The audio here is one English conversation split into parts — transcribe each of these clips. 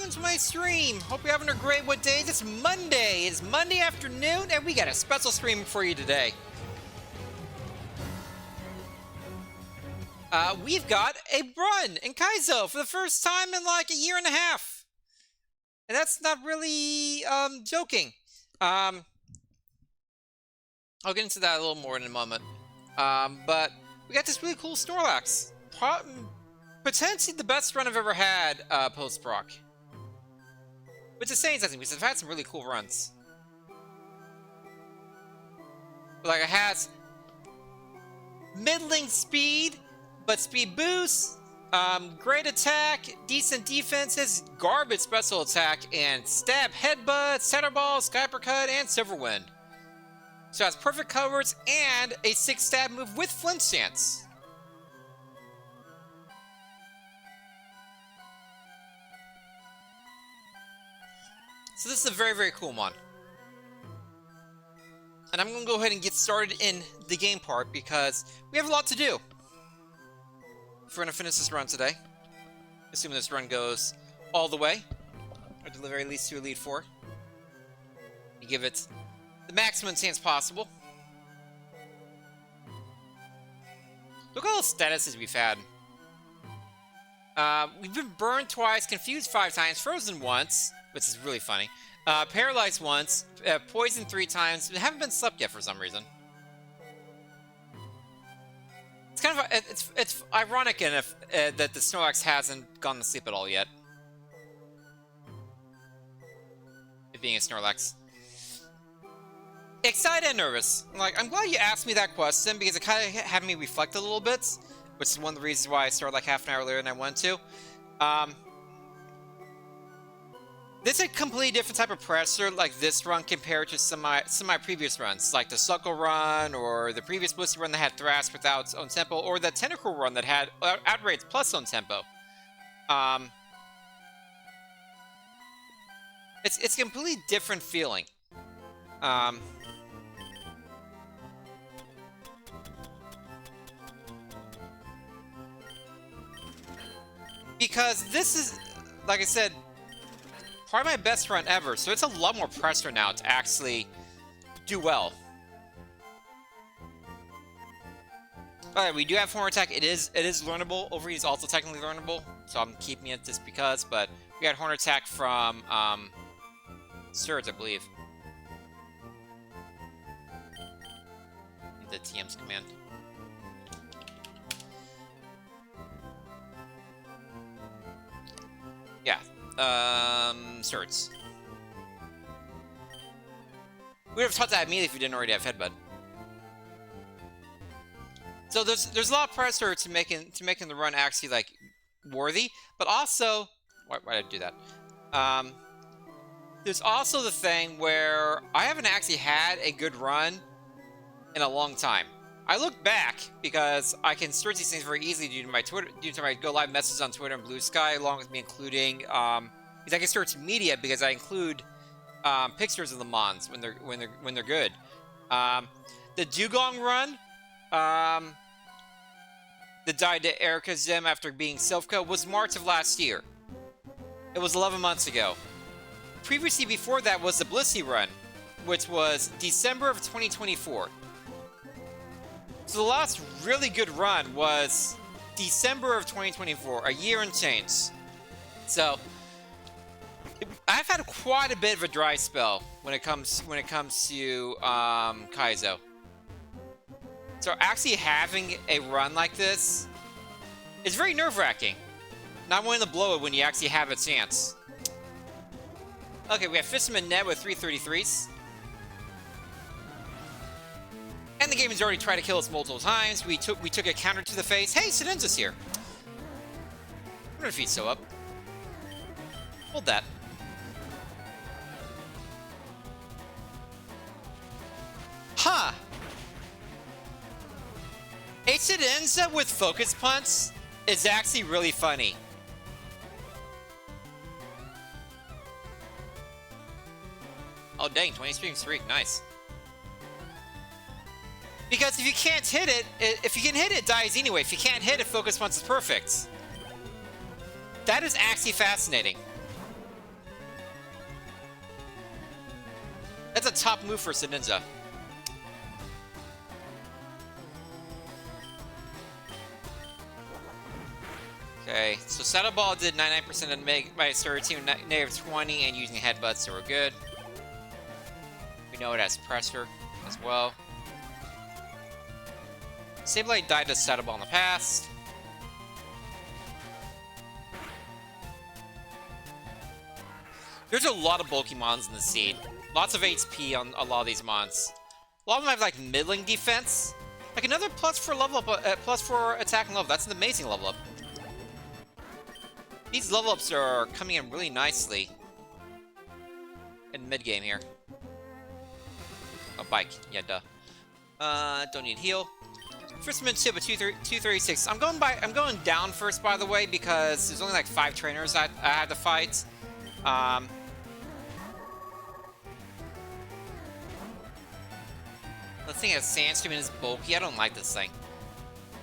welcome to my stream. Hope you're having a great what day? It's Monday. It's Monday afternoon, and we got a special stream for you today. We've got a run in Kaizo for the first time in like a year and a half. And that's not really, joking. I'll get into that a little more in a moment. But we got this really cool Snorlax. Potentially the best run I've ever had, post-proc. Which is saying something, because I've had some really cool runs. But like, it has middling speed, but speed boost, great attack, decent defenses, garbage special attack, and stab, headbutt, center ball, Skyper cut, and silver wind. So it has perfect coverage and a 6 stab move with flinch stance. So this is a very, very cool mon. And I'm going to go ahead and get started in the game part because we have a lot to do. If we're going to finish this run today, assuming this run goes all the way, or to the very least to Elite Four, you give it the maximum chance possible. Look at all the statuses we've had. We've been burned twice, confused 5 times, frozen once, which is really funny. Paralyzed once, poisoned 3 times, but haven't been slept yet for some reason. It's kind of it's ironic enough that the Snorlax hasn't gone to sleep at all yet. It being a Snorlax. Excited and nervous. Like, I'm glad you asked me that question because it kind of had me reflect a little bit, which is one of the reasons why I started like half an hour earlier than I wanted to. This is a completely different type of pressure, like this run compared to some of my previous runs, like the Suckle run, or the previous Blissey run that had Thrash without its own tempo, or the Tentacle run that had Outrage plus own tempo. It's a completely different feeling. Because this is, like I said, probably my best run ever, so it's a lot more pressure now to actually do well. Alright, we do have Horn Attack. It is learnable. Overheat is also technically learnable, so I'm keeping it just because, but we got Horn Attack from Surge, I believe. The TM's command. Yeah. Surge. We would have taught that immediately if we didn't already have Headbutt. So there's a lot of pressure to making the run actually like worthy, but also why did I do that? There's also the thing where I haven't actually had a good run in a long time. I look back because I can search these things very easily due to my go live messages on Twitter and Blue Sky, along with me including because I can search media because I include pictures of the mons when they're good. The Dugong run that died to Erica Zim after being self-cut was March of last year. It was 11 months ago. Previously before that was the Blissey run, which was December of 2024. So the last really good run was December of 2024, a year and change. So I've had quite a bit of a dry spell when it comes to Kaizo. So actually having a run like this is very nerve-wracking. Not wanting to blow it when you actually have a chance. Okay, we have Fisherman Ned with 333s. And the game has already tried to kill us multiple times. We took a counter to the face. Hey, Sedenza's here. I'm gonna feed so up. Hold that. Huh. A Sedenza with Focus Punch is actually really funny. Oh dang, 20 streak, nice. Because if you can't hit it, if you can hit it, it dies anyway. If you can't hit it, Focus Punch is perfect. That is actually fascinating. That's a top move for Ninja. Okay, so Shadow Ball did 99% of my Surge Team, negative 20, and using headbutts, so we're good. We know it has pressure as well. Sableye died to Shadow Ball in the past. There's a lot of bulky mons in the seed. Lots of HP on a lot of these mons. A lot of them have like middling defense. Like another plus for level up, plus for attack and level. That's an amazing level up. These level ups are coming in really nicely in mid game here. Oh, bike. Yeah, duh. Don't need heal. First mid tip at 236. I'm going down first, by the way, because there's only like 5 trainers I had to fight. This thing has Sandstorm and is bulky. I don't like this thing.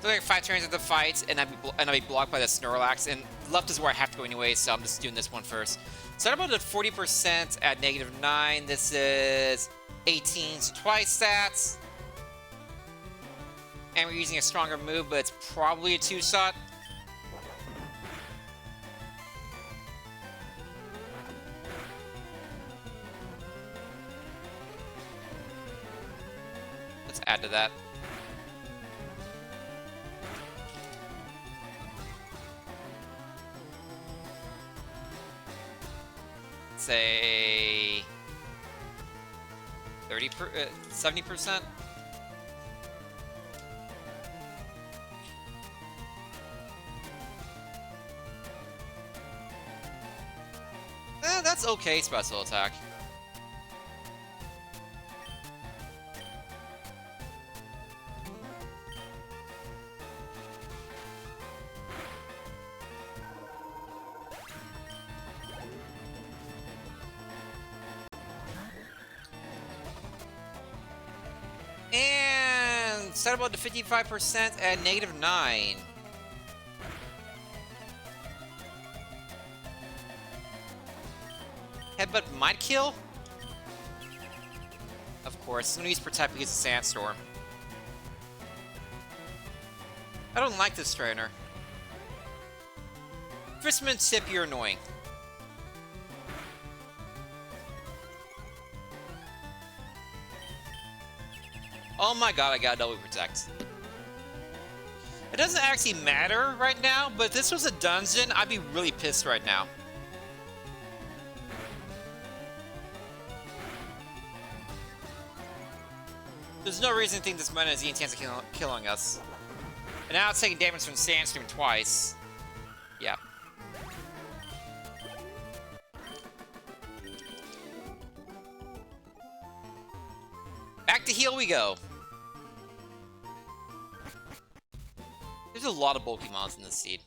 There's like 5 trainers at the fight, and I'd be blocked by the Snorlax, and left is where I have to go anyway, so I'm just doing this one first. So I'm about at 40% at -9. This is 18, so twice that. And we're using a stronger move, but it's probably a 2-shot. Let's add to that. Say 70%. That's okay, special attack. And set about to 55% at -9. Headbutt might kill? Of course. I'm gonna use Protect because of Sandstorm. I don't like this trainer. Fisherman Tip, you're annoying. Oh my god, I got double Protect. It doesn't actually matter right now, but if this was a dungeon, I'd be really pissed right now. There's no reason to think this mana has any chance of killing us. And now it's taking damage from Sandstorm twice. Yeah. Back to heal we go. There's a lot of bulky mons in this seed.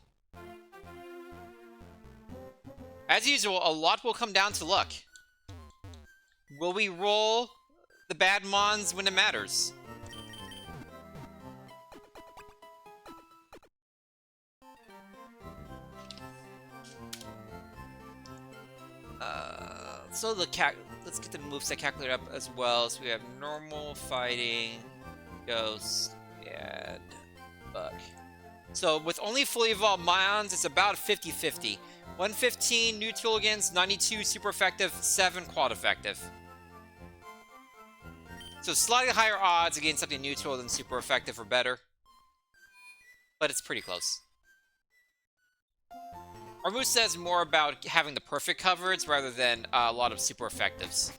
As usual, a lot will come down to luck. Will we roll the bad mons when it matters? So let's get the moveset calculator up as well. So we have normal, fighting, ghost, and bug. So with only fully evolved mons, it's about 50-50. 115 neutral against 92 super effective, 7 quad effective. So slightly higher odds against something neutral than super effective or better. But it's pretty close. Our moveset is more about having the perfect coverage rather than a lot of super effectives.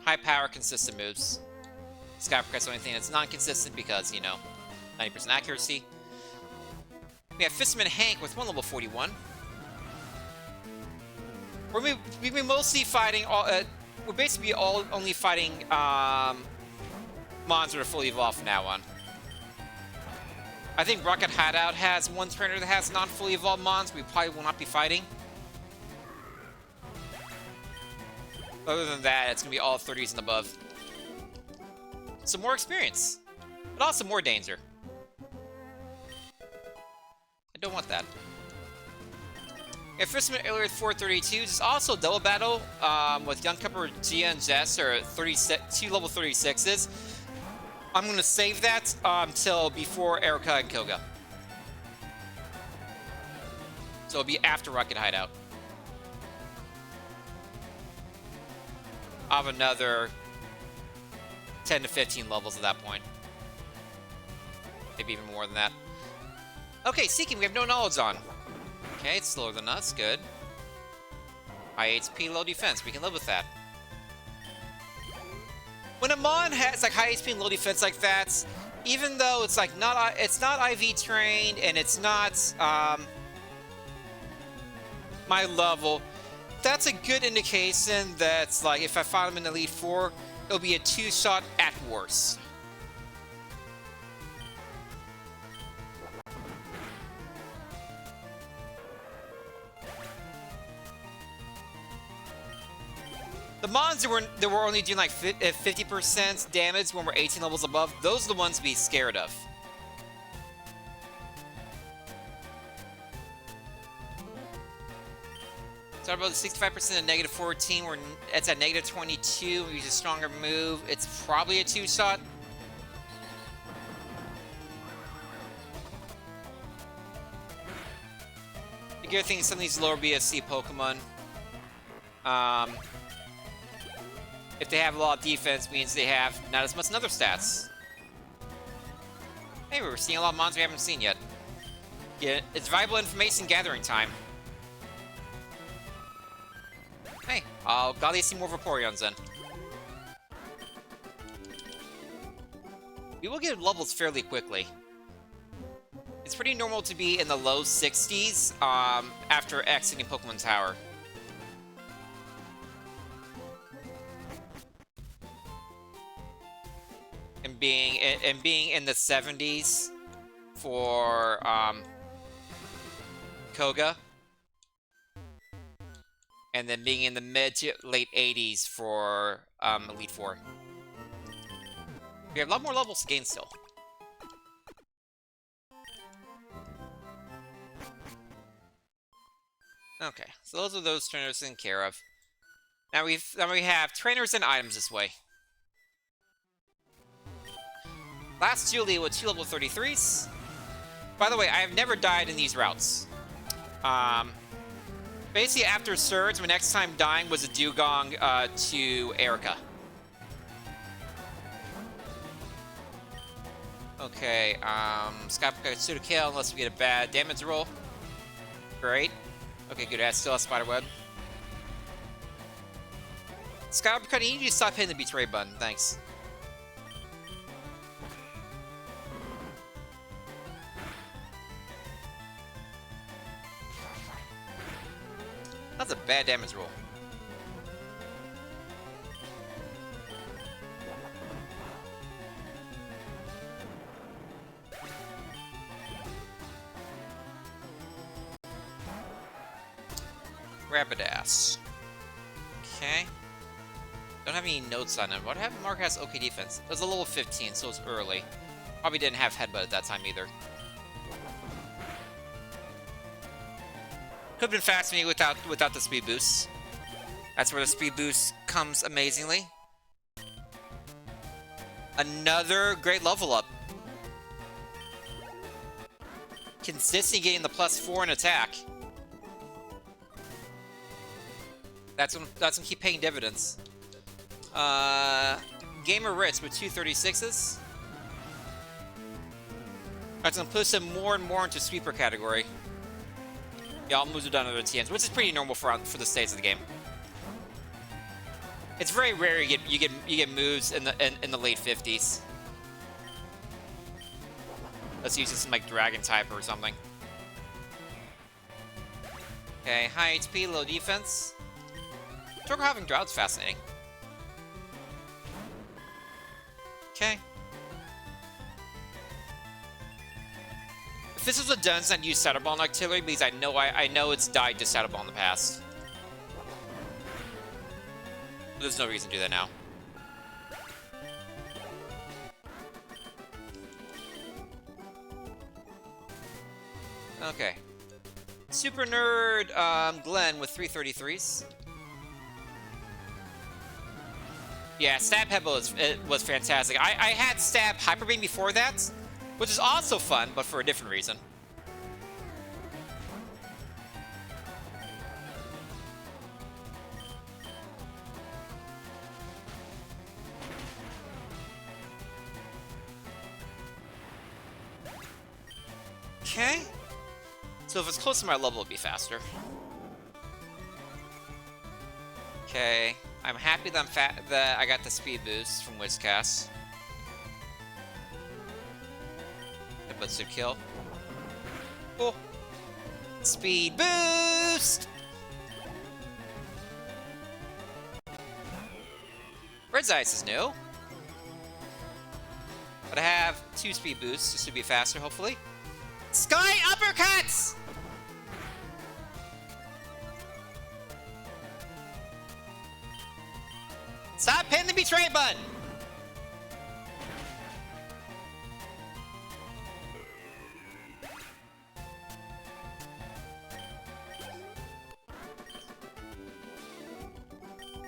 High power, consistent moves. Skypercut's the only thing that's non-consistent because, you know, 90% accuracy. We have Fistman Hank with 1 level 41. We've been mostly fighting all. We're basically only fighting mons that are fully evolved from now on. I think Rocket Hideout has one trainer that has non-fully evolved mons we probably will not be fighting. Other than that, it's gonna be all 30s and above. Some more experience, but also more danger. I don't want that. If first minute earlier with 432, there's also double battle with Young Cupper, Gia, and Jess are 2 level 36s. I'm going to save that till before Erica and Koga. So it'll be after Rocket Hideout. I'll have another 10 to 15 levels at that point. Maybe even more than that. Okay, Seeking, we have no knowledge on. Okay, it's slower than us, good. High HP, low defense, we can live with that. When a Mon has like high HP and low defense like that, even though it's like not IV trained and it's not my level, that's a good indication that like if I find him in Elite 4, it'll be a 2-shot at worst. The Mons that were only doing like 50% damage when we're 18 levels above, those are the ones to be scared of. Talk about the 65% of negative 14, where it's at negative 22. We use a stronger move. It's probably a 2-shot. The good thing is some of these lower BSC Pokemon, if they have a lot of defense, means they have not as much in other stats. Hey, we're seeing a lot of mons we haven't seen yet. Yeah, it's valuable information gathering time. Hey, I'll gotta see more Vaporeons then. We will get levels fairly quickly. It's pretty normal to be in the low 60s after exiting Pokemon Tower. And being in the 70s for Koga. And then being in the mid to late 80s for Elite 4. We have a lot more levels to gain still. Okay, so those are those trainers taken care of. Now we have trainers and items this way. Last Julia with 2 level 33s. By the way, I have never died in these routes. Basically, after Surge, my next time dying was a Dugong to Erica. Okay, Skype got Suda kill unless we get a bad damage roll. Great. Okay, good. I still have Spiderweb. Skype, you need to stop hitting the Betray button. Thanks. That's a bad damage roll. Rapidash. Okay. Don't have any notes on him. What happened? Mark has okay defense. It was a level 15, so it's early. Probably didn't have headbutt at that time either. Could have been fast for me without the speed boost. That's where the speed boost comes amazingly. Another great level up. Consistently getting the +4 in attack. That's gonna keep paying dividends. Gamer Rich with 2 36s. That's gonna push him more and more into sweeper category. Yeah, all moves are done under TNs, which is pretty normal for the stage of the game. It's very rare you get moves in the late 50s. Let's use some like Dragon type or something. Okay, high HP, low defense. Joker having Drought's fascinating. Okay. If this was a dungeon, I'd use Shadow Ball and Artillery because I know it's died to Shadow Ball in the past. But there's no reason to do that now. Okay. Super Nerd Glenn with 333s. Yeah, Stab Pebble was fantastic. I had Stab Hyper Beam before that, which is also fun, but for a different reason. Okay. So if it's close to my level, it'll be faster. Okay. I'm happy that I got the speed boost from Wizcast. But to kill. Cool. Speed boost! Red's Ice is new. But I have 2 speed boosts, just to be faster, hopefully. Sky uppercuts! Stop hitting the betray button!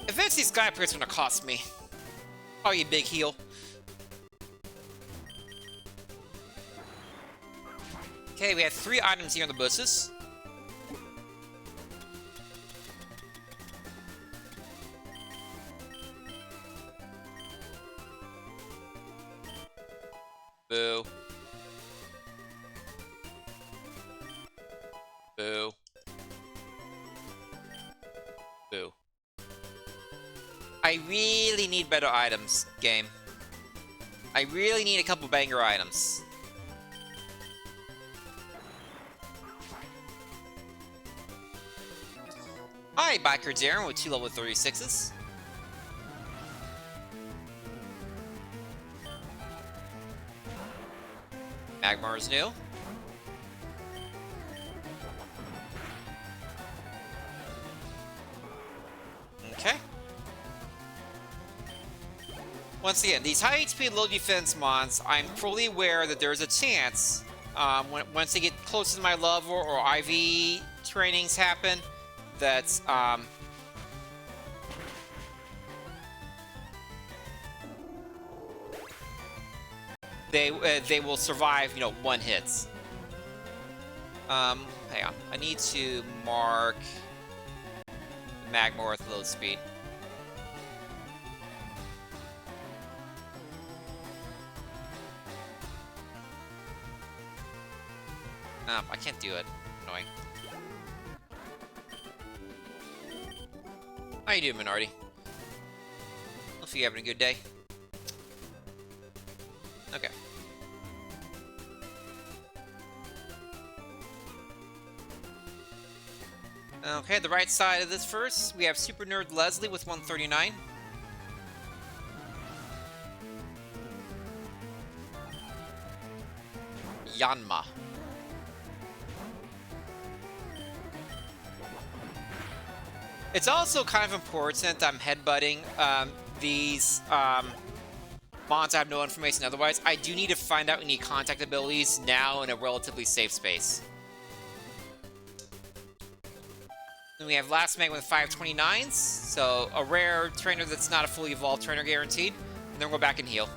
Eventually Sky uppercuts gonna cost me. Oh, you big heel. Okay, we have 3 items here on the buses. Boo. Boo. Boo. I really need better items, game. I really need a couple banger items. Hi, Biker Darren with 2 level 36s. Magmar is new. Okay. Once again, these high HP, low defense mons, I'm fully aware that there's a chance, once they get close to my level or IV trainings happen, that, they will survive, you know, 1 hits. Hang on. I need to mark Magmar with low speed. No, I can't do it. Annoying. How you doing, Minority? Hopefully you're having a good day. Okay. Okay, the right side of this first, we have Super Nerd Leslie with 139. Yanma. It's also kind of important I'm headbutting these mons I have no information otherwise. I do need to find out any contact abilities now in a relatively safe space. Then we have Last Mag with 529s, so a rare trainer that's not a fully evolved trainer guaranteed. And then we'll go back and heal.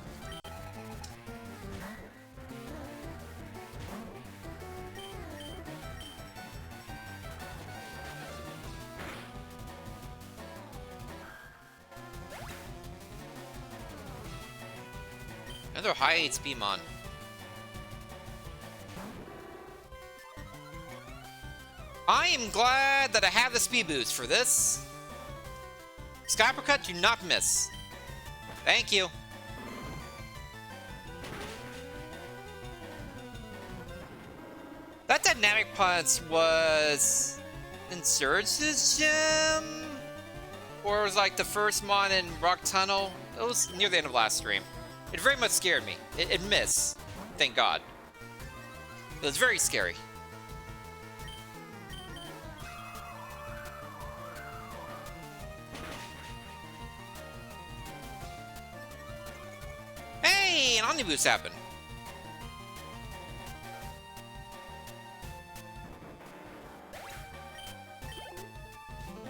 Another high HP mon. I am glad that I have the speed boost for this. Sky Uppercut, do not miss. Thank you. That dynamic punch was Insurgent's Gem? Or was like the first mon in Rock Tunnel? It was near the end of last stream. It very much scared me. It missed. Thank God. It was very scary. Hey, an Omnibus happened.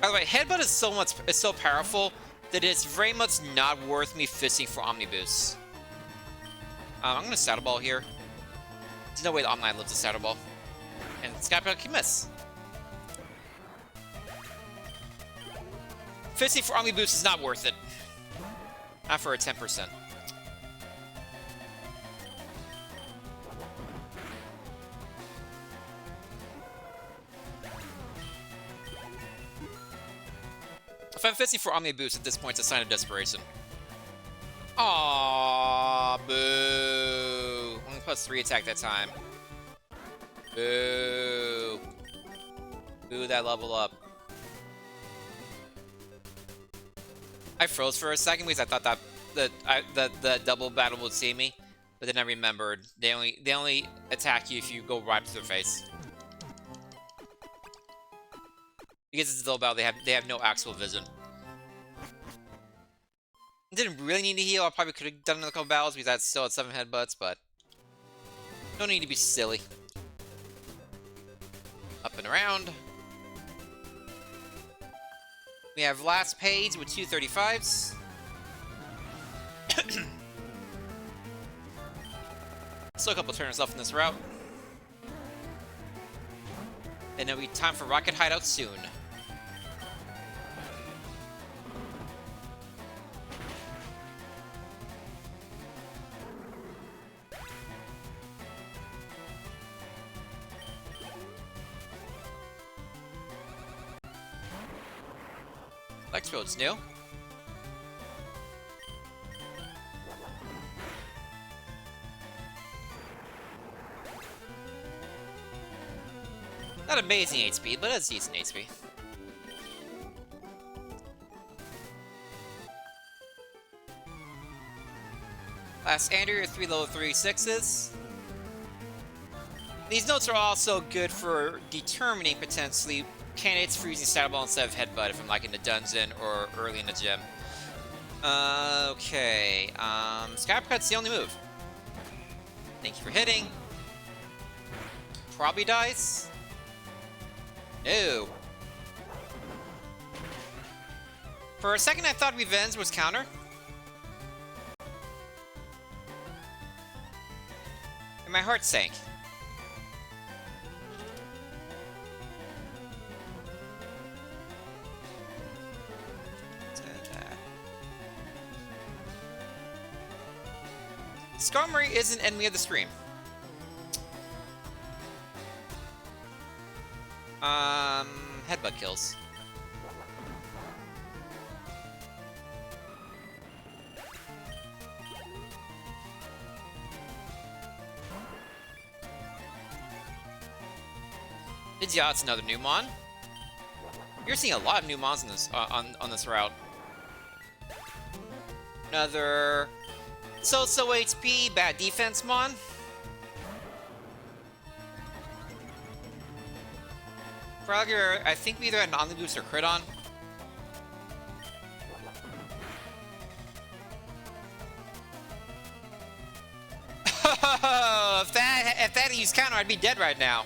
By the way, Headbutt is so powerful that it's very much not worth me fisting for Omni Boost. I'm gonna Saddle Ball here. There's no way the Omni lives a Saddle Ball. And Skype can miss. Fisting for Omni Boost is not worth it. Not for a 10%. If I'm fisting for Omni Boost at this point, it's a sign of desperation. Aww, boo. Only +3 attack that time. Boo. Boo that level up. I froze for a second because I thought that the double battle would see me, but then I remembered they only attack you if you go right to their face. Because it's a double battle, they have no actual vision. Didn't really need to heal. I probably could have done another couple battles because I still had 7 headbutts, but don't need to be silly. Up and around. We have last page with 2 35s. Still a couple turners left in this route. And it'll be time for Rocket Hideout soon. Electrode's new. Not amazing HP, but it's decent HP. Last Andrew, 3 level 36s. These notes are also good for determining potentially candidates for using Saddle Ball instead of Headbutt if I'm like in the dungeon or early in the gym. Okay, Skype the only move. Thank you for hitting. Probably dies. No. For a second I thought Revenge was counter. And my heart sank. Skarmory is an enemy of the stream. Headbutt kills. Pidgeot's another new mon. You're seeing a lot of new mons in this on this route. Another so-so HP, bad defense mon. Frogger, I think we either had an Omni Boost or crit on. if that used counter, I'd be dead right now.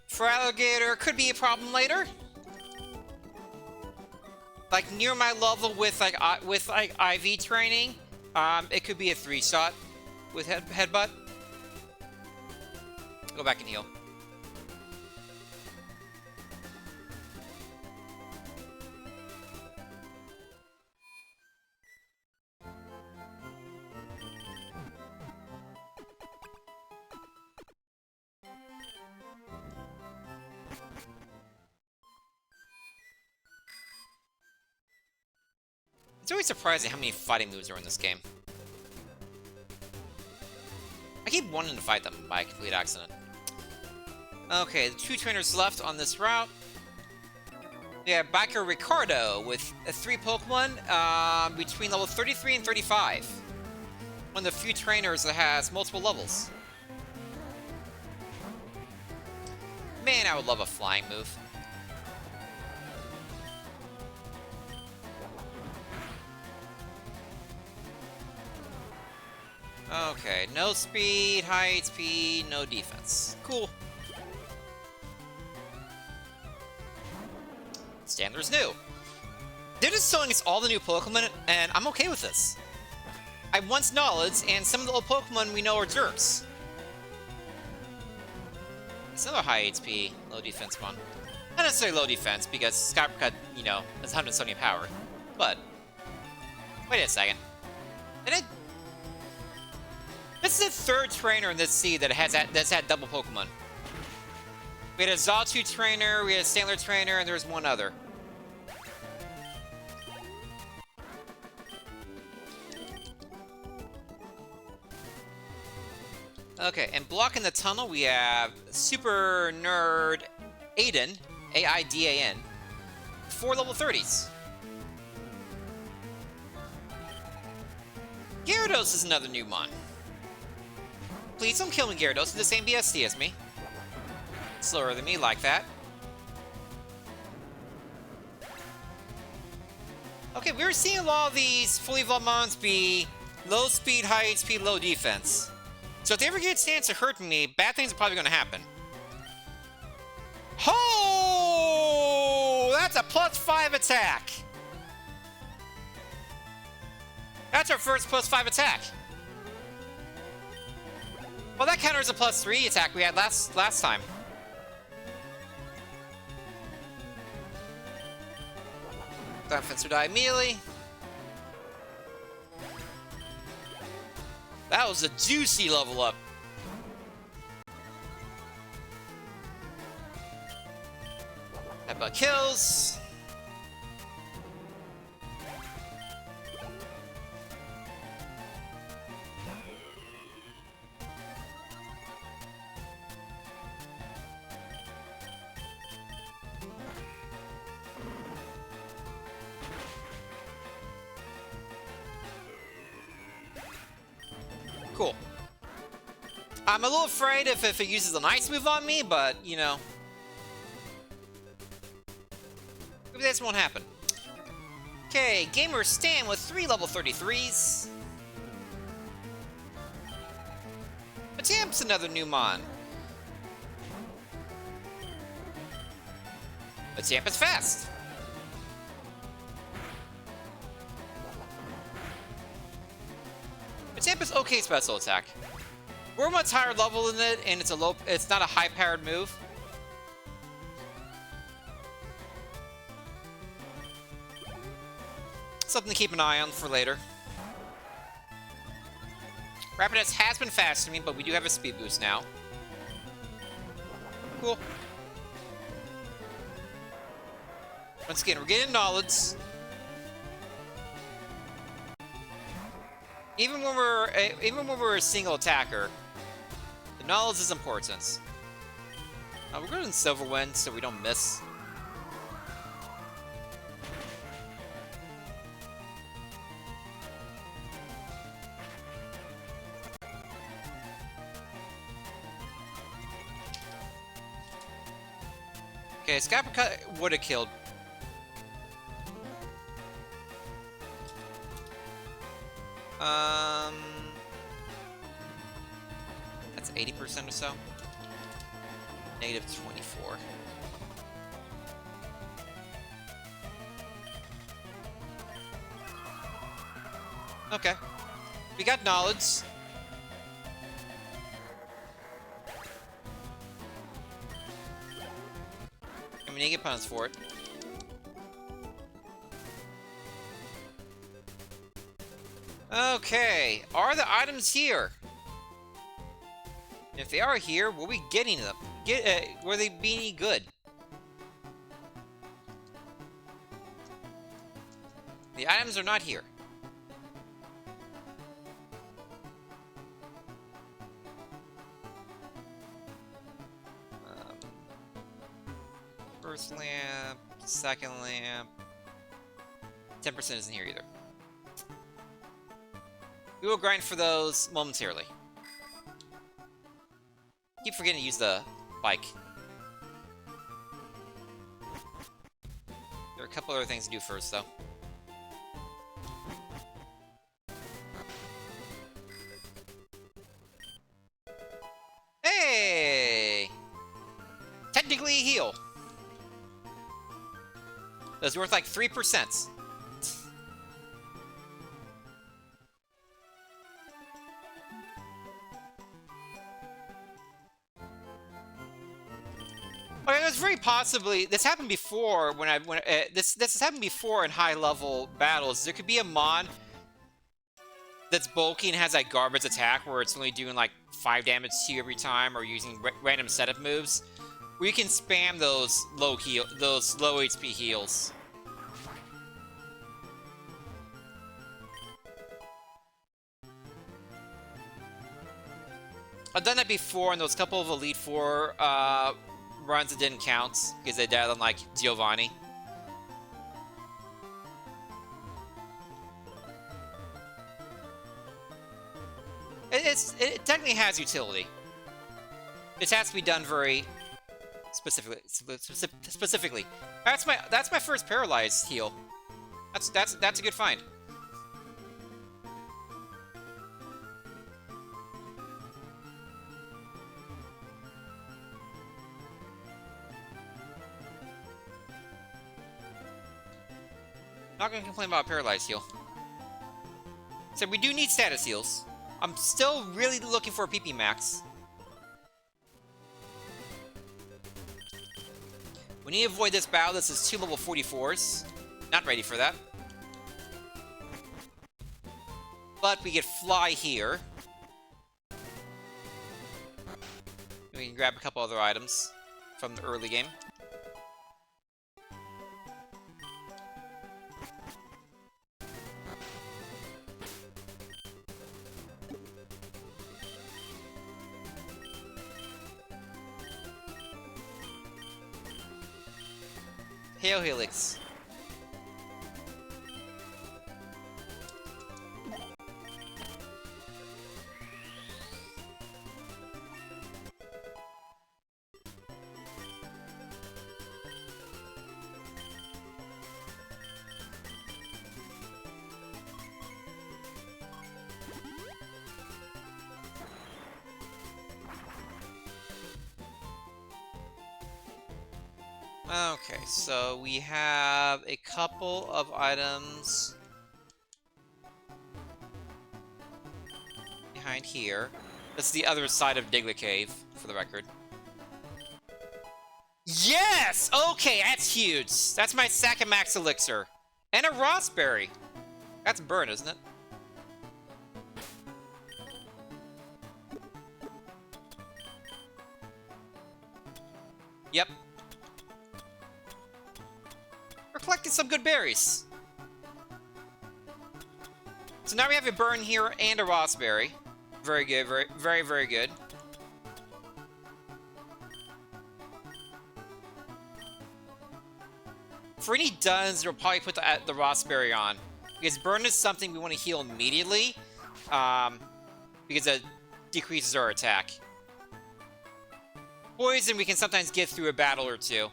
For Alligator, could be a problem later. Like near my level with like IV training, it could be a 3-shot with headbutt. Go back and heal. It's always surprising how many fighting moves are in this game. I keep wanting to fight them by complete accident. Okay, the 2 trainers left on this route. We have Biker Ricardo with 3 Pokemon between level 33 and 35. one of the few trainers that has multiple levels. Man, I would love a flying move. Okay, no speed, high HP, no defense. Cool. Standler's new. They're just showing us all the new Pokemon, and I'm okay with this. I once knowledge, and some of the old Pokemon we know are jerks. It's another high HP, low defense one. Not necessarily low defense, because Skyper, you know, is 170 power. But, wait a second. This is the third trainer in this seed that's had double Pokemon. We had a Xatu trainer, we had a Standler trainer, and there was one other. Okay, and blocking the tunnel, we have Super Nerd Aiden, A-I-D-A-N, 4 level 30s. Gyarados is another new mon. Please don't kill me, Gyarados. It's the same BST as me. Slower than me, like that. Okay, we were seeing a lot of these fully evolved mons be low speed, high HP, low defense. So if they ever get a chance to hurt me, bad things are probably going to happen. Oh! That's a +5 attack! That's our first +5 attack. Well, that counters a +3 attack we had last time. That Fencer die immediately. That was a juicy level up. Headbutt kills. Cool. I'm a little afraid if it uses an ice move on me, but, you know. Maybe this won't happen. Okay, Gamer Stan with 3 level 33s. Matamp's another new mon. Matamp is fast. Matamp is okay special attack. We're much higher level than it, and it's not a high-powered move. Something to keep an eye on for later. Rapidash has been fast to me, but we do have a speed boost now. Cool. Once again, we're getting knowledge. Even when we're a single attacker, the knowledge is important. We're going in Silverwind so we don't miss. Okay, Skyper would have killed. That's 80% or so. -24. Okay. We got knowledge. And we need to get punished for it. Okay, are the items here? If they are here, were we getting them? Were they being any good? The items are not here. First lamp, second lamp. 10% isn't here either. We will grind for those momentarily. Keep forgetting to use the bike. There are a couple other things to do first, though. Hey! Technically a heal. That's worth like 3%. Okay, there's very possibly this happened before this has happened before in high level battles. There could be a mon that's bulky and has that garbage attack where it's only doing like 5 damage to you every time, or using random setup moves. We can spam those low HP heals. I've done that before in those couple of Elite Four runs that didn't count because they died on like Giovanni. It technically has utility. It has to be done very specifically. That's my first paralyzed heal. That's a good find. Not gonna complain about a paralyzed heal. So we do need status heals. I'm still really looking for a PP max. We need to avoid this battle. This is 2 level 44s. Not ready for that. But we get fly here. We can grab a couple other items from the early game. Hail Helix. Okay, so we have a couple of items behind here. That's the other side of Diglett Cave, for the record. Yes! Okay, that's huge. That's my second max elixir. And a raspberry. That's burn, isn't it? Yep. We're collecting some good berries. So now we have a burn here and a raspberry. Very good, very good. For any duns, we'll probably put the raspberry on. Because burn is something we want to heal immediately. Because it decreases our attack. Poison we can sometimes get through a battle or two.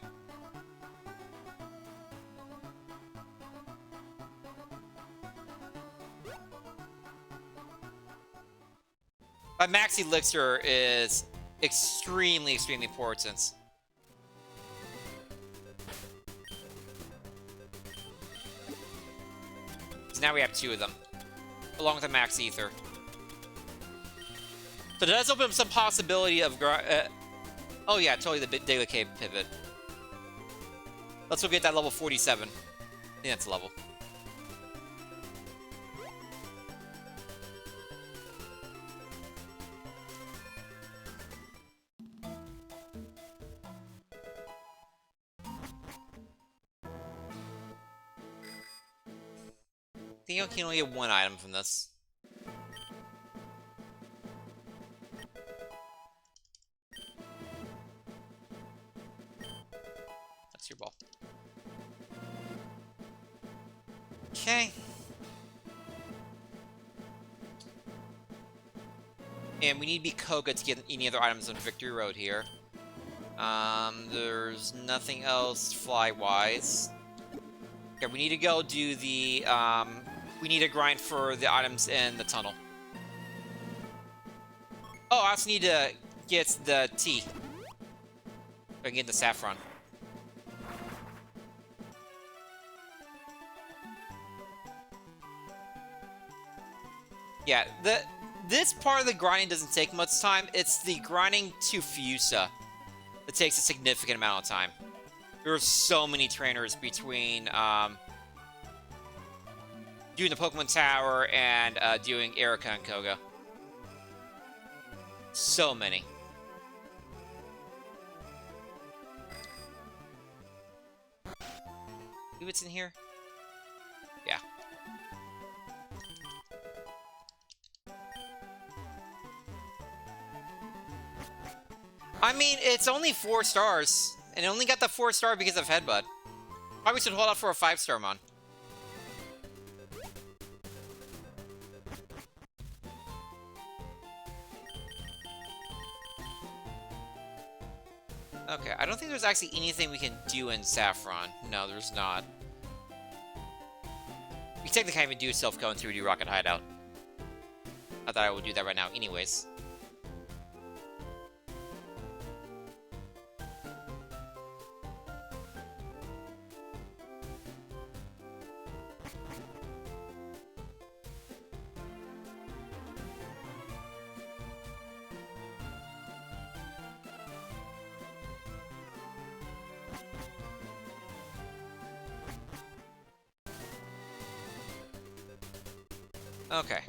My max elixir is extremely important. So now we have 2 of them, along with a max ether. So it does open up some possibility of... oh yeah, totally the Diglett Cave pivot. Let's go get that level 47. I think that's a level. I think I can only get 1 item from this. That's your ball. Okay. And we need to be Koga to get any other items on Victory Road here. There's nothing else fly-wise. Okay, we need to go do the, we need to grind for the items in the tunnel. Oh, I also need to get the tea. I can get the saffron. Yeah, this part of the grinding doesn't take much time. It's the grinding to Fusa that takes a significant amount of time. There are so many trainers between doing the Pokemon Tower and doing Erika and Koga. So many. See what's in here? Yeah. I mean, it's only 4 stars. And it only got the 4-star because of Headbutt. Probably should hold out for a 5-star mon. Okay, I don't think there's actually anything we can do in Saffron. No, there's not. We technically can't even do Self-Co until we do Rocket Hideout. I thought I would do that right now anyways. Okay.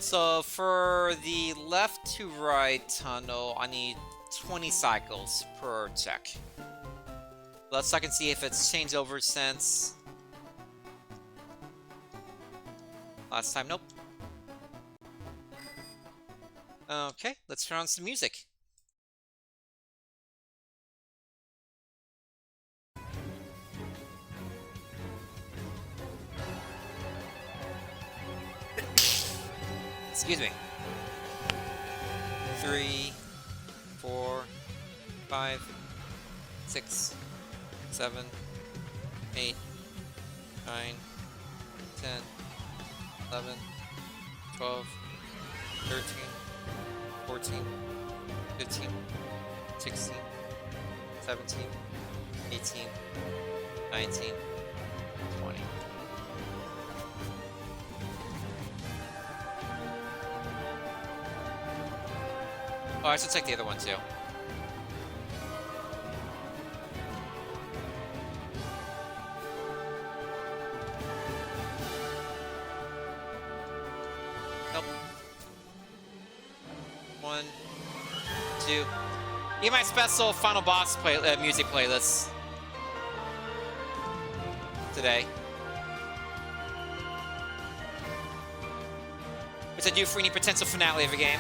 So for the left to right tunnel, I need 20 cycles per check. Let's check and see if it's changed over since last time. Nope. Okay, let's turn on some music. Excuse me. 3, 4, 5, 6, 7, 8, 9, 10, 11, 12, 13, 14, 15, 16, 17, 18, 19, 20. Oh, I should check the other one too. Nope. 1, 2. Get my special final boss music playlist today, which I do for any potential finale of a game.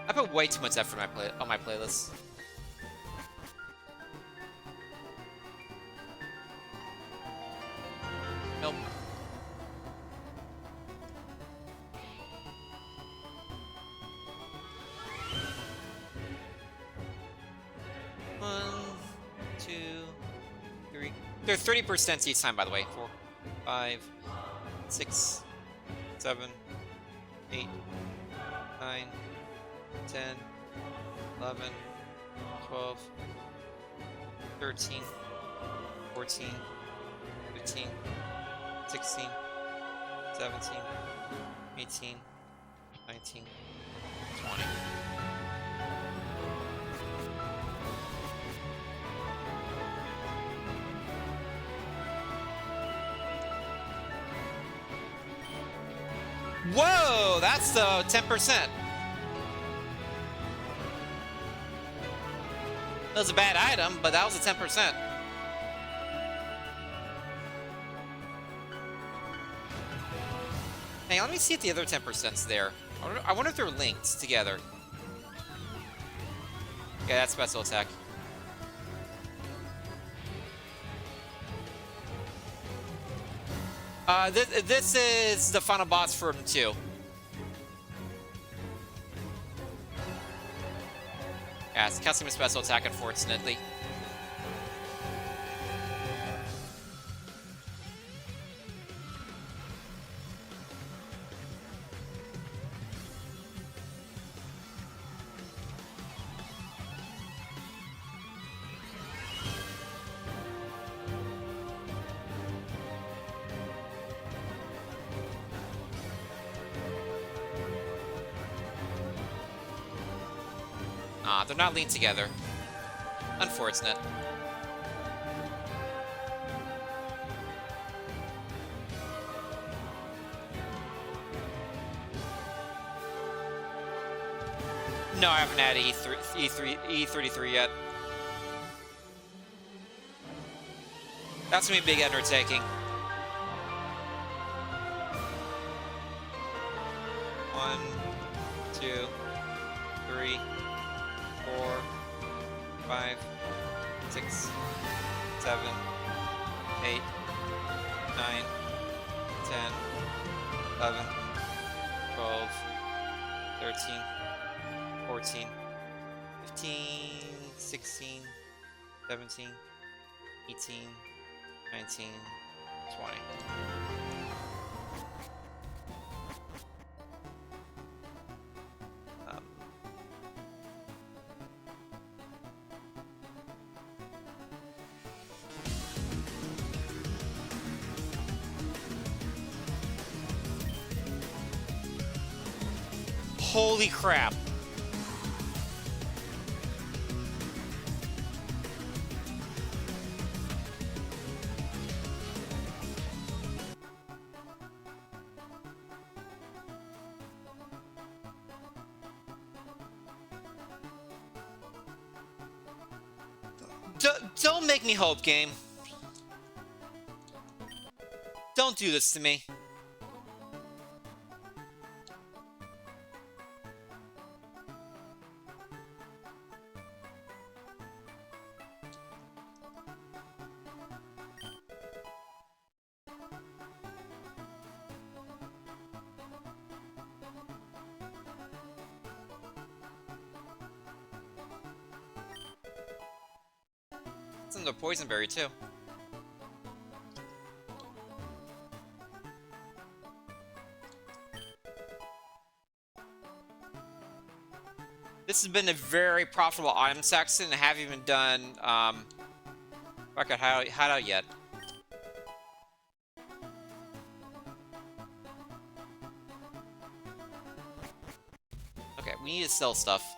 I put way too much effort on my playlist. Nope. One, 2, 3. They're 30% each time, by the way. 4, 5, 6, 7, 8, 9, 10, 11, 12, 13, 14, 15, 16, 17, 18, 19, 20. Whoa, that's the 10%. That was a bad item, but that was a 10%. Hey, let me see if the other 10%'s there. I wonder if they're linked together. Yeah, that's special attack. This is the final boss for him too. Yeah, it's casting a special attack, unfortunately. Ah, they're not linked together. Unfortunate. No, I haven't had E33 yet. That's gonna be a big undertaking. One, two, three, 4, 5, 6, 7, 8, 9, 10, 11, 12, 13, 14, 15, 16, 17, 18, 19, 20. Holy crap. Don't make me hope, game. Don't do this to me. It's in the poison berry too. This has been a very profitable item section and I haven't even done record hideout yet. Okay, we need to sell stuff.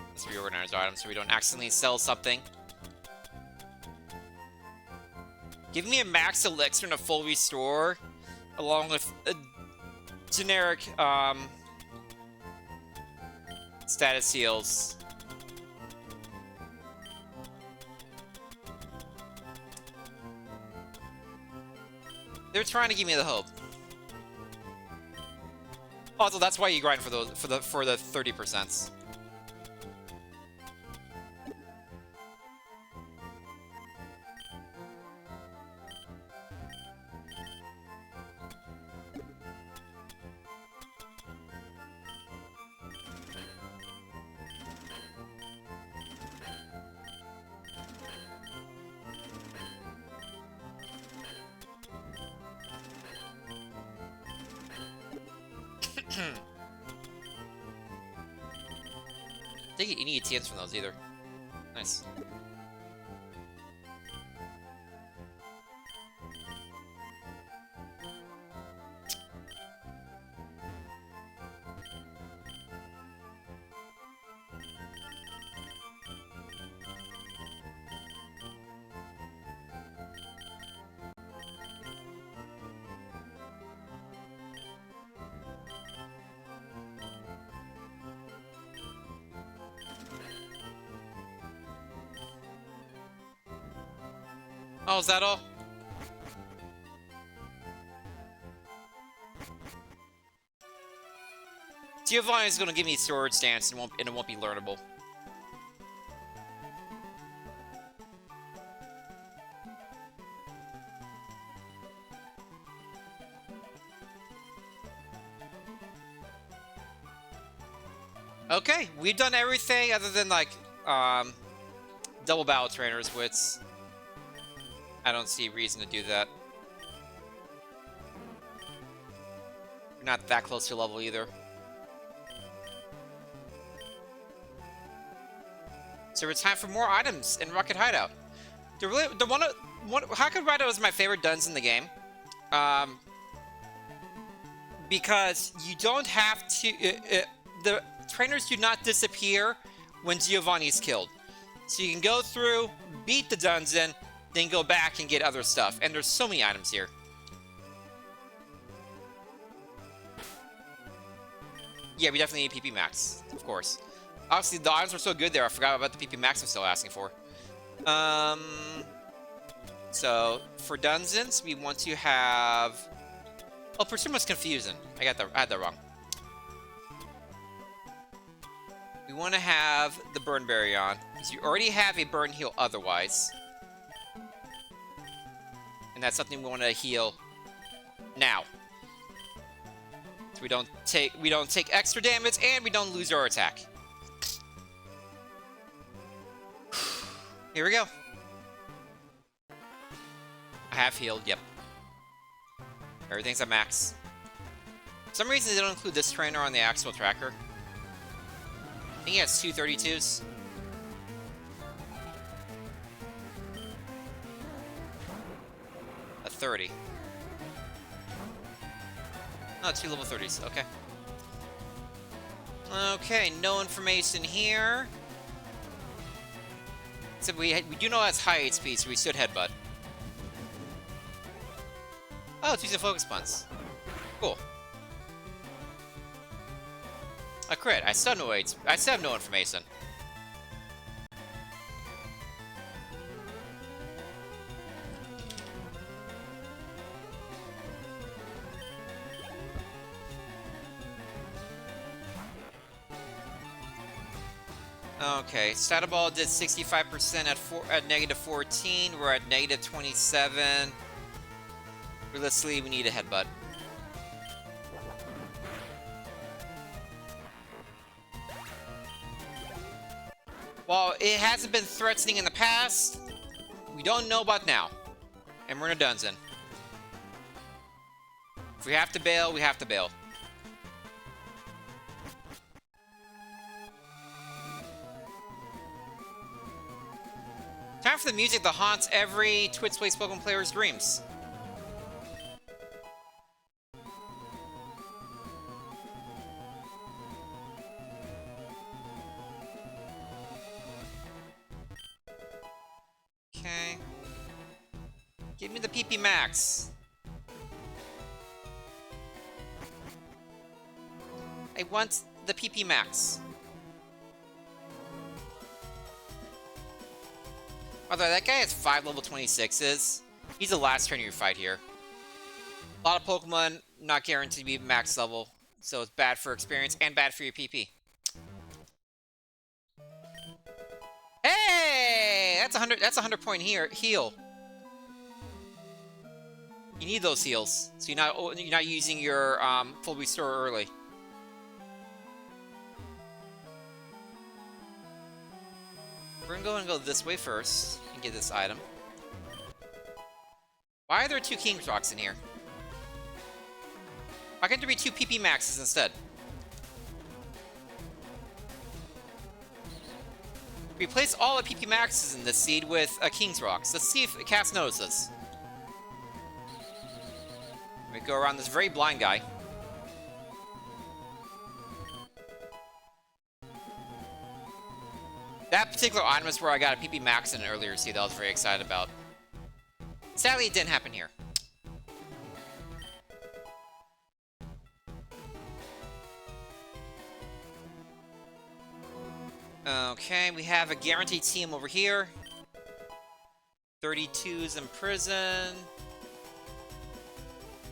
Let's reorganize our items so we don't accidentally sell something. Give me a max elixir and a full restore, along with a generic status heals. They're trying to give me the hope. Also, that's why you grind for those for the 30%. Didn't get any ATMs from those either. Nice. Oh, is that all? Giovanni is going to give me sword stance and it won't be learnable. Okay, we've done everything other than, like, double battle trainers, which I don't see reason to do that. We're not that close to level either. So it's time for more items in Rocket Hideout. Rocket Hideout is my favorite dungeon in the game. Because you don't have to... the trainers do not disappear when Giovanni's killed. So you can go through, beat the dungeon, then go back and get other stuff. And there's so many items here. Yeah, we definitely need PP Max, of course. Obviously, the items were so good there, I forgot about the PP Max I'm still asking for. So, for dungeons, we want to have... Oh, Pursuit was confusing. I had that wrong. We want to have the Burn Berry on, because you already have a Burn Heal otherwise. And that's something we want to heal now. So we don't take extra damage, and we don't lose our attack. Here we go. I have healed, yep. Everything's at max. For some reason they don't include this trainer on the actual tracker. I think he has 232s. A 30. Oh, 2 level 30s, okay. Okay, no information here. Except we do know that's high HP, so we should headbutt. Oh, it's using focus punch. Cool. A crit. I still have no information. Okay, Stat Ball did 65% at negative 14. We're at negative 27. Realistically, we need a headbutt. While it hasn't been threatening in the past, we don't know about now. And we're in a dungeon. If we have to bail, we have to bail. Time for the music that haunts every Twitch Play Spoken player's dreams. Okay. Give me the PP Max. I want the PP Max. Although that guy has 5 level 26s. He's the last trainer you fight here. A lot of Pokemon not guaranteed to be max level, so it's bad for experience and bad for your PP. Hey! That's 100 point heal. You need those heals, so you're not using your full restore early. We're gonna go this way first and get this item. Why are there 2 King's Rocks in here? Why can't there be 2 PP Maxes instead? Replace all the PP Maxes in this seed with King's Rocks. Let's see if Cass notices. We go around this very blind guy. That particular item is where I got a PP Max in an earlier seed that I was very excited about. Sadly, it didn't happen here. Okay, we have a guaranteed team over here. 32's in prison.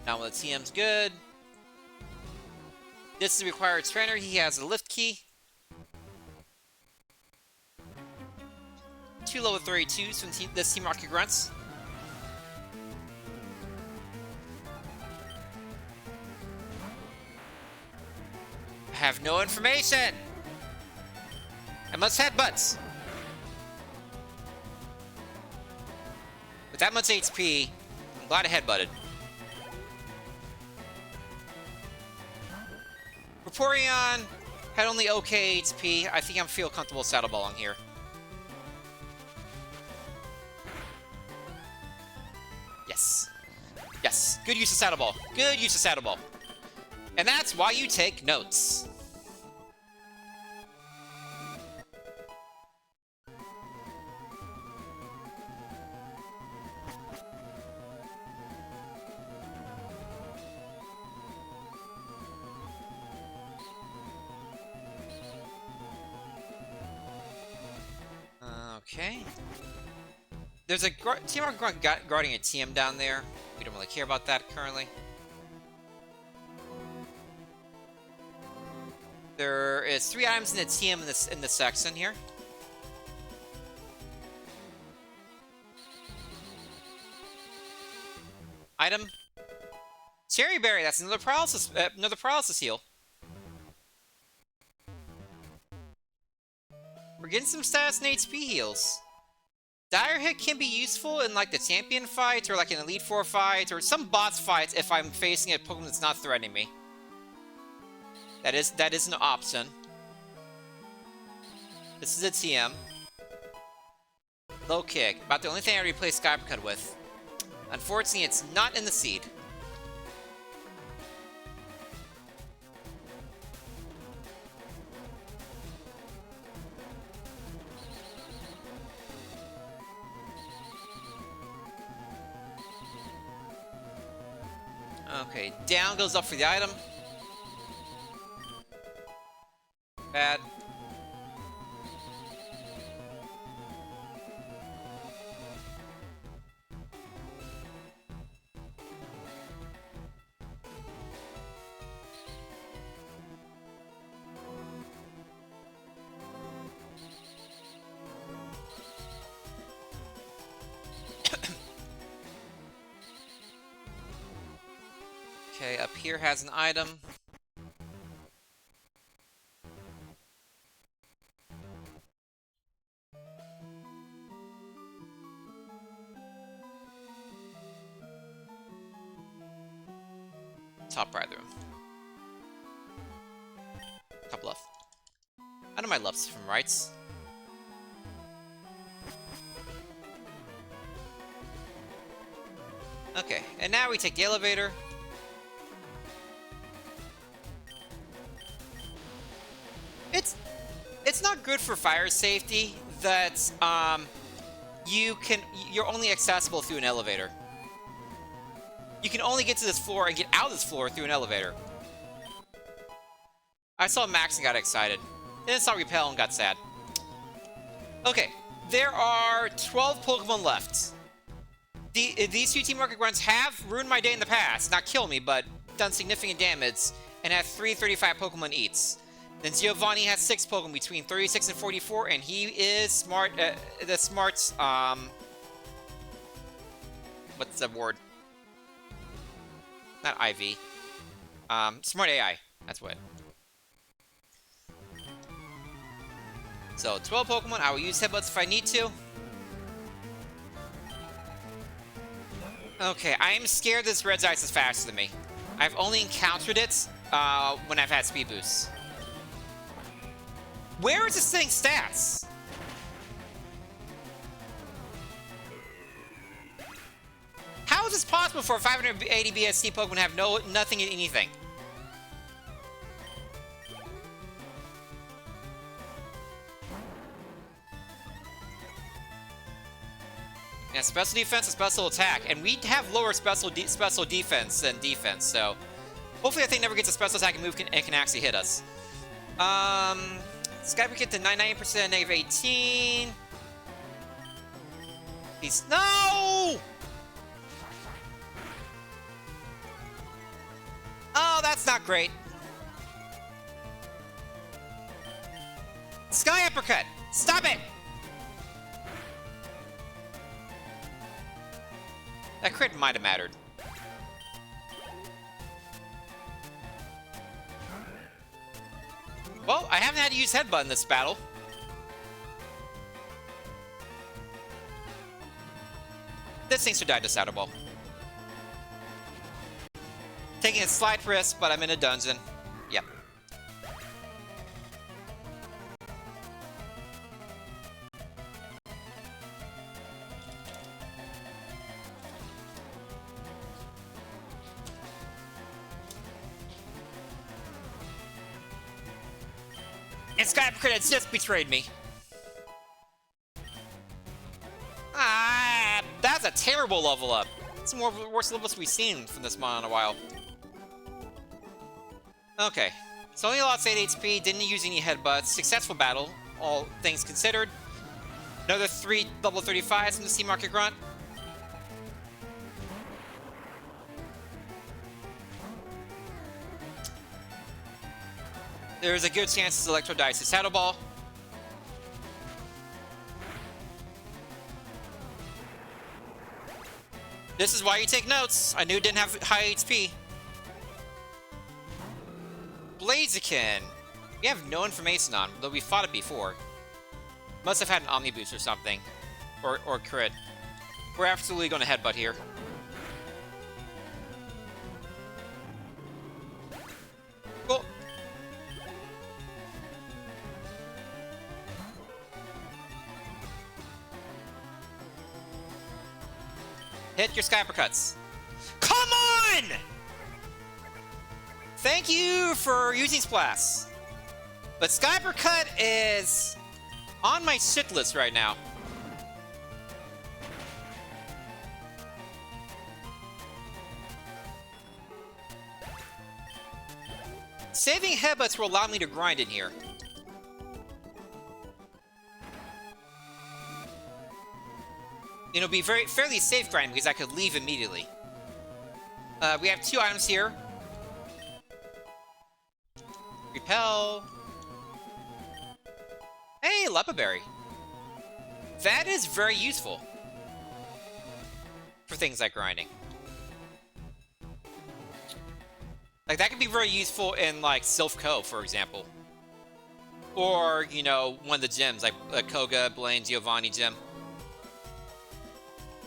Now when the TM's good. This is the required trainer. He has a lift key. 2 level 32s from this Team Rocket Grunts. I have no information! I must headbutts! With that much HP, I'm glad I headbutted. Vaporeon had only okay HP. I think I'm feel comfortable saddle balling here. Yes. Yes. Good use of saddle ball. Good use of saddle ball. And that's why you take notes. Okay. There's a Team Rocket guarding a TM down there. We don't really care about that currently. There is 3 items in the TM in this section here. Item. Cherry Berry, that's another paralysis heal. We're getting some status and HP heals. Dire Hit can be useful in like the champion fights or like an Elite Four fight or some boss fights if I'm facing a Pokemon that's not threatening me. That is an option. This is a TM. Low kick. About the only thing I replaced Cassieper Cut with. Unfortunately, it's not in the seed. Okay, down goes up for the item. Bad. Okay, up here has an item. Top right room. Top left. I know my lefts from rights. Okay, and now we take the elevator. It's not good for fire safety that you're only accessible through an elevator. You can only get to this floor and get out of this floor through an elevator. I saw Max and got excited. Then saw Repel and got sad. Okay, there are 12 Pokemon left. These 2 Team Rocket Grunts have ruined my day in the past. Not killed me, but done significant damage and have 335 Pokemon each. Then Giovanni has 6 Pokemon between 36 and 44, and he is smart. The smarts. What's the word? Not IV. Smart AI. That's what. So 12 Pokemon. I will use headbutts if I need to. Okay, I am scared this Red Ice is faster than me. I've only encountered it when I've had speed boosts. Where is this thing's stats? How is this possible for a 580 BSC Pokemon to have nothing in anything? Yeah, special defense and special attack, and we have lower special defense than defense, so hopefully that thing never gets a special attack and move and can actually hit us. Skype get to 99%, -18. He's... No! Oh, that's not great. Sky Uppercut! Stop it! That crit might have mattered. Well, I haven't had to use Headbutt in this battle. This thing's to die to Shadow Ball. Taking a slight risk, but I'm in a dungeon. Yep. And Sky Uppercut has just betrayed me. Ah, that's a terrible level up. It's one of the worst levels we've seen from this mon in a while. Okay, so only lost 8 HP, didn't use any headbutts. Successful battle, all things considered. Another 3 level 35s from the Sea Market Grunt. There's a good chance this Electro dies to Shadow Ball. This is why you take notes. I knew it didn't have high HP. Blaziken. We have no information on, though we fought it before. Must have had an Omni Boost or something. Or crit. We're absolutely going to headbutt here. Cool. Hit your Sky Uppercuts. Come on! Thank you for using Splash. But Sky Uppercut is on my shit list right now. Saving headbutts will allow me to grind in here. It'll be fairly safe grinding because I could leave immediately. We have 2 items here. Repel. Hey, Lepa Berry. That is very useful for things like grinding. Like, that could be very useful in, like, Sylph Cove, for example. Or, you know, one of the gyms, like Koga, Blaine, Giovanni gym.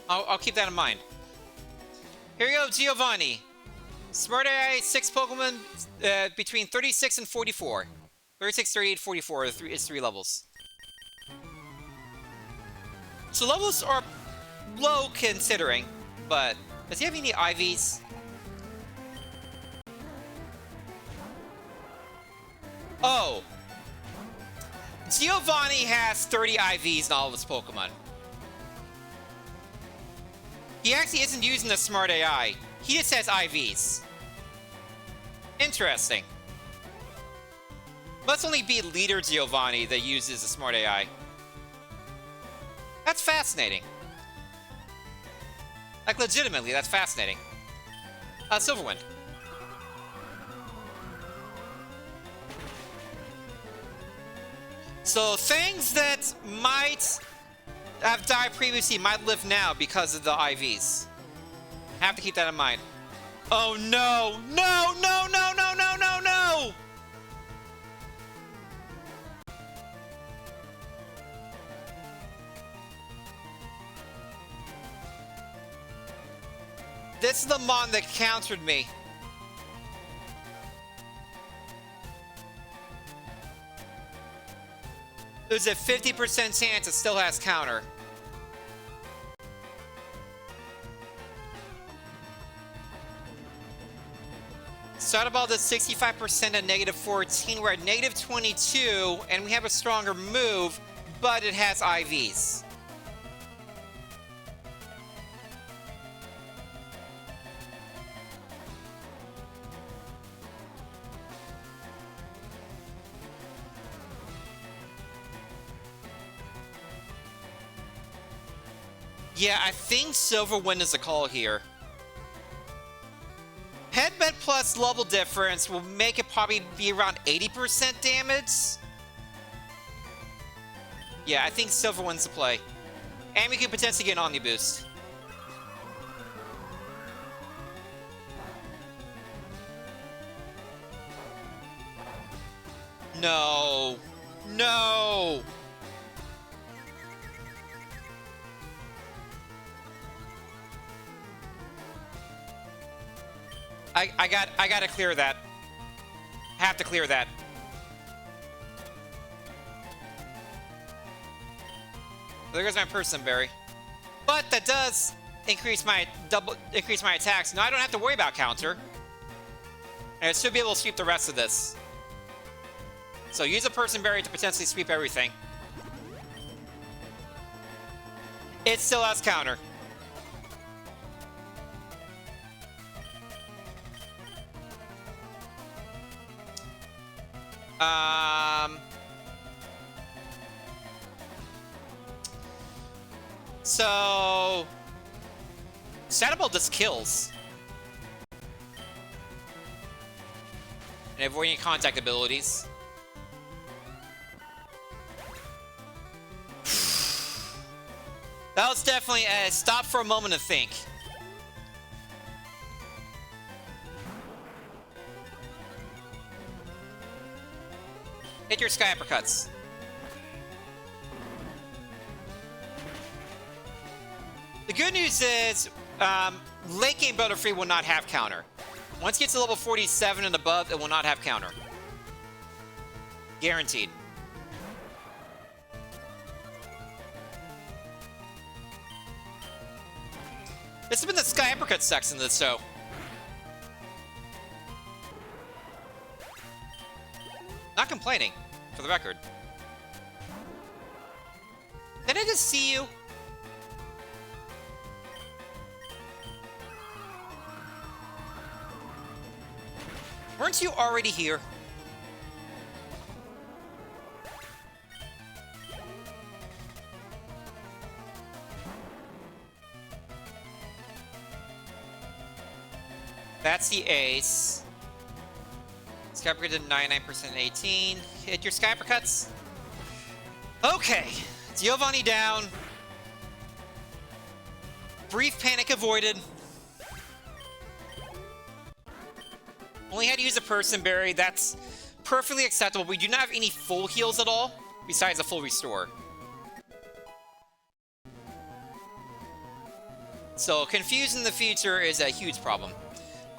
I'll keep that in mind. Here we go, Giovanni. Smart AI, 6 Pokemon between 36 and 44. 36, 38, 44 is 3 levels. So levels are low considering, but does he have any IVs? Oh. Giovanni has 30 IVs in all of his Pokemon. He actually isn't using the Smart AI. He just has IVs. Interesting. Must only be Leader Giovanni that uses the Smart AI. That's fascinating. Like, legitimately, that's fascinating. Silverwind. So, things that might have died previously might live now because of the IVs. Have to keep that in mind. Oh no! No! No! No! No! No! No! No! This is the mon that countered me. There's a 50% chance it still has counter. Shadow Ball does 65% at -14. We're at -22, and we have a stronger move, but it has IVs. Yeah, I think Silver Wind is a call here. Headbutt plus level difference will make it probably be around 80% damage. Yeah, I think Silver Wind's the play. And we could potentially get an Omni Boost. No. No! I gotta clear that. Have to clear that. There goes my Person Berry. But that does increase my attacks. Now I don't have to worry about counter. And I should be able to sweep the rest of this. So use a Person Berry to potentially sweep everything. It still has counter. So Shadow Ball just kills. And avoiding contact abilities. That was definitely a stop for a moment to think. Hit your Sky Uppercuts. The good news is, late game Butterfree will not have counter. Once it gets to level 47 and above, it will not have counter. Guaranteed. This has been the Sky Uppercut section of the show. Not complaining, for the record. Did I just see you? Weren't you already here? That's the ace. Sky Uppercut did 99% 18. Hit your Sky Uppercuts. Okay. Giovanni down. Brief panic avoided. Only had to use a Person Berry. That's perfectly acceptable. We do not have any full heals at all, besides a full restore. So, confused in the future is a huge problem.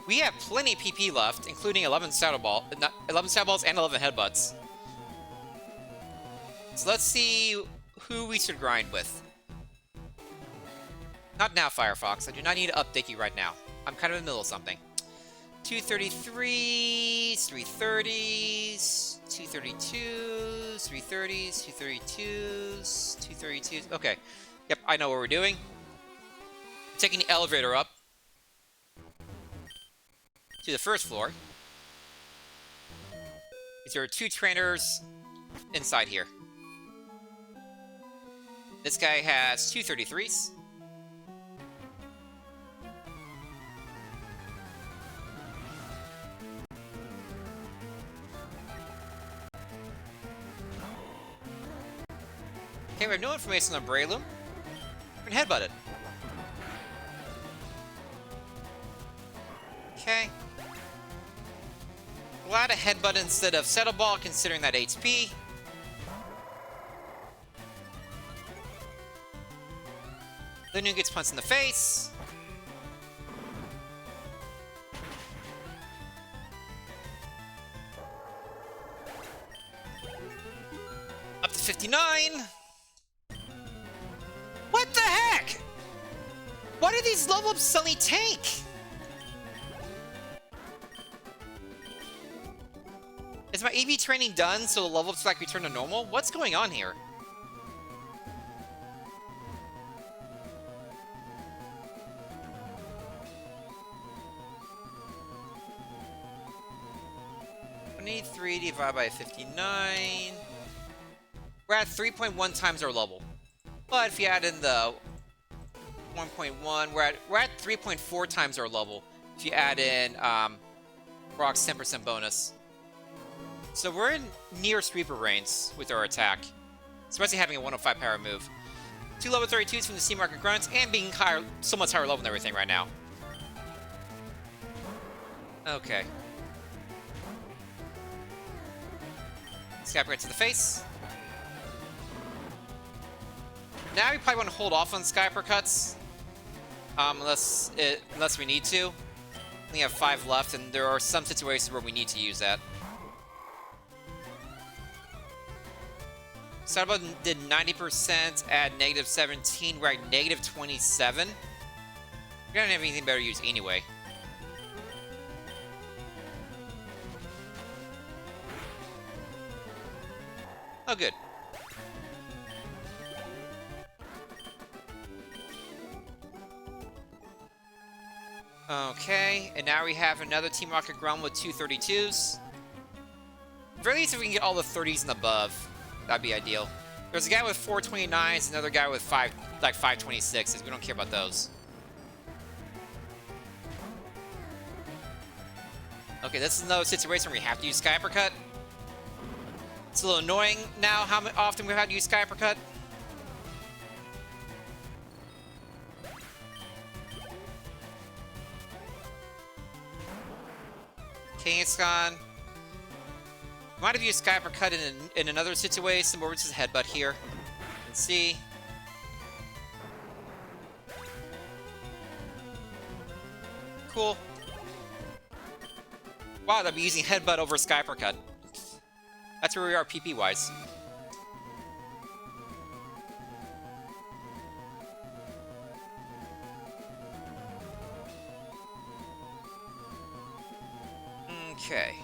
We have plenty of PP left, including 11 Shadow Balls and 11 Headbutts. So let's see who we should grind with. Not now, Firefox. I do not need to update you right now. I'm kind of in the middle of something. 233s, 330s, 232s, 330s, 232s, 232s. Okay. Yep, I know what we're doing. Taking the elevator up to the first floor. There are 2 trainers inside here. This guy has 233s. Okay, we have no information on Breloom. We're gonna headbutt it. Okay. Glad a headbutt instead of Settle Ball, considering that HP. Lunu gets punched in the face. Up to 59. What the heck? Why do these level ups suddenly tank? Is my EV training done so the level ups like return to normal? What's going on here? $23 divided by 59. We're at 3.1 times our level. But if you add in the 1.1. We're at 3.4 times our level if you add in Brock's 10% bonus. So we're in near sweeper range with our attack, especially having a 105 power move. 2 level 32s from the Sea Market Grunts and being higher, so much higher level than everything right now. Okay. Skyper to the face. Now we probably want to hold off on Skyper cuts, unless we need to. We only have 5 left, and there are some situations where we need to use that. Starbuck did 90% at -17. We're at -27. We don't have anything better to use anyway. Oh, good. Okay, and now we have another Team Rocket Grunt with 2 32s. Very least if we can get all the 30s and above, that'd be ideal. There's a guy with 429s, another guy with 526s. We don't care about those. Okay, this is another situation where we have to use Sky Uppercut. It's a little annoying now how often we've had to use Sky Uppercut. Kangaskhan. Might have used Sky Uppercut in another situation, but we're just headbutt here. Let's see. Cool. Wow, I'd be using headbutt over Sky Uppercut. That's where we are PP-wise. Okay.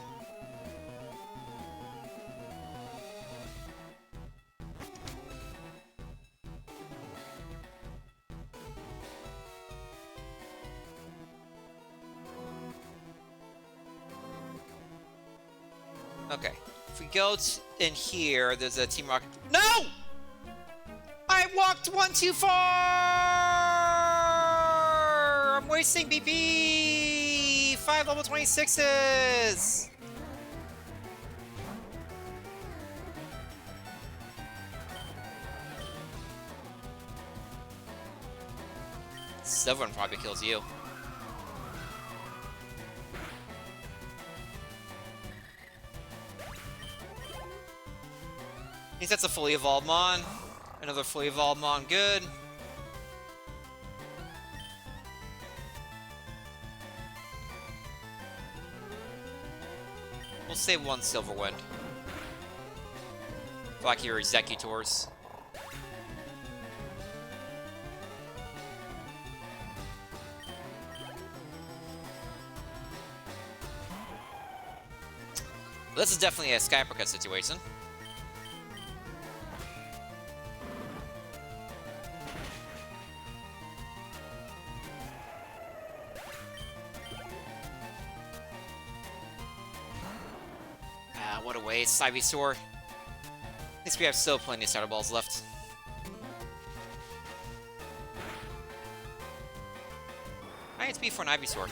Okay. If we go in here, there's a Team Rocket. No! I walked one too far! I'm wasting BP! 5 level 26s! Silver one probably kills you. I think that's a fully evolved Mon. Another fully evolved Mon, good. We'll save one Silverwind. Like your Executors. This is definitely a Sky Uppercut situation. What a waste, Ivysaur. At least we have still plenty of starter balls left. I need to be for an Ivysaur.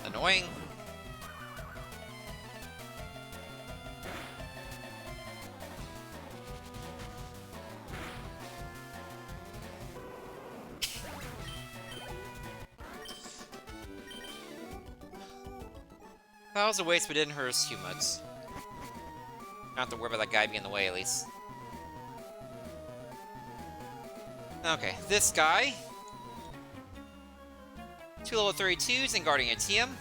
Annoying. That was a waste, but it didn't hurt us too much. Not have to worry about that guy being in the way, at least. Okay, this guy. 2 level 32s and guarding a TM.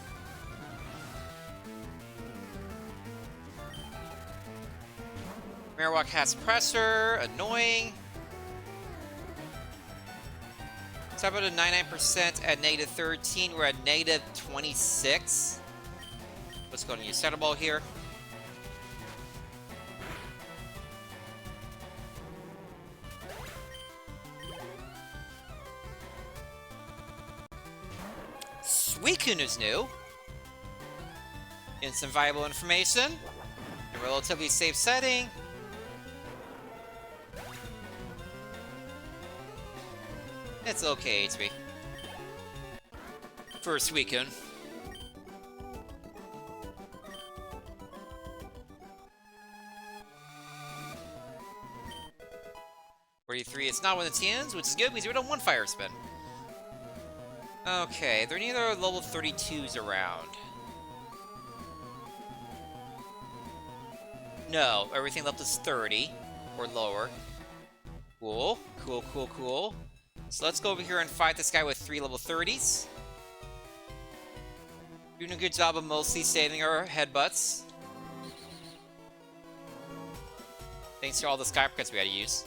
Marowak has pressure, annoying. So about a 99% at -13, we're at -26. Let's go and use Shadow Ball here. Suicune is new. And some valuable information. A relatively safe setting. It's okay, HP. First weekend. It's not one of the TNs, which is good because we don't want fire spin. Okay, there are neither level 32s around. No, everything left is 30 or lower. Cool, cool, cool, cool. So let's go over here and fight this guy with 3 level 30s. Doing a good job of mostly saving our headbutts. Thanks to all the Skype cuts we had to use.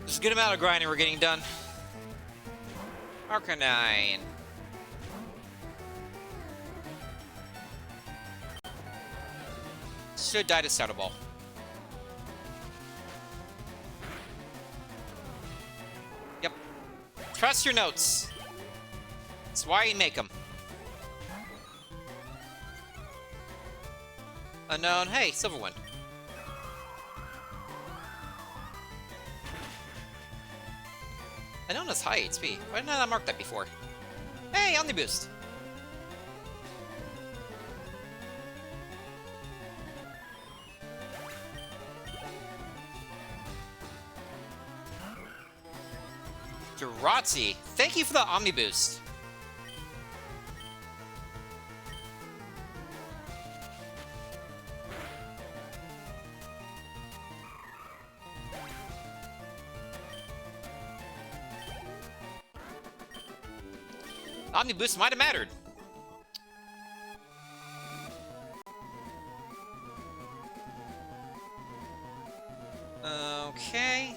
There's a good amount of grinding we're getting done. Arcanine. Should die to Shadow Ball. Yep. Trust your notes. That's why you make them. Unknown. Hey, Silverwind. Unknown is high HP. Why didn't I mark that before? Hey, Omni Boost. Durazzi, thank you for the Omni Boost. Omni Boost might have mattered. Okay.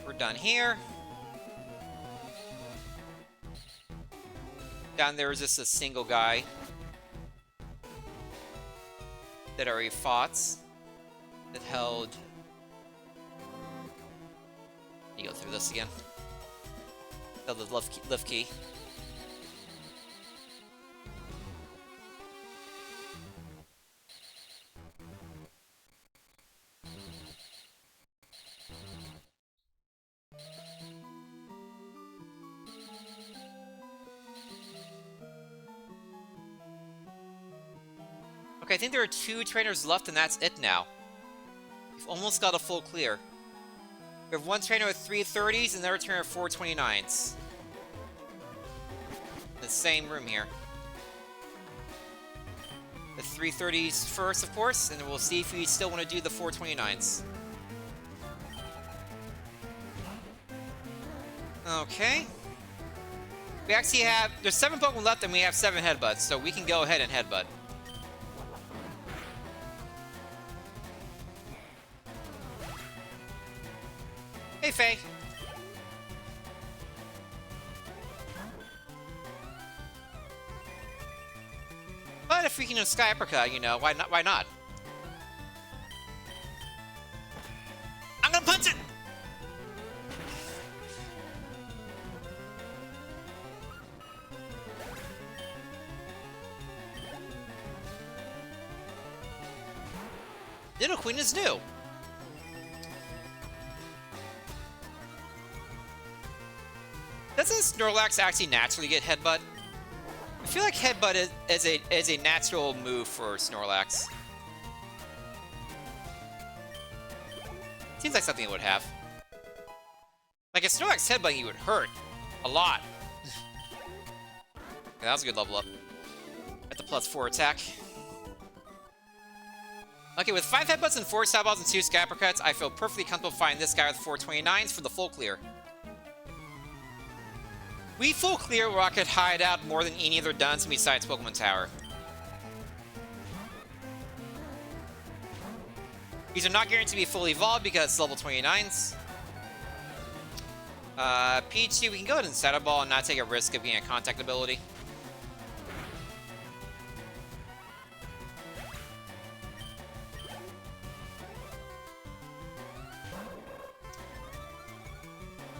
We're done here. Down there is just a single guy that already fought, that held. You go through this again. Held the lift key. Okay, I think there are 2 trainers left and that's it now. We've almost got a full clear. We have 1 trainer with 3 30s and another trainer with 4 29s. The same room here. The 3 30s first, of course, and then we'll see if we still want to do the 4 29s. Okay. We actually have... There's 7 Pokemon left and we have 7 headbutts, so we can go ahead and headbutt. Hey, Faye. But if we can do Sky Uppercut, you know, why not? Why not? I'm gonna punch it! Little Queen is new. Doesn't Snorlax actually naturally get Headbutt? I feel like Headbutt is a natural move for Snorlax. Seems like something it would have. Like, if Snorlax Headbutt, you would hurt. A lot. Okay, that was a good level up. At the +4 attack. Okay, with 5 Headbutts and 4 Stab Balls and 2 Sky Uppercuts, I feel perfectly comfortable fighting this guy with 4 29s for the full clear. We full clear where I could hide out more than any other dungeon besides Pokemon Tower. These are not guaranteed to be fully evolved because it's level 29s. Pichu, we can go ahead and Shadow Ball and not take a risk of getting a contact ability.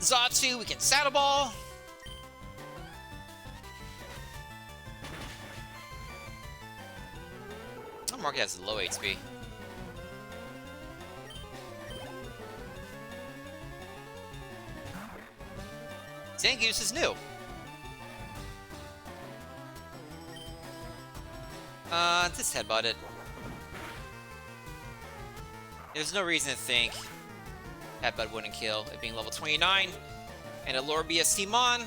Zatsu, we can Saddle Ball. Oh, Market has low HP. Zangoose is new. Just headbutt it. There's no reason to think headbutt wouldn't kill, it being level 29. And a Lord BST Mon.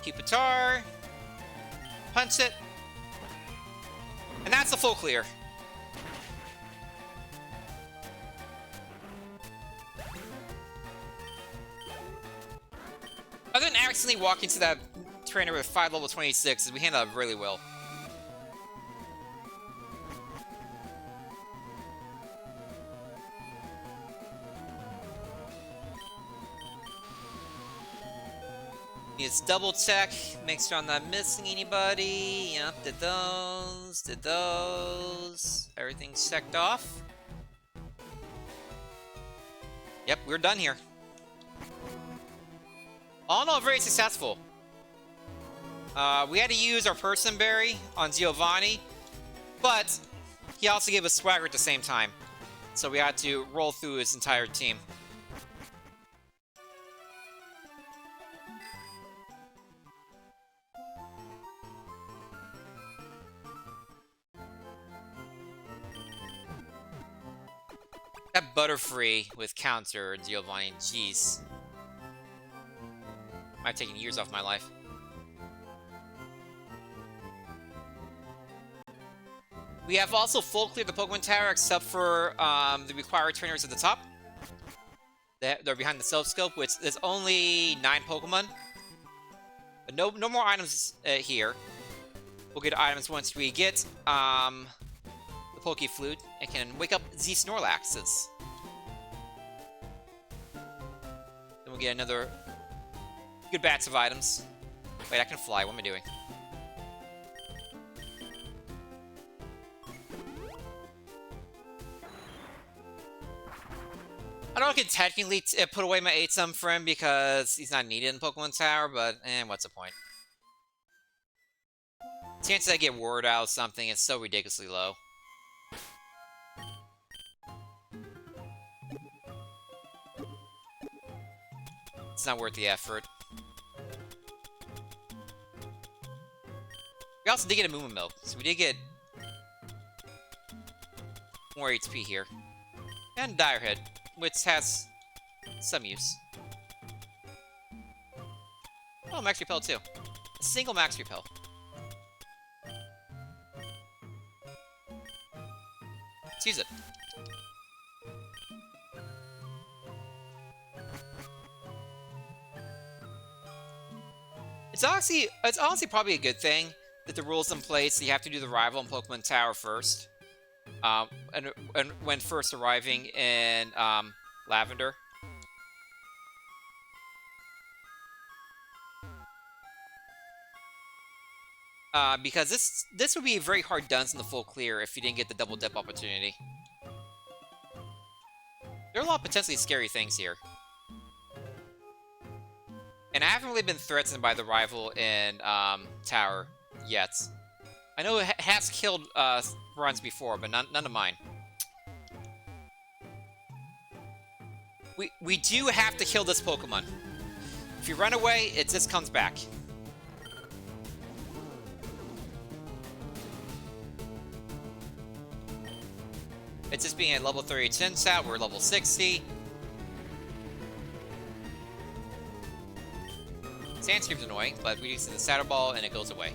Pupitar. Punch it. And that's a full clear. Other than accidentally walking into that trainer with 5 level 26s, we handled that really well. It's double check, make sure I'm not missing anybody. Yep, did those. Everything's checked off. Yep, we're done here. All in all, very successful. We had to use our Person Berry on Giovanni, but he also gave us Swagger at the same time. So we had to roll through his entire team. That Butterfree with counter Giovanni, jeez. I've taken years off my life. We have also full cleared the Pokemon Tower except for the required trainers at the top. They're behind the self-scope, which is only 9 Pokemon. But no more items here. We'll get items once we get the Poke Flute and can wake up the Snorlaxes. Then we'll get another good batch of items. Wait, I can fly. What am I doing? I don't know if I can technically put away my 8-sum for him because he's not needed in Pokemon Tower, but what's the point? Chances I get word out of something is so ridiculously low. It's not worth the effort. We also did get a Moo Milk, so we did get more HP here. And Dire Head, which has some use. Oh, Max Repel too. A single Max Repel. Let's use it. It's honestly probably a good thing that the rules in place, you have to do the rival in Pokemon Tower first. And when first arriving in Lavender. Because this would be a very hard dunce in the full clear if you didn't get the double dip opportunity. There are a lot of potentially scary things here. And I haven't really been threatened by the rival in Tower yet. I know it has killed runs before, but none of mine. We do have to kill this Pokemon. If you run away, it just comes back. It's just being at level 30 Chinsat, we're level 60. Sandscream's annoying, but we use the Saddle Ball and it goes away.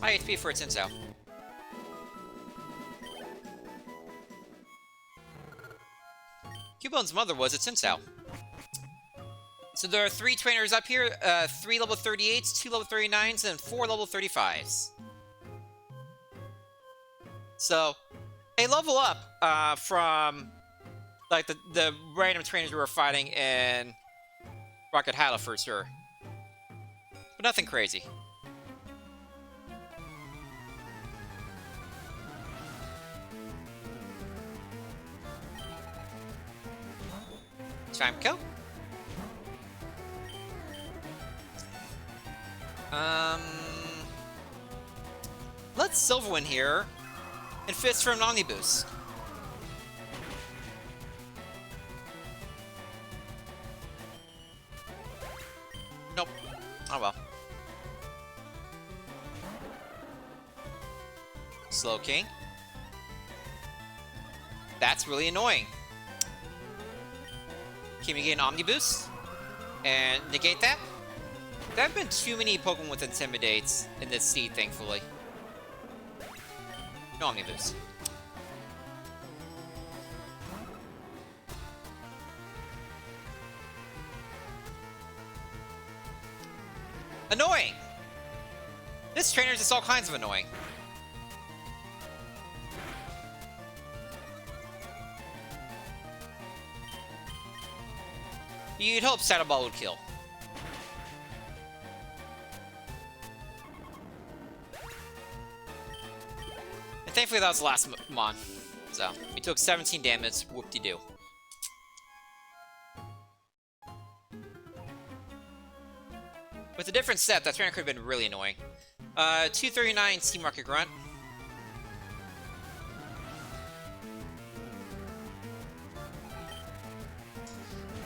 High HP for a Chinsat. Cubone's mother was a Chinsat. So there are 3 trainers up here, 3 level 38s, 2 level 39s, and 4 level 35s. So, a level up from like the random trainers we were fighting in Rocket Hollow for sure. But nothing crazy. Time go. Let's Silverwind here and Fist for an Omni Boost. Nope. Oh well. Slow King. That's really annoying. Can we get an Omni Boost? And negate that? There have been too many Pokemon with Intimidates in this seed, thankfully. No Omni Boost. Annoying! This trainer's just all kinds of annoying. You'd hope Shadow Ball would kill. And thankfully that was the last Mon. So, we took 17 damage, whoop-de-doo. With a different set, that trainer could have been really annoying. 239 Sea Market Grunt.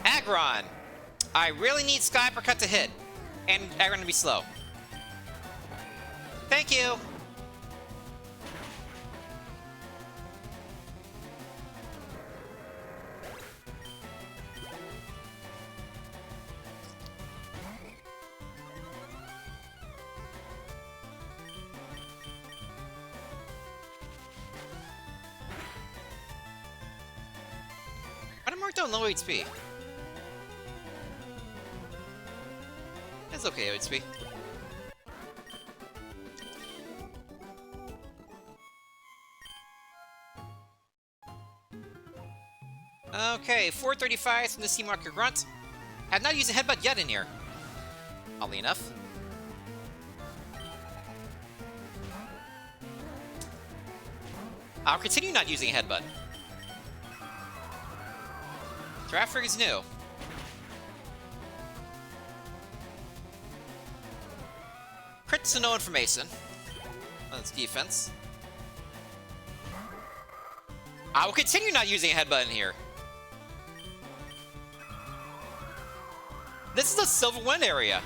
Aggron! I really need Sky Uppercut to hit. And Aggron to be slow. Thank you! Why did I mark down low HP? It's okay, HP. Okay, 435 from the Sea Marker Grunt. Have not used a headbutt yet in here. Oddly enough. I'll continue not using a headbutt. Traffic is new. Crits to no information. That's defense. I will continue not using a headbutt in here. This is the Silverwind area.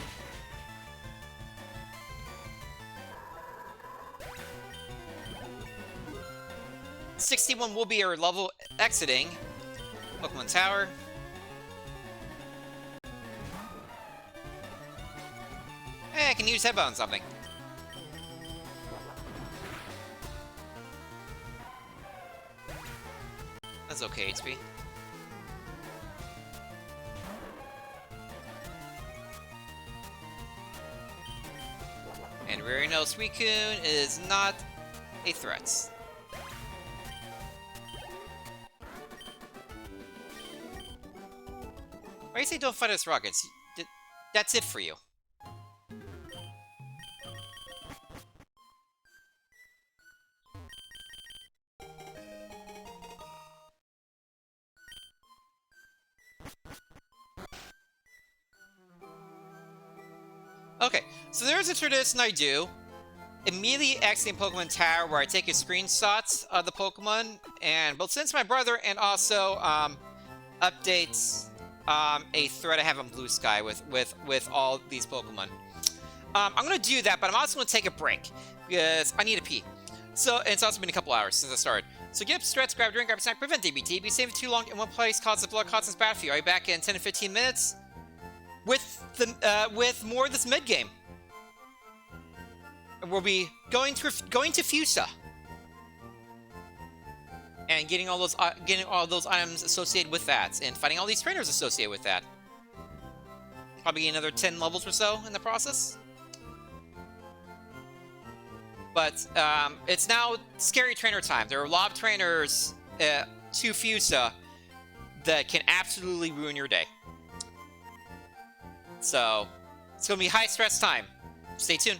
'61 will be our level exiting. Pokemon Tower. Hey, I can use headbutt on something. That's okay, HP. And we already know Suicune is not a threat. Why do you say don't fight us rockets? That's it for you. Okay, so there's a tradition I do. Immediately exiting Pokemon Tower where I take a screenshot of the Pokemon and both send to my brother and also updates a thread I have on Blue Sky with all these Pokemon. I'm gonna do that, but I'm also gonna take a break because I need a pee. So and it's also been a couple hours since I started. So get up, stretch, grab a drink, grab a snack, prevent DBT, be safe for too long in one place, causes blood, causes bad for you. I'll be back in 10 to 15 minutes with more of this mid game. We'll be going to Fuchsia and getting all those items associated with that, and fighting all these trainers associated with that. Probably another 10 levels or so in the process. But it's now scary trainer time. There are a lot of trainers to Fuchsia that can absolutely ruin your day. So it's gonna be high stress time. Stay tuned.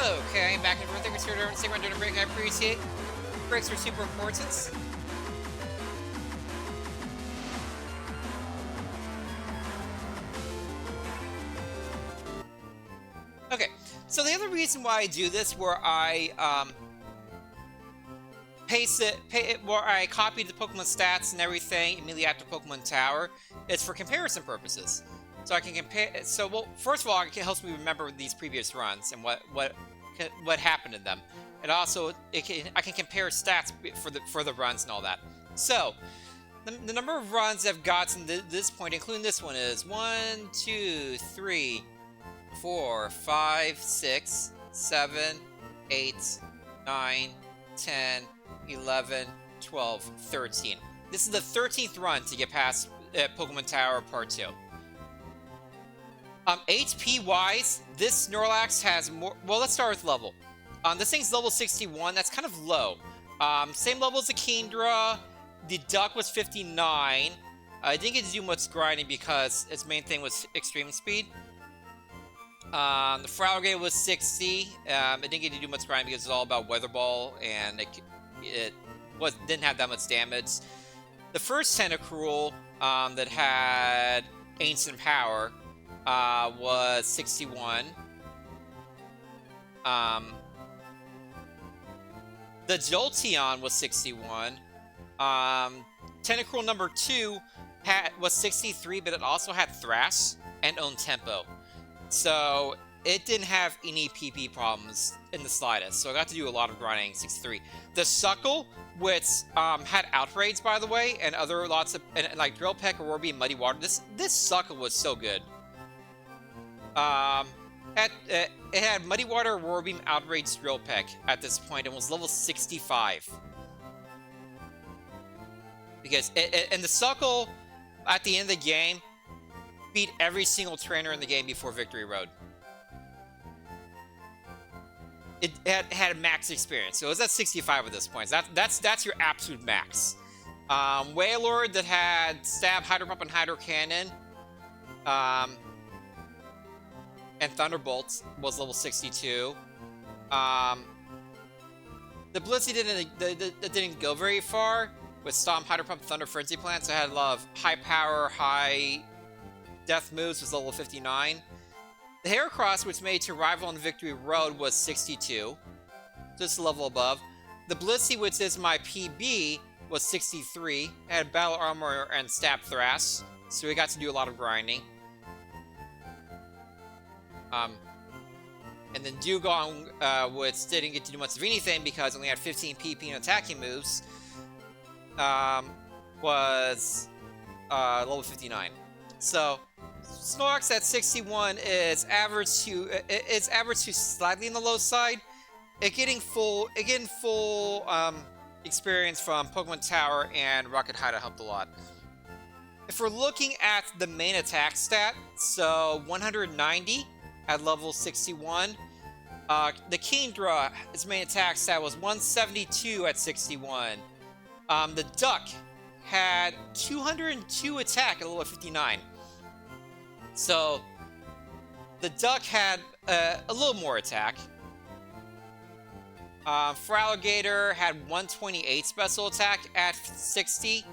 Okay, back and forth. Thank you for sticking around during the break. I appreciate it. Breaks are super important. Okay, so the other reason why I do this, where I where I copied the Pokemon stats and everything immediately after Pokemon Tower, is for comparison purposes. So I can compare. So, well, first of all, it helps me remember these previous runs and what happened in them, and also I can compare stats for the runs and all that. So, the number of runs I've gotten to this point, including this one, is 1, 2, 3, 4, 5, 6, 7, 8, 9, 10, 11, 12, 13. This is the 13th run to get past Pokemon Tower Part 2. HP-wise, this Snorlax has more... Well, let's start with level. This thing's level 61. That's kind of low. Same level as the Kingdra. The Duck was 59. I didn't get to do much grinding because its main thing was extreme speed. The FireRed was 60. I didn't get to do much grinding because it's all about Weather Ball, and it didn't have that much damage. The first Tentacruel that had Ancient Power was 61. The Jolteon was 61. Tentacruel number 2 was 63, but it also had Thrash and Own Tempo. So it didn't have any PP problems in the slightest. So I got to do a lot of grinding, 63. The Suckle, which had Outrage, by the way, and other lots of, like Drill Peck, Aurora Beam, Muddy Water. This Suckle was so good. It had Muddy Water, Aurora Beam, Outrage, Drill Peck at this point, and was level 65. Because and the Suckle at the end of the game beat every single trainer in the game before Victory Road. It had a max experience, so it was at 65 at this point. So that's your absolute max. Wailord that had Stab, Hydro Pump, and Hydro Cannon, and Thunderbolt was level 62. The Blissey didn't go very far with Stomp, Hydro Pump, Thunder Frenzy Plant, so it had a lot of high power, high death moves, was level 59. The Heracross, which made to rival on Victory Road, was 62, just a level above. The Blissey, which is my PB, was 63. It had Battle Armor and Stab Thrash, so we got to do a lot of grinding. And then Dugong, which didn't get to do much of anything because it only had 15 PP and attacking moves, was level 59. So Snorlax at 61 is average to slightly on the low side. Getting full experience from Pokemon Tower and Rocket Hideout helped a lot. If we're looking at the main attack stat, so 190 at level 61. The Kingdra, its main attack stat was 172 at 61. The Duck had 202 attack at level 59. So the Duck had a little more attack. Feraligatr had 128 special attack at 60.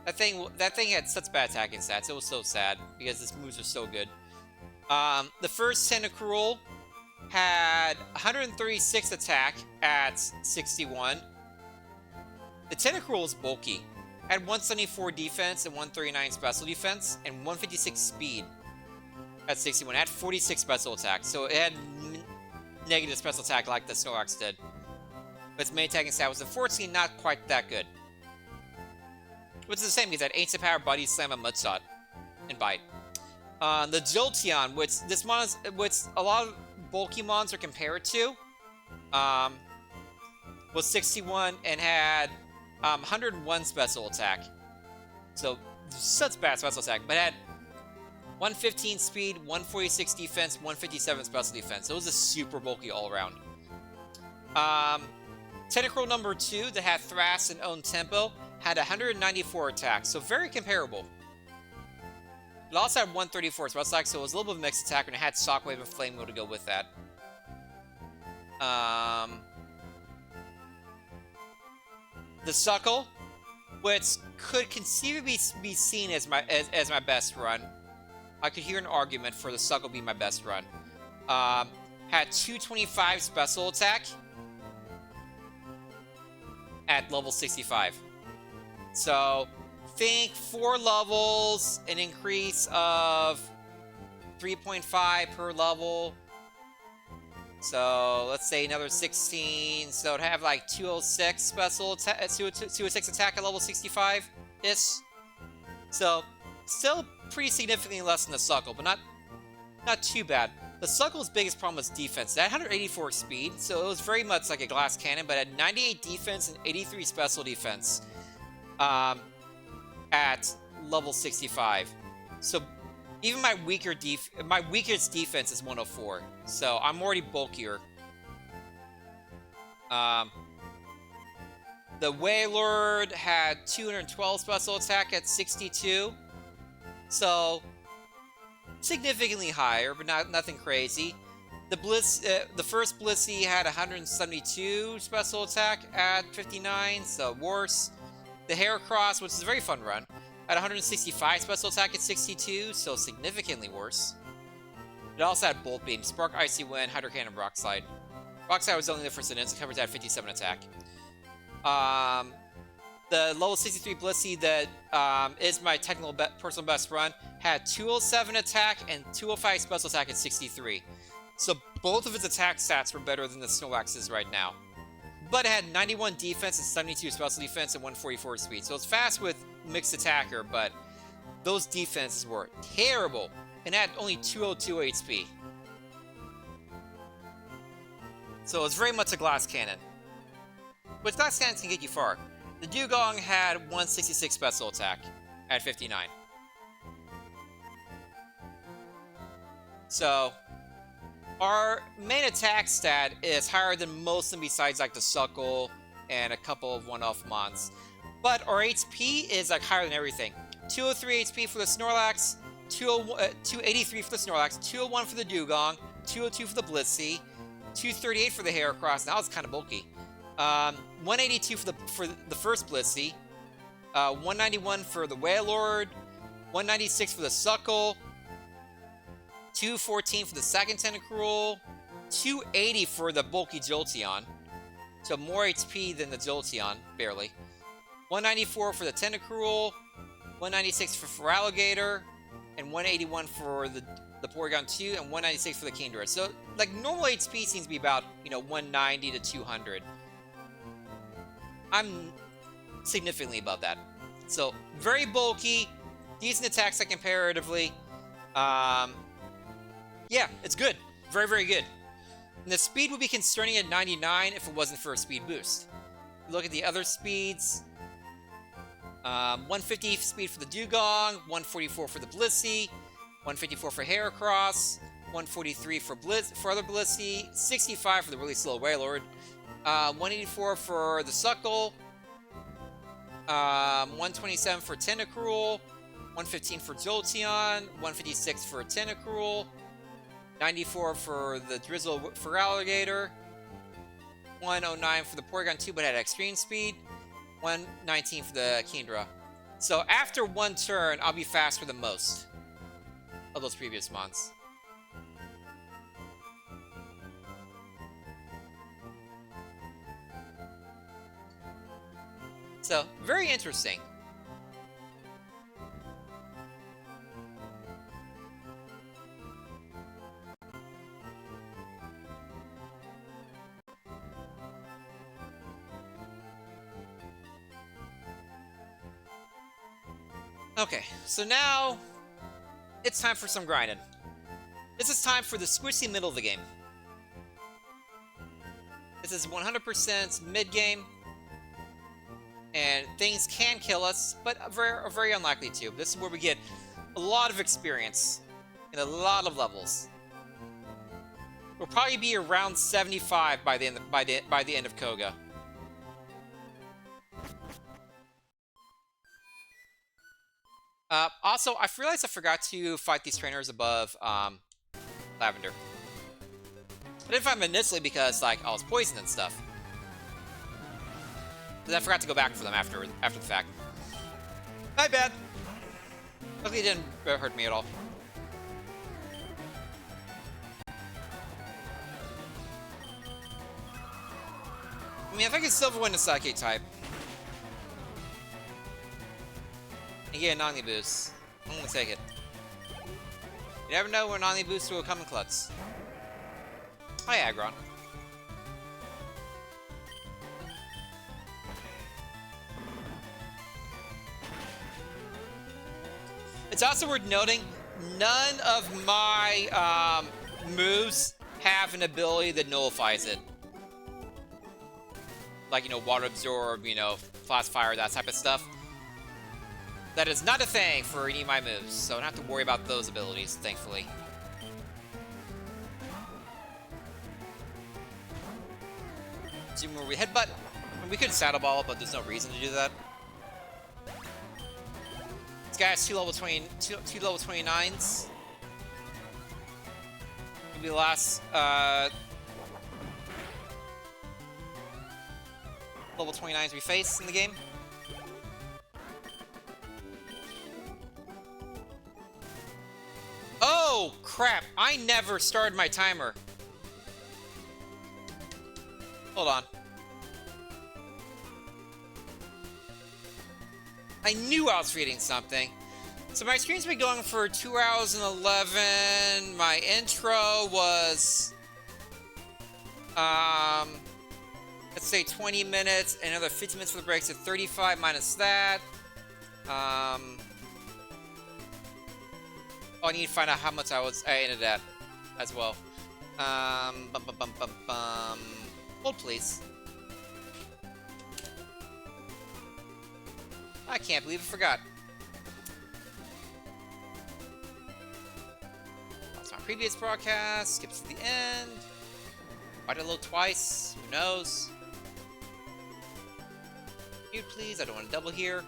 That thing had such bad attacking stats. It was so sad because its moves are so good. The first Tentacruel had 136 attack at 61. The Tentacruel is bulky. Had 174 defense and 139 special defense and 156 speed at 61. It had 46 special attack, so it had negative special attack like the Snorlax did. But its main attacking stat was unfortunately not quite that good. Which is the same because it had Ancient Power, Body Slam, and Mud Shot, and Bite. The Jolteon, which a lot of bulky mons are compared to, was 61 and had 101 special attack. So, such bad special attack. But it had 115 speed, 146 defense, 157 special defense. So it was a super bulky all-around. Tentacruel number 2 that had Thrash and Own Tempo had 194 attack. So very comparable. It also had 134 special attack, so it was a little bit of a mixed attack, and it had Shockwave and Flame Wheel to go with that. The Suckle, which could conceivably be seen as my best run. I could hear an argument for the Suckle being my best run. Had 225 special attack at level 65. So, think 4 levels, an increase of 3.5 per level. So, let's say another 16. So, it'd have like 206 special attack, 206 attack at level 65-ish. So, still pretty significantly less than the Suckle, but not too bad. The Suckle's biggest problem was defense. It had 184 speed, so it was very much like a glass cannon, but had 98 defense and 83 special defense at level 65. So even my weakest defense is 104. So I'm already bulkier. The Wailord had 212 special attack at 62. So significantly higher, but nothing crazy. The first Blissey had 172 special attack at 59, so worse. The Heracross, which is a very fun run, had 165 special attack at 62, so significantly worse. It also had Bolt Beam, Spark, Icy Wind, Hydro Cannon, Rock Slide. Rock Slide was only the first instance, it covers at 57 attack. The level 63 Blissey that is my technical personal best run had 207 attack and 205 special attack at 63. So both of its attack stats were better than the Snorlax's right now. But it had 91 defense and 72 special defense and 144 speed. So it's fast with mixed attacker, but those defenses were terrible and had only 202 HP. So it's very much a glass cannon. But glass cannons can get you far. The Dugong had 166 special attack at 59. So, our main attack stat is higher than most of them besides like the Suckle and a couple of one-off mons. But our HP is like higher than everything. 203 HP for the Snorlax, 283 for the Snorlax, 201 for the Dugong, 202 for the Blissey, 238 for the Heracross. Now it's kind of bulky. 182 for the first Blissey, 191 for the Wailord, 196 for the Suckle, 214 for the second Tentacruel, 280 for the bulky Jolteon, so more HP than the Jolteon, barely. 194 for the Tentacruel, 196 for Feraligatr, and 181 for the Porygon 2, and 196 for the Kingdra. So, like, normal HP seems to be about, 190 to 200. I'm significantly above that. So, very bulky, decent attack set comparatively. Yeah, it's good. Very, very good. And the speed would be concerning at 99 if it wasn't for a speed boost. Look at the other speeds. 150 speed for the Dugong, 144 for the Blissey, 154 for Heracross, 143 for other Blissey, 65 for the really slow Wailord, 184 for the Suckle, 127 for Tentacruel, 115 for Jolteon, 156 for Tentacruel, 94 for the Drizzle Feraligatr, 109 for the Porygon 2 but had extreme speed, 119 for the Kingdra. So after one turn, I'll be faster than most of those previous mons. So, very interesting. Okay, so now it's time for some grinding. This is time for the squishy middle of the game. This is 100% mid-game, and things can kill us, but are very unlikely to. This is where we get a lot of experience and a lot of levels. We'll probably be around 75 by the end of Koga. Also, I realized I forgot to fight these trainers above Lavender. I didn't find them initially because, like, I was poisoned and stuff. But I forgot to go back for them after the fact. My bad. Luckily it didn't hurt me at all. I mean, if I could Silver Wind a Psychic type. And get an Omni Boost. I'm gonna take it. You never know when Omni Boost will come in Klutz. Hi, Aggron. It's also worth noting, none of my moves have an ability that nullifies it. Like, you know, Water Absorb, you know, Flash Fire, that type of stuff. That is not a thing for any of my moves, so I don't have to worry about those abilities, thankfully. Zoom where we headbutt. We could Saddle Ball, but there's no reason to do that. This guy has two level 29s. It'll be the last level 29s we face in the game. Oh crap! I never started my timer. Hold on. I knew I was reading something. So my screen's been going for 2 hours and 11. My intro was, let's say 20 minutes, and another 15 minutes for the break, so 35 minus that. Oh, I need to find out how much I ended at as well. Hold, please. I can't believe I forgot. That's my previous broadcast. Skips to the end. Why did I load twice? Who knows? Mute, please. I don't want to double here.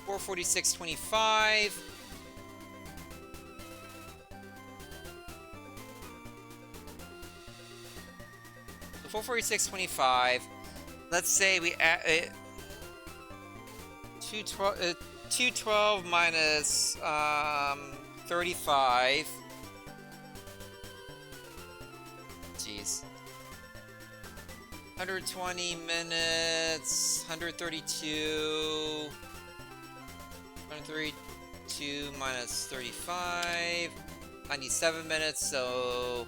$446.25. So $446.25. Let's say we add 212 minus 35. Jeez. 120 minutes. 132. 132 minus 35, 97 minutes, so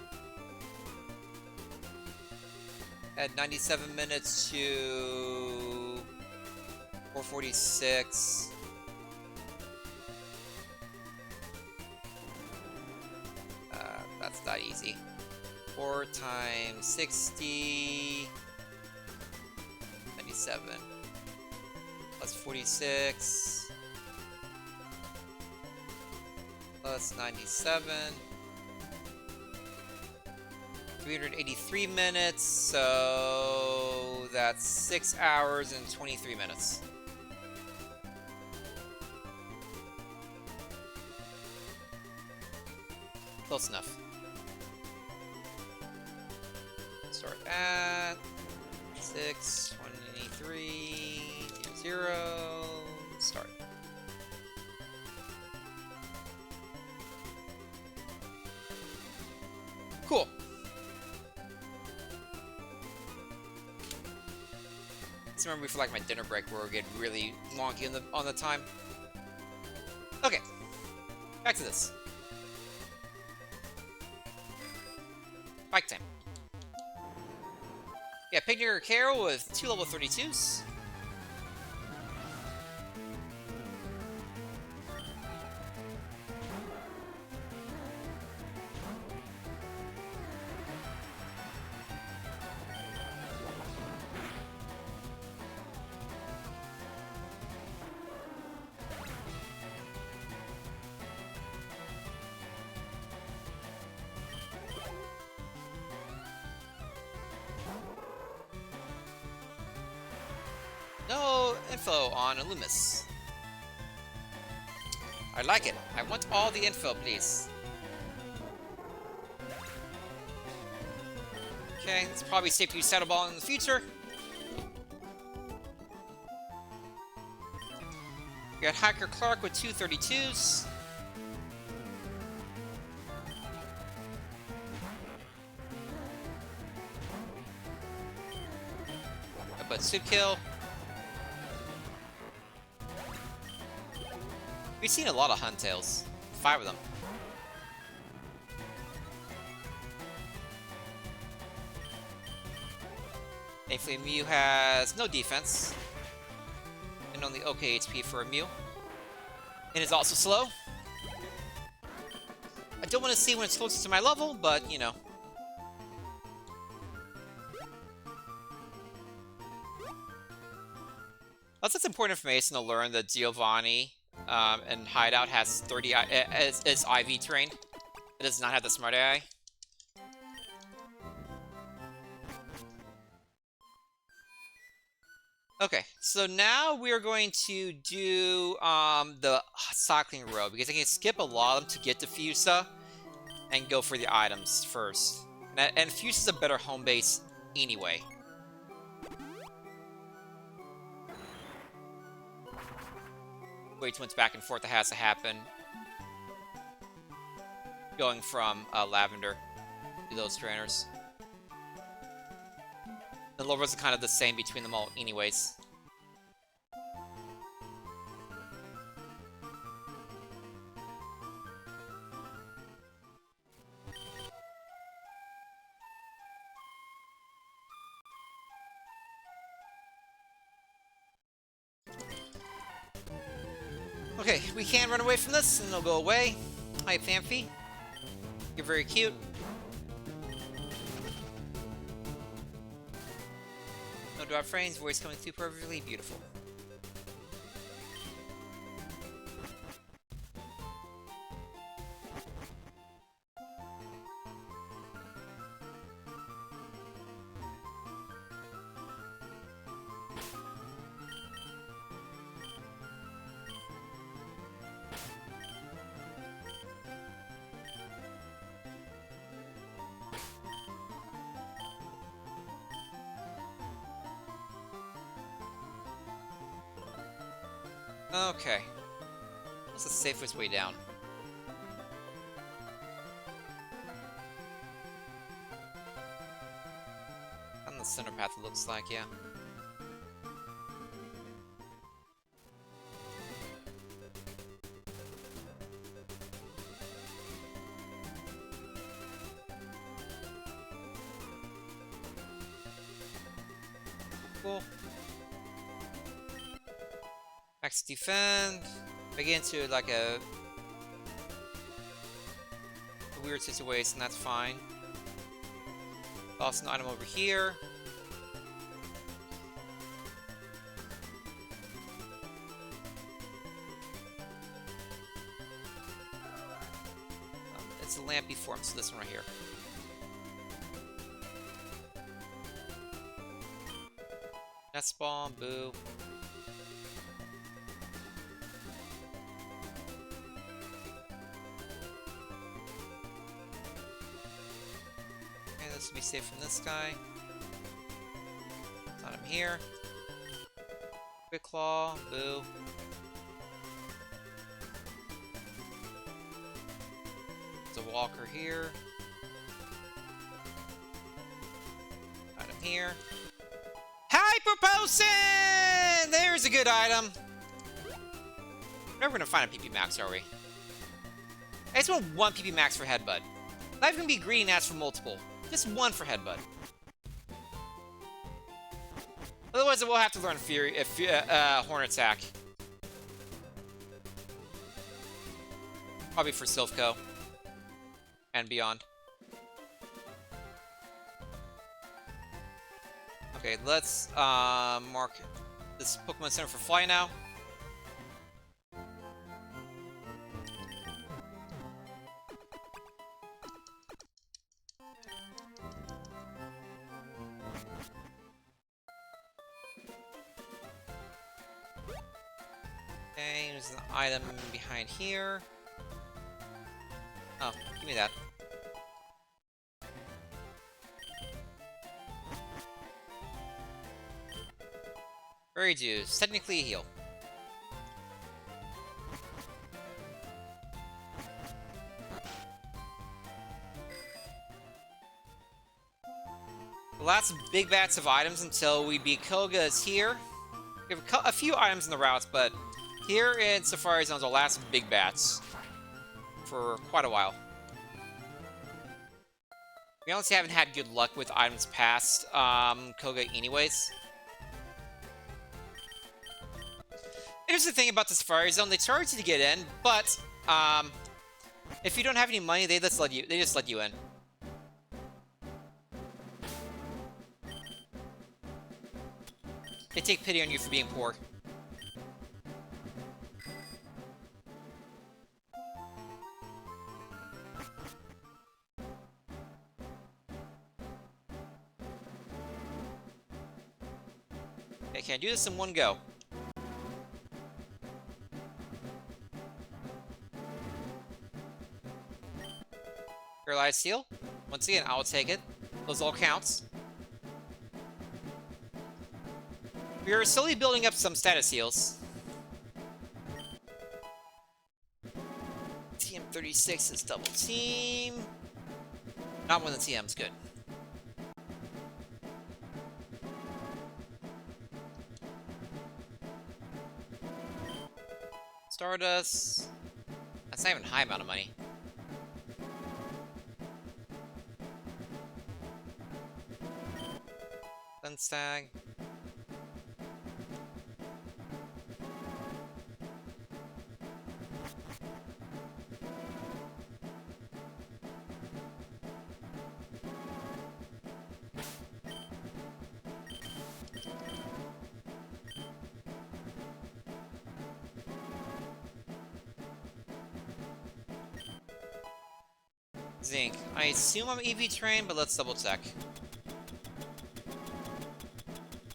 add 97 minutes to 446. That's not easy. 4 times 60, 97, plus 46. Plus 97. 383 minutes, so that's 6 hours and 23 minutes. Close enough. Start at 6:23, 0, start. Cool. Just remember for like my dinner break where we get really wonky on the time. Okay, back to this. Bike time. Yeah, Pignaker Carol with 2 level 32s. No info on Illumis. I like it. I want all the info, please. Okay, it's probably safe to use Saddle Ball in the future. We got Hacker Clark with 232s. But Suit Kill. We've seen a lot of Huntails. 5 of them. Thankfully, Mew has no defense. And only okay HP for a Mew. And is also slow. I don't want to see when it's closer to my level, but, you know. That's important information to learn that Giovanni and Hideout has 30 is IV trained. It does not have the Smart AI. Okay, so now we are going to do the cycling road because I can skip a lot of them to get to Fusa and go for the items first. And Fusa's a better home base anyway. Wait once back and forth that has to happen. Going from Lavender to those trainers. The levels are kind of the same between them all anyways. Okay, we can run away from this and it'll go away. Hi, Phamphy. You're very cute. No drop frames, voice coming through perfectly beautiful. Okay. What's the safest way down? On the center path it looks like, yeah. Cool. Max defend. I get into like a weird situation, that's fine. Lost an item over here. It's a lampy form, so this one right here. Nest bomb, boo. Be safe from this guy. Not him here. Quick Claw, boo. There's a walker here. Not him here. Hyper Potion! There's a good item. We're never gonna find a PP max, are we? I just want one PP max for Headbutt. Not even gonna be greedy and ask for multiple. Just one for Headbutt. Otherwise, we'll have to learn Fury, Horn Attack. Probably for Silphco. And beyond. Okay, let's mark this Pokemon Center for Fly now. Okay, there's an item behind here. Oh, give me that. Fairy juice, technically a heal. The last big batch of items until we beat Koga is here. We have a few items in the routes, but here in Safari Zone is our last big batch for quite a while. We honestly haven't had good luck with items past Koga anyways. Here's the thing about the Safari Zone, they charge you to get in, but if you don't have any money, they just let you in. They take pity on you for being poor. Okay, can I do this in one go? Paralyzed Seal? Once again, I'll take it. Those all counts. We are slowly building up some status heals. TM36 is double team. Not when the TM's good. Stardust. That's not even a high amount of money. Sunstag. Zinc. I assume I'm EV trained, but let's double check.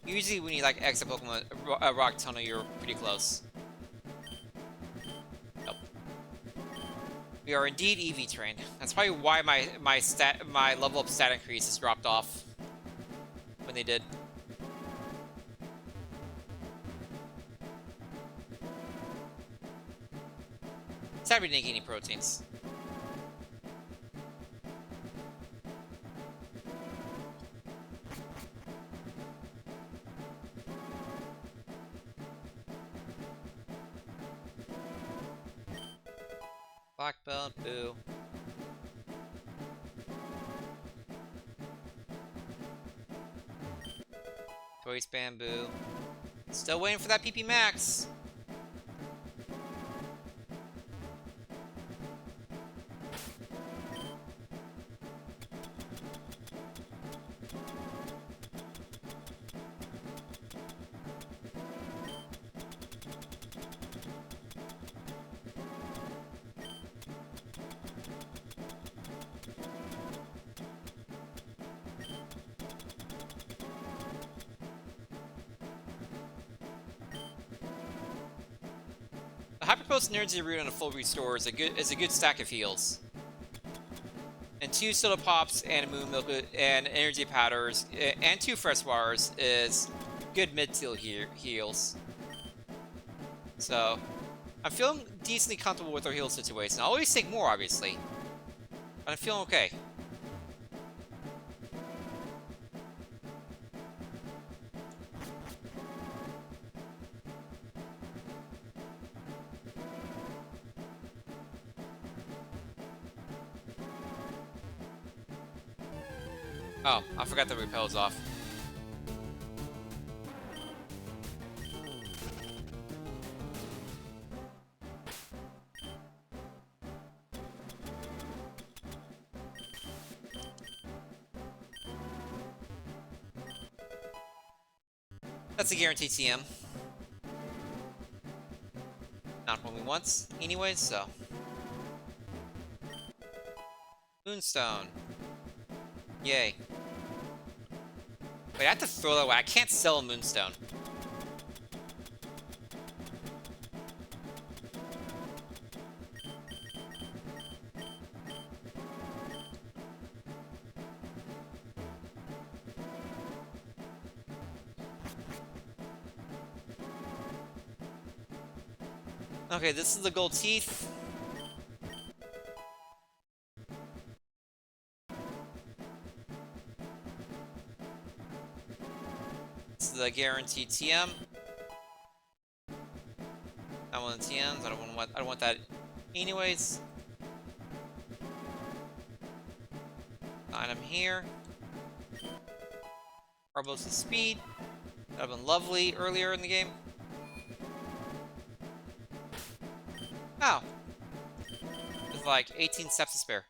Usually when you like exit Pokemon, Rock Tunnel, you're pretty close. Nope. We are indeed EV trained. That's probably why my level up stat increase has dropped off when they did. Sad we didn't get any proteins. Black belt, boo. Choice bamboo. Still waiting for that PP Max. Hyperpost Energy Root on a full restore is a good stack of heals. And 2 Soda Pops and a Moon Milk and Energy Powders and 2 Fresh Waters is good mid-tier heals. So, I'm feeling decently comfortable with our heal situation. I'll always take more, obviously. But I'm feeling okay. Oh, I forgot the repel's off. That's a guaranteed TM. Not what we want, anyways, so. Moonstone. Yay. Wait, I have to throw that away. I can't sell a Moonstone. Okay, this is the gold teeth. This is the guaranteed TM. I want the TMs. I don't want that. Anyways, item here. Arbos' speed. That would have been lovely earlier in the game. Oh. With like 18 steps to spare.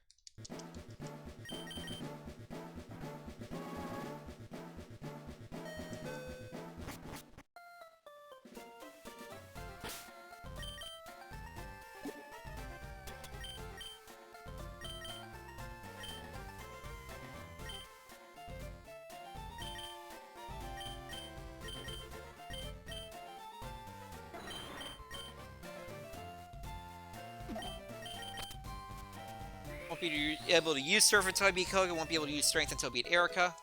Won't be able to use Surf until I beat Koga. Won't be able to use Strength until I beat Erica.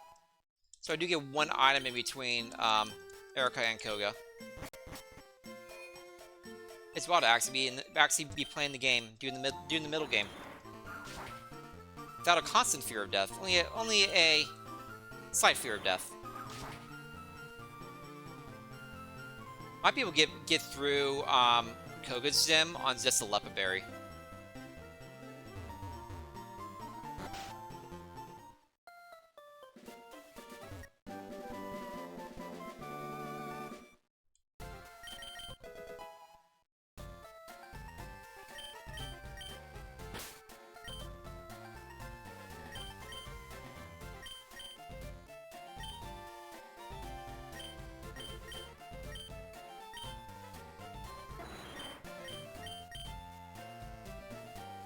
So I do get one item in between Erica and Koga. It's wild to actually be playing the game, doing the middle game, without a constant fear of death. Only a slight fear of death. Might be able to get through Koga's gym on just a Lepa Berry.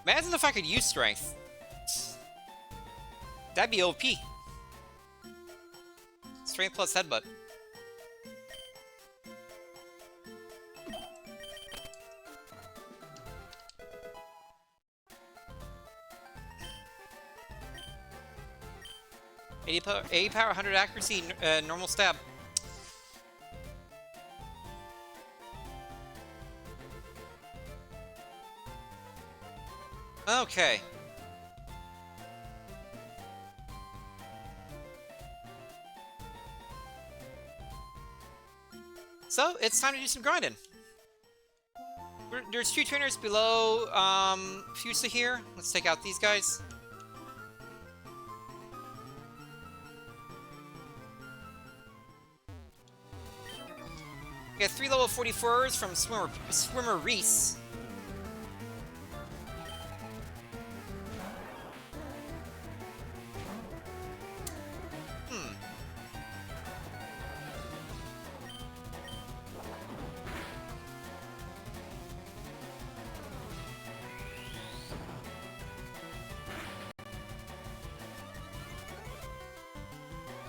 Imagine if I could use Strength. That'd be OP. Strength plus Headbutt. $80 power, 100 accuracy, normal stab. Okay. So, it's time to do some grinding. There's 2 trainers below Fusa here. Let's take out these guys. We got 3 level 44s from Swimmer Reese.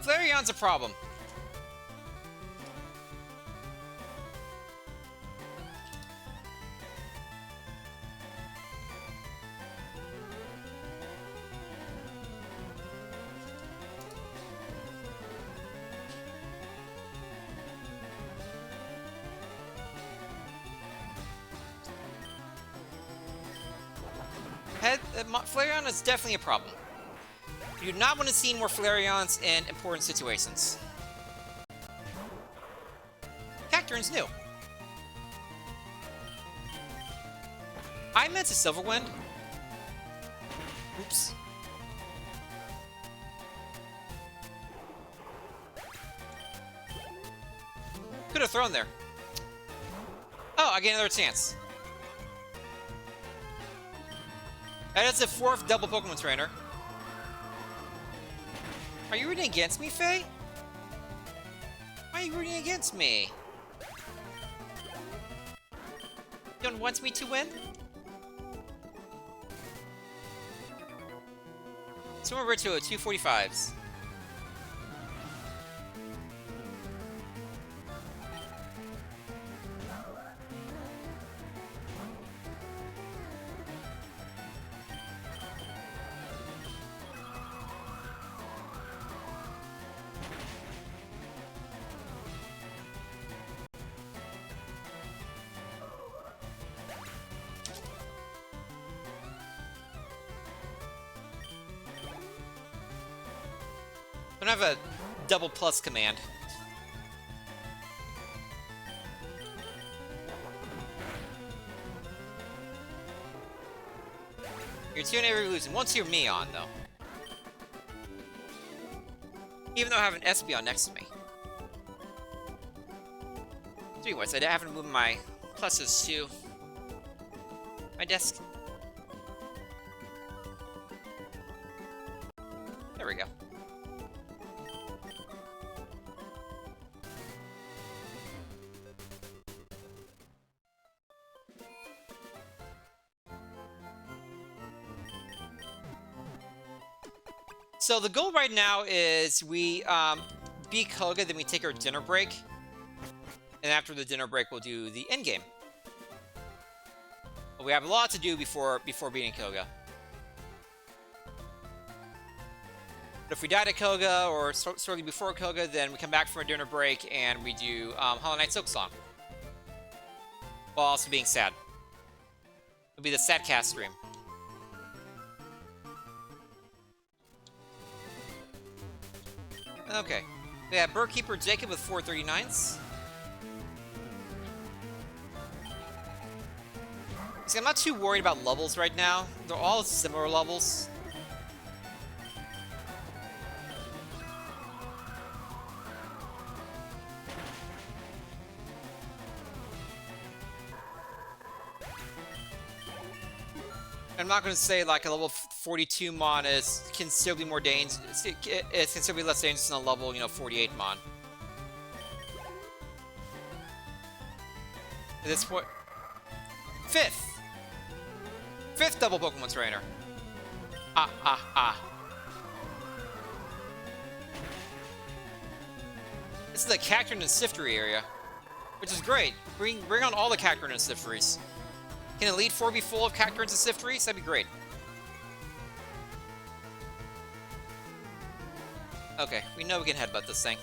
Flareon's a problem. Flareon is definitely a problem. You do not want to see more Flareons in important situations. Cacturne's new. I meant to Silverwind. Oops. Could have thrown there. Oh, I get another chance. That is the 4th double Pokemon trainer. Are you rooting against me, Faye? Why are you rooting against me? You don't want me to win? So we're to a 245s. have a double plus command. You're 2 and every losing. Once you're me on, though. Even though I have an SB on next to me. Anyways, I haven't moved my pluses to my desk. There we go. So the goal right now is we beat Koga, then we take our dinner break. And after the dinner break, we'll do the end game. But we have a lot to do before beating Koga. But if we die to Koga, or shortly before Koga, then we come back from our dinner break and we do Hollow Knight Silksong. While also being sad. It'll be the sad cast stream. Okay. We have Birdkeeper Jacob with 439s. See, I'm not too worried about levels right now. They're all similar levels. I'm not going to say like a level 42 Mon is considerably more dangerous. It's considerably less dangerous than a level, 48 Mon. At this point, fifth double Pokemon Trainer. This is the Cacturne and Siftery area, which is great. Bring on all the Cacturne and Sifteries. Can Elite Four be full of Cacturnes and Sifteries? That'd be great. Okay, we know we can headbutt this thing.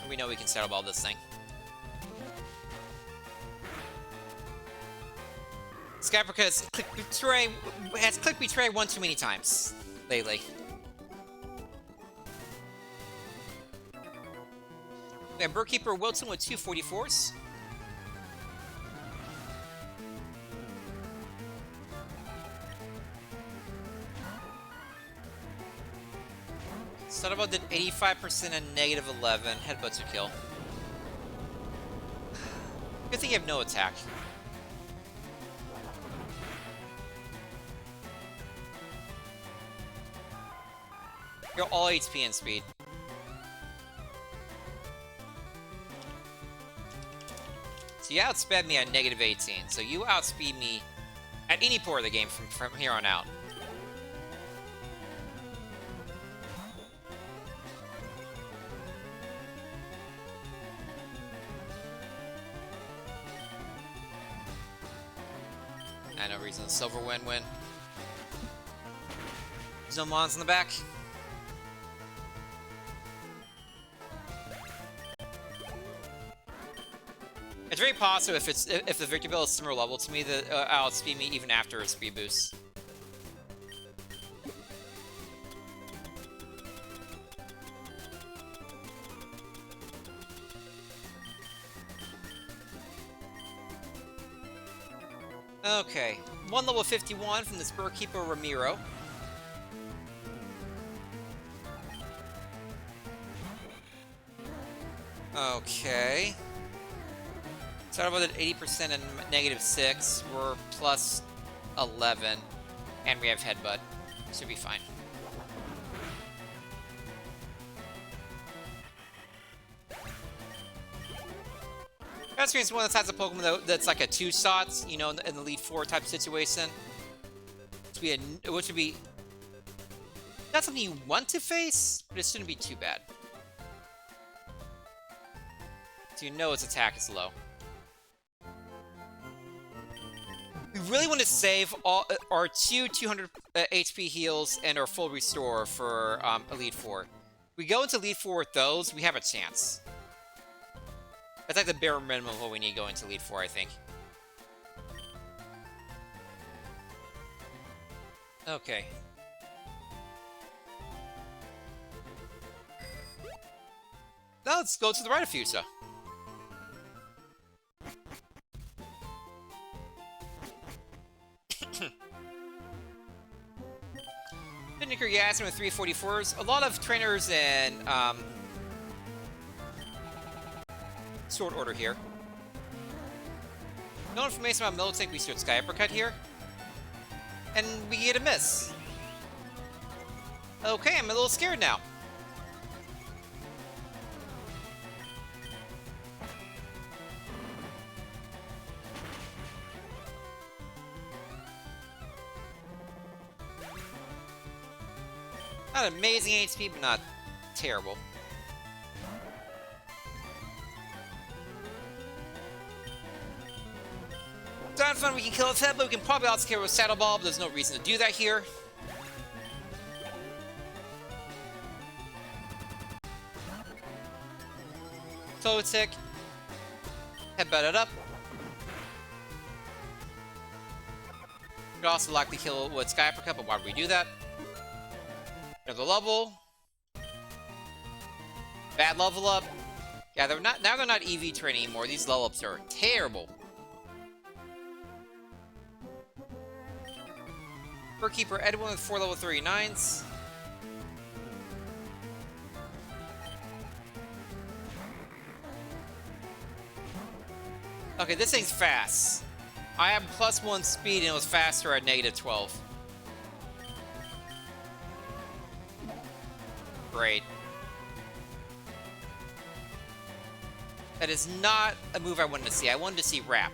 We know we can settle all this thing. Cassieper has click betray one too many times lately. We have Birdkeeper Wilson with 244s. Startlebot did 85% and negative 11. Headbutt to kill. Good thing you have no attack. You're all HP and speed. So you outsped me at negative 18. So you outspeed me at any point of the game from here on out. I no reason to silver win. There's no mons in the back. It's very possible if the Victor Bell is similar level to me that outspeed me even after a speed boost. Okay, one level 51 from this Birdkeeper Ramiro. Okay. Started with an 80% and negative 6. We're plus 11. And we have Headbutt. Should be fine. Best is one of the types of Pokemon that's like a 2-shot, in the Elite Four type situation. Which would be not something you want to face, but it shouldn't be too bad. So its attack is low. We really want to save all our 200 HP heals and our full restore for Elite Four. We go into Elite Four with those, we have a chance. That's like the bare minimum of what we need going to Elite Four, I think. Okay. Now let's go to the right of Fusa. Finnicker Yasmin with 344s. A lot of trainers in Sword Order here. No information about Militank. We start Sky Uppercut here. And we get a miss. Okay, I'm a little scared now. Not amazing HP, but not terrible. Down fun, we can kill its head, but we can probably outscale with Saddle Ball, but there's no reason to do that here. Toe tick. Headbutt it up. Could also likely kill with Sky Uppercut, but why would we do that? Another level. Bad level up. Yeah, they're not now. They're not EV training anymore. These level ups are terrible. Keeper Edwin with 4 level 39s. Okay, this thing's fast. I have +1 speed and it was faster at -12. Great. That is not a move I wanted to see. I wanted to see Wrap.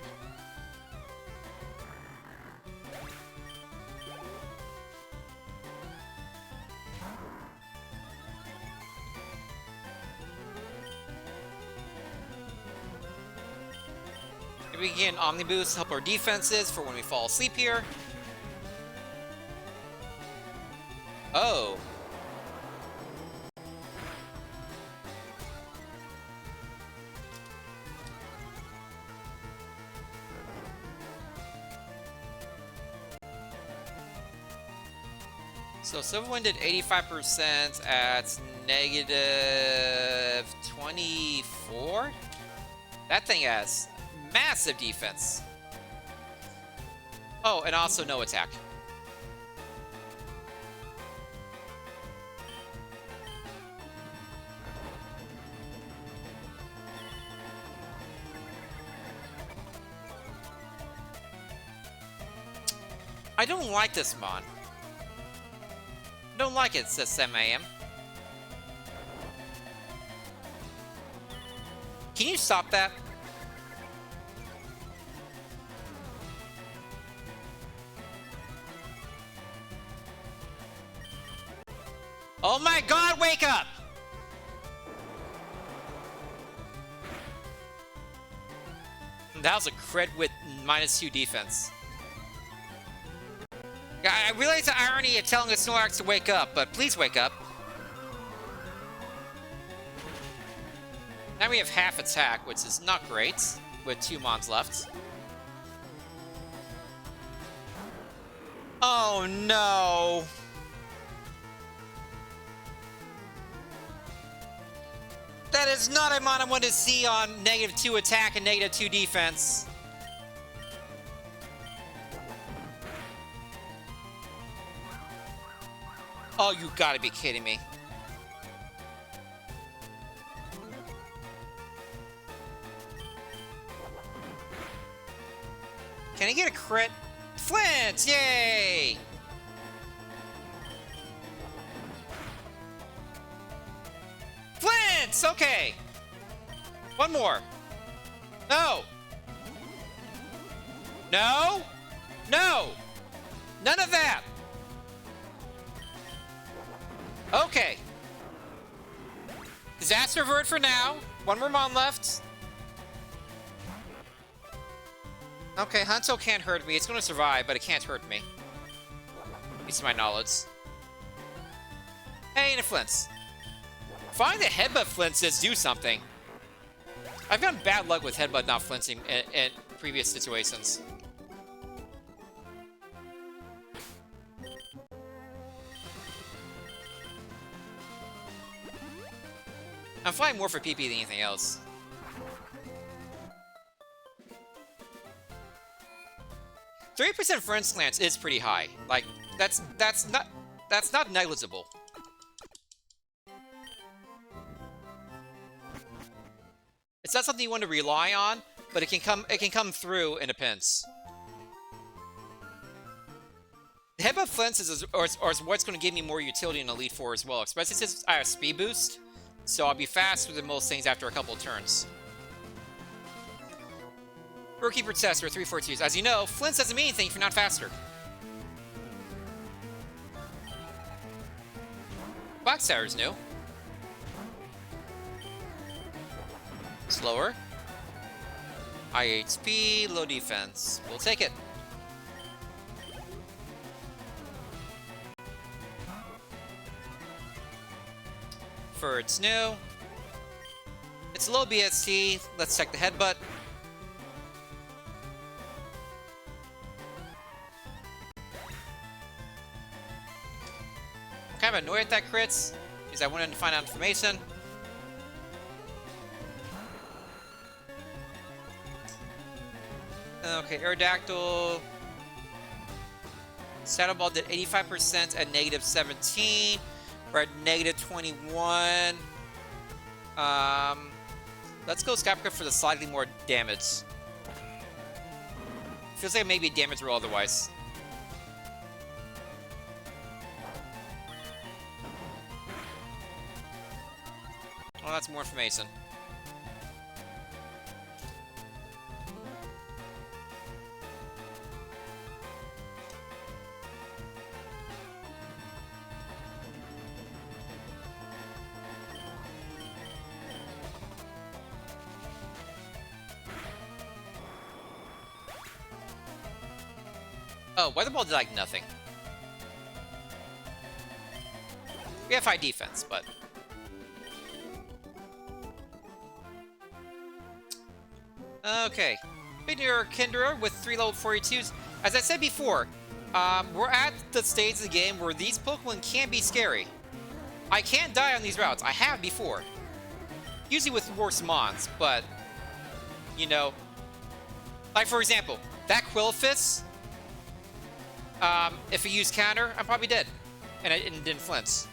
We can get an Omni Boost to help our defenses for when we fall asleep here. Oh. So Silverwind did 85% at -24? That thing has massive defense. Oh, and also no attack. I don't like this mon. I don't like it, says Sam AM. Can you stop that? Oh my god, wake up! That was a crit with -2 defense. I realize the irony of telling a Snorlax to wake up, but please wake up. Now we have half attack, which is not great, with 2 mons left. Oh no! That is not a mon I want to see on -2 attack and -2 defense. Oh, you gotta be kidding me. Can I get a crit? Flint! Yay! Flint! Okay. One more. No! No! No! None of that! Okay. Disaster avert for now. One more mon left. Okay, Hunto can't hurt me. It's going to survive, but it can't hurt me. At least to my knowledge. Hey, and a Flints. Find the headbutt Flints says do something. I've gotten bad luck with headbutt not flinching in previous situations. I'm flying more for PP than anything else. %3 flinch slants is pretty high. Like, that's not negligible. It's not something you want to rely on, but it can come through in a pinch. The headbutt flinch is what's going to give me more utility in Elite Four as well, especially since I have speed boost, so I'll be faster than most things after a couple of turns. Rookkeeper test for 342s. As you know, flinch doesn't mean anything if you're not faster. Box Tower is new. Slower. High HP, low defense. We'll take it. For its new. It's low BST. Let's check the headbutt. I'm kind of annoyed at that crits, because I wanted to find out information. Okay, Aerodactyl. Shadow Ball did 85% at -17. We're at -21. Let's go Cassieper for the slightly more damage. Feels like maybe a damage roll otherwise. Well, that's more information. Oh, Weather Ball did like nothing. We have high defense, but... Okay. Bigger Kindra with 3 level 42s. As I said before, we're at the stage of the game where these Pokemon can be scary. I can't die on these routes. I have before. Usually with worse mons, but... You know... Like, for example, that Quillfish... if he used counter, I'm probably dead. And it didn't flinch.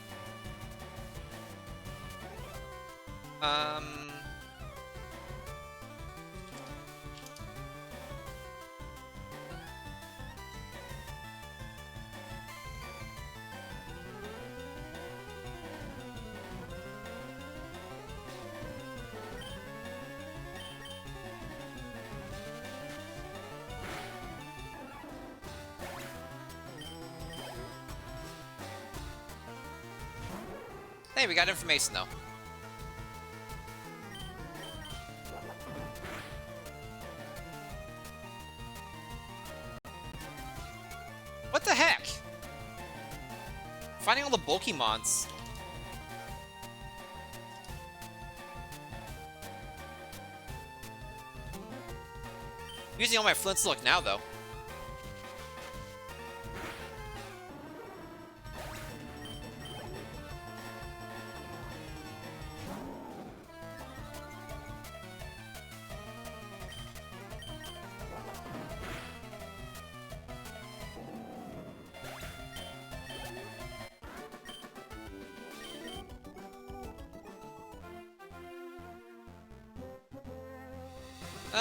Hey, we got information though. What the heck? Finding all the bulky mons. Using all my flints look now though.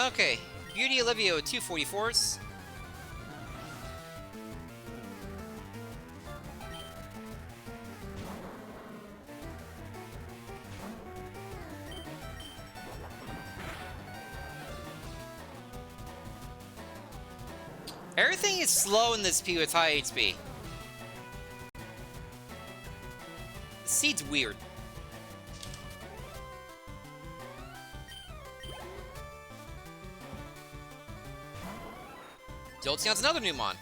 Okay, Beauty Olivia with 244s. Everything is slow in this P with high HP. The seed's weird. Jolteon's another new mon.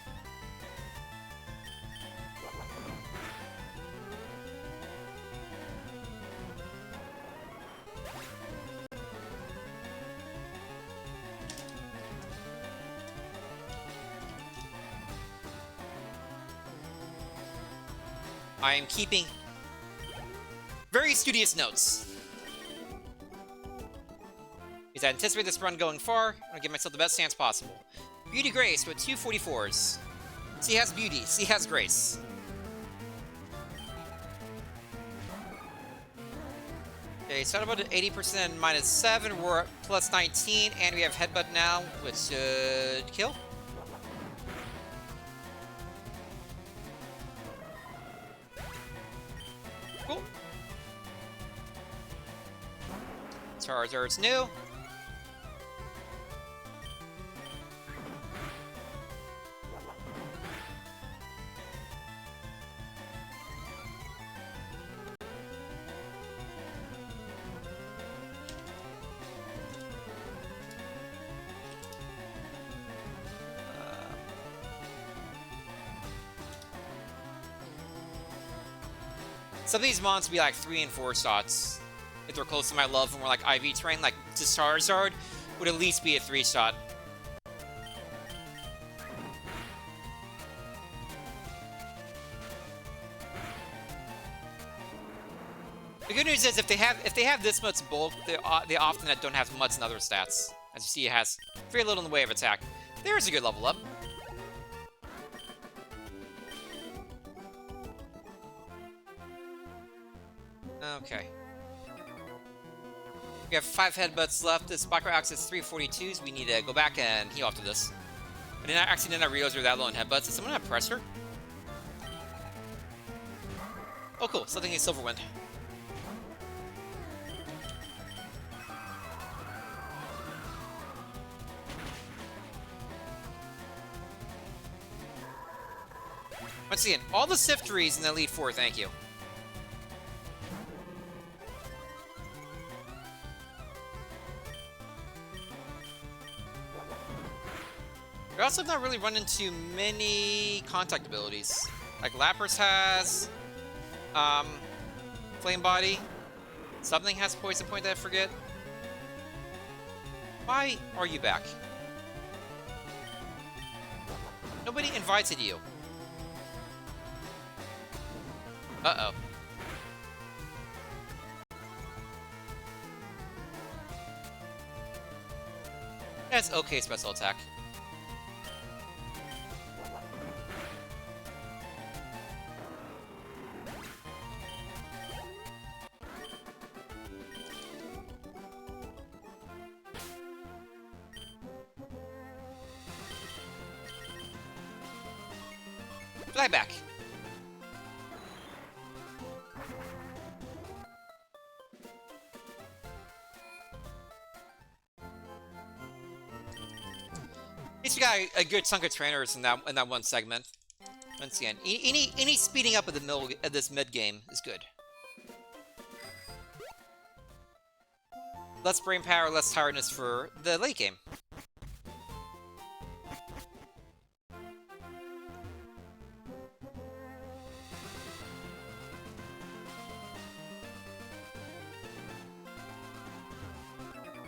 I am keeping very studious notes. Because I anticipate this run going far, I'll give myself the best chance possible. Beauty Grace with 244s. She has beauty, she has grace. Okay, so about 80% -7, we're at plus 19, and we have Headbutt now, which should kill. Cool. Charizard's new. Some of these mons be like 3 and 4 shots. If they're close to my love and we're like IV terrain, like just Charizard would at least be a 3-shot. The good news is if they have this much bulk, they often don't have much in other stats. As you see, it has very little in the way of attack. There's a good level up. Okay. We have 5 headbutts left. This Bakra Axe is 342s. We need to go back and heal after this. I did not realize we were that low in headbutts. Does someone have pressure? Oh, cool. Something in Silverwind. Once again, all the Sifteries in the Elite Four, thank you. We also have not really run into many contact abilities. Like Lapras has Flame Body. Something has Poison Point that I forget. Why are you back? Nobody invited you. Uh-oh. That's okay special attack. Fly back. At least we got a good chunk of trainers in that one segment. Once again, any speeding up of this mid game is good. Less brain power, less tiredness for the late game.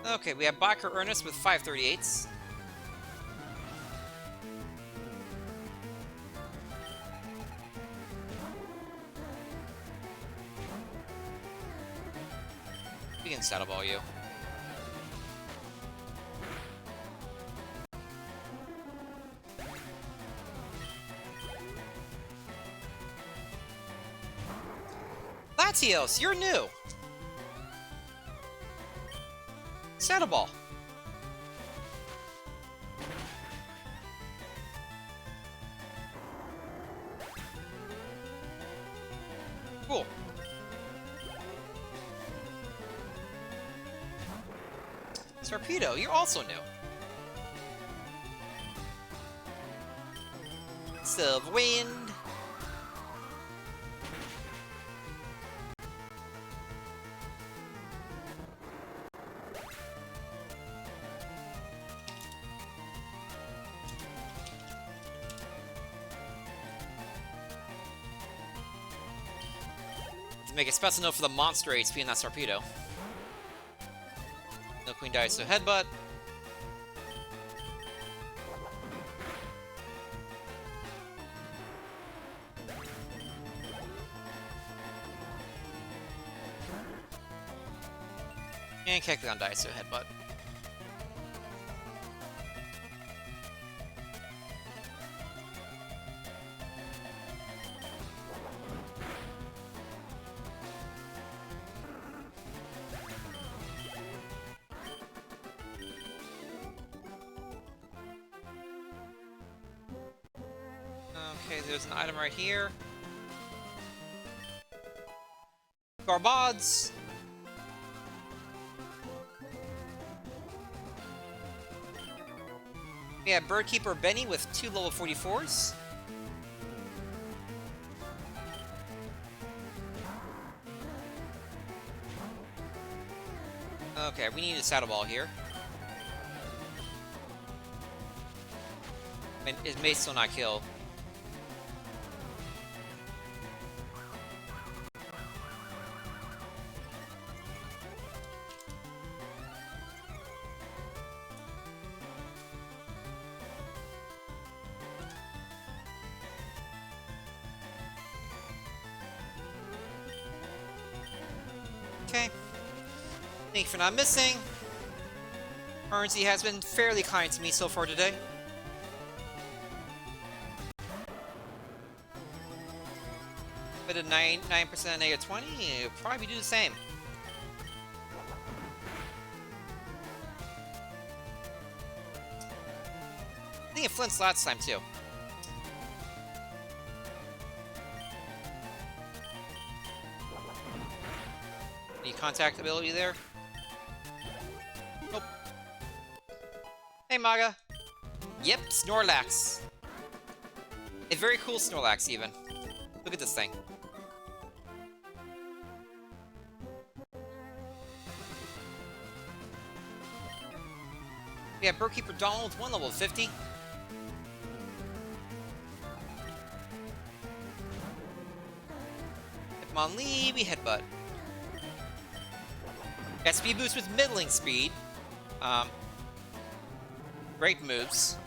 Okay, we have Bacher Ernest with 538s. We can Shadow Ball you. Latios, you're new! Shadow Ball. Cool. Torpedo, you're also new. Silverwind. Make a special note for the monster HP in that torpedo. No Queen dies, so Headbutt. And Kecleon dies to a headbutt. Okay, there's an item right here. Garbods! We have Birdkeeper Benny with 2 level 44s. Okay, we need a Saddle Ball here. And it may still not kill. Okay. Thank you for not missing. Currency has been fairly kind to me so far today. Bit of 9% negative 20, it'll probably do the same. I think it flinched last time too. Any contact ability there? Nope. Hey, Maga. Yep, Snorlax. A very cool Snorlax, even. Look at this thing. We have Birdkeeper Donald with 1 level 50. Hitmonlee, we headbutt. Got speed boost with middling speed. Great moves.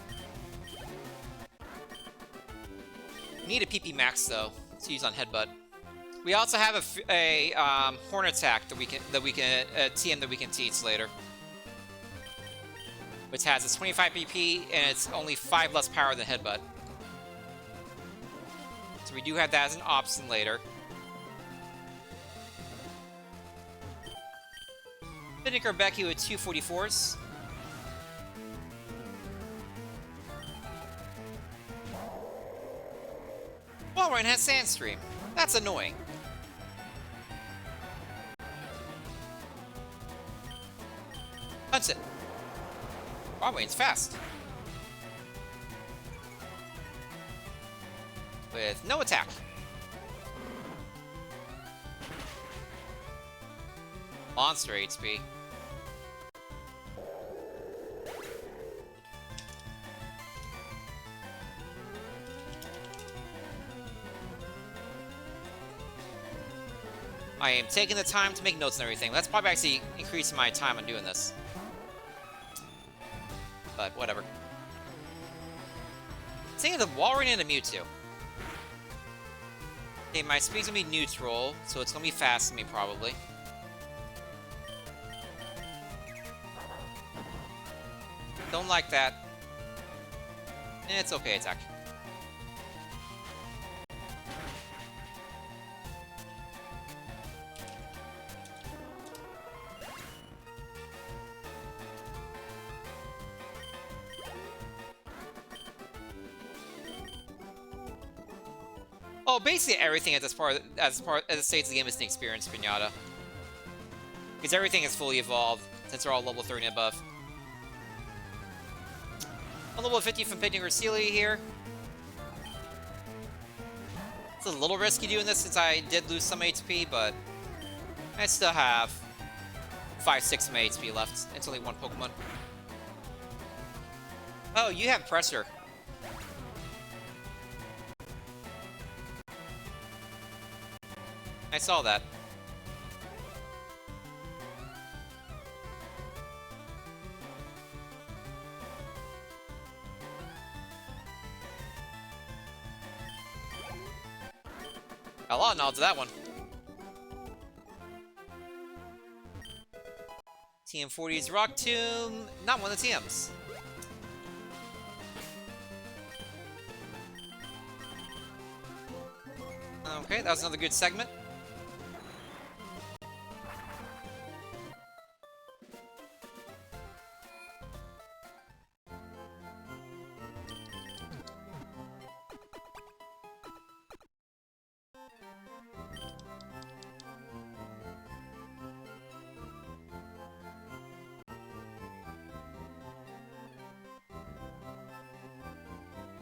Need a PP max though to use on headbutt. We also have a horn attack that we can TM that we can teach later, which has its 25 PP and it's only 5 less power than headbutt. So we do have that as an option later. Finneker Becky with 2 44s. Walrein has Sandstream. That's annoying. Punch it. Walrein's fast. With no attack. Monster HP. I am taking the time to make notes and everything. That's probably actually increasing my time on doing this. But whatever. Thinking of the Walrein and a Mewtwo. Okay, my speed's gonna be neutral, so it's gonna be fast to me probably. Don't like that. It's okay, attack. Oh, basically everything at this part, as the stage of the game is an experience pinata. Because everything is fully evolved, since they're all level 30 and above. A level 50 from Picnic Celia here. It's a little risky doing this since I did lose some HP, but I still have 5-6 HP left. It's only one Pokemon. Oh, you have Pressure. I saw that. A lot of nods to that one. TM40's Rock Tomb, not one of the TMs. Okay, that was another good segment.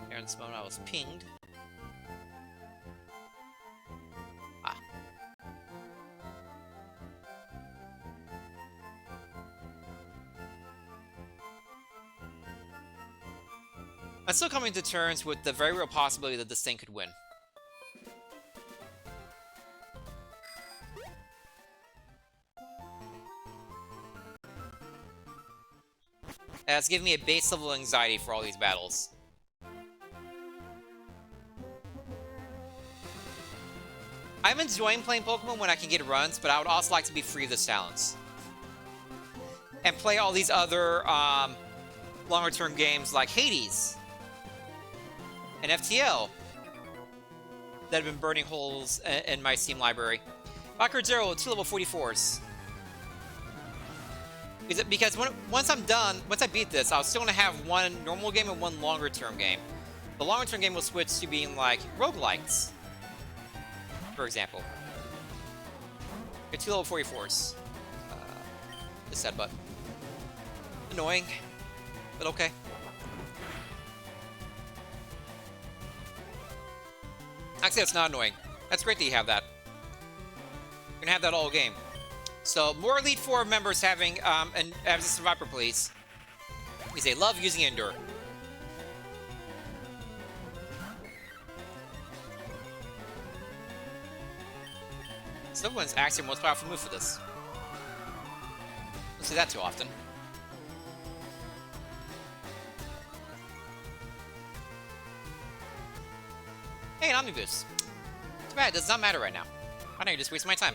Here in this moment I was pinged. I'm still coming to terms with the very real possibility that this thing could win. That's giving me a base level of anxiety for all these battles. I'm enjoying playing Pokemon when I can get runs, but I would also like to be free of this challenge. And play all these other longer-term games like Hades and FTL that have been burning holes in my Steam library. Backer Zero, 2 level 44s. Because once I'm done, once I beat this, I was still going to have one normal game and one longer-term game. The longer-term game will switch to being like roguelikes, for example. Okay, 2 level 44s. This headbutt. Annoying, but okay. Actually, that's not annoying. That's great that you have that. You're gonna have that all game. So, more Elite Four members having as a survivor, please. Because they love using Endure. Someone's actually the most powerful move for this. Don't see that too often. Hey, an Omnibus. Too bad, it does not matter right now. Why don't you just waste my time?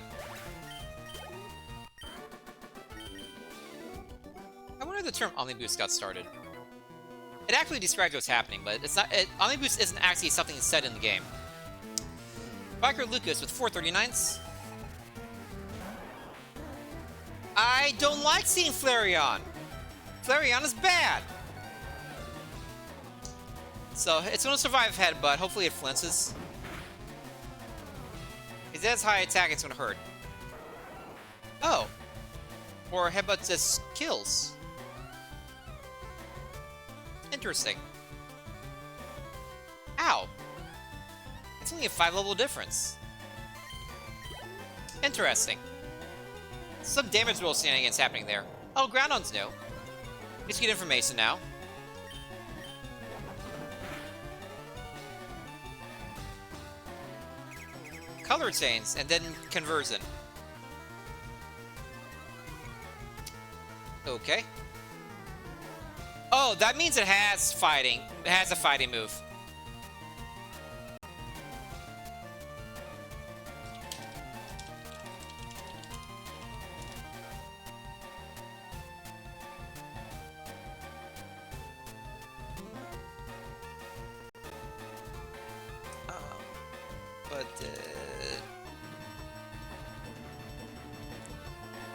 I wonder if the term Omnibus got started. It actually describes what's happening, but it's not. Omnibus isn't actually something said in the game. Biker Lucas with 439s. I don't like seeing Flareon. Flareon is bad. So it's gonna survive headbutt. Hopefully it flinches. If it has high attack, it's gonna hurt. Oh. Or headbutt just kills. Interesting. Ow. It's only a 5-level difference. Interesting. Some damage roll shenanigans happening there. Oh, Groudon's new. Just get information now. Color change, and then conversion. Okay. Oh, that means it has fighting. It has a fighting move. But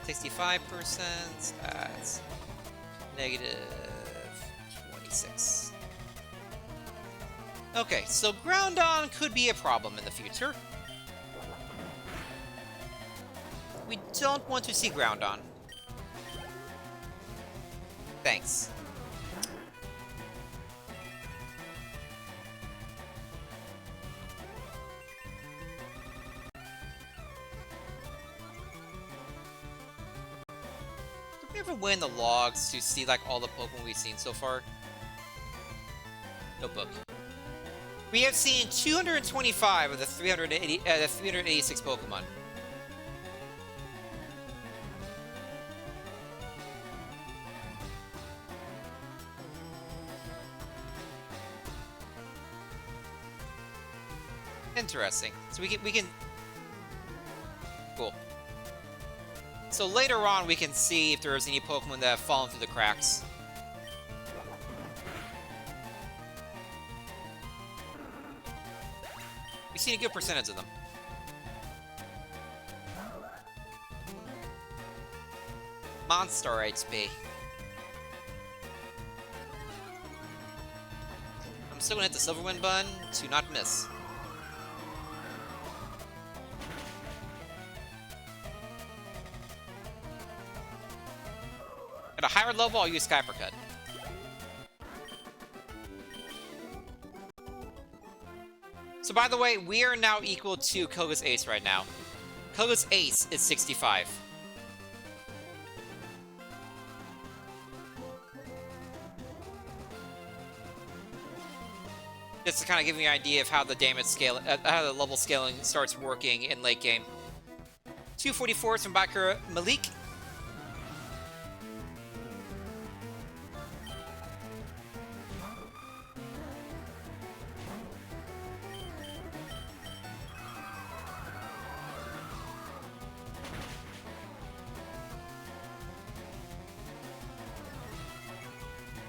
65%, that's negative 26. Okay, so Groudon could be a problem in the future. We don't want to see Groudon. Thanks. Did we ever win the logs to see like all the Pokemon we've seen so far? Notebook. We have seen 225 of the 386 Pokemon. Interesting. So we can cool. So later on, we can see if there's any Pokemon that have fallen through the cracks. We've seen a good percentage of them. Monster HP. I'm still gonna hit the Silverwind button to not miss. At a higher level, I'll use Cassieper. So by the way, we are now equal to Koga's Ace right now. Koga's Ace is 65. Just to kind of give you an idea of how the damage scale, how the level scaling starts working in late game. 244 from Bakura Malik.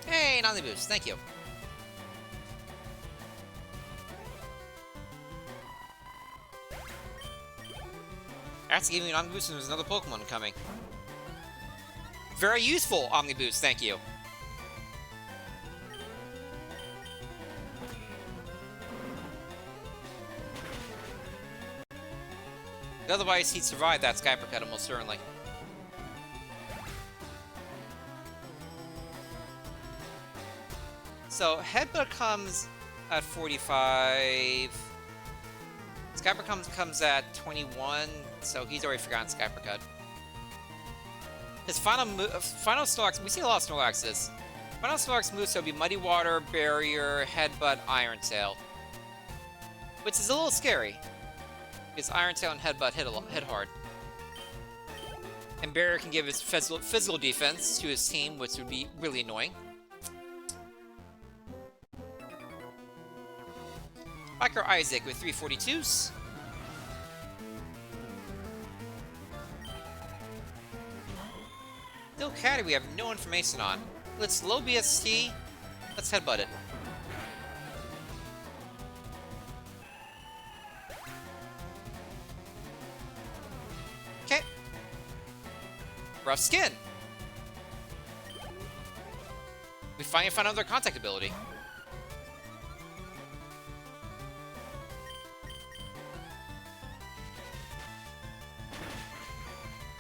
Hey, Nani boost, thank you. That's giving me an Omni Boost and there's another Pokemon coming. Very useful Omni Boost, thank you. Otherwise, he'd survive that Cassieper almost certainly. So, Headbutt comes at 45. Cassieper comes at 21, so he's already forgotten Cassieper. His final Snorlax, we've seen a lot of Snorlaxes. Final Snorlax moves, so it'll be Muddy Water, Barrier, Headbutt, Iron Tail. Which is a little scary, because Iron Tail and Headbutt hit hard. And Barrier can give his physical defense to his team, which would be really annoying. Biker Isaac with 342s. Still Caddy we have no information on. Let's low BST. Let's headbutt it. Okay. Rough skin. We finally found out their contact ability.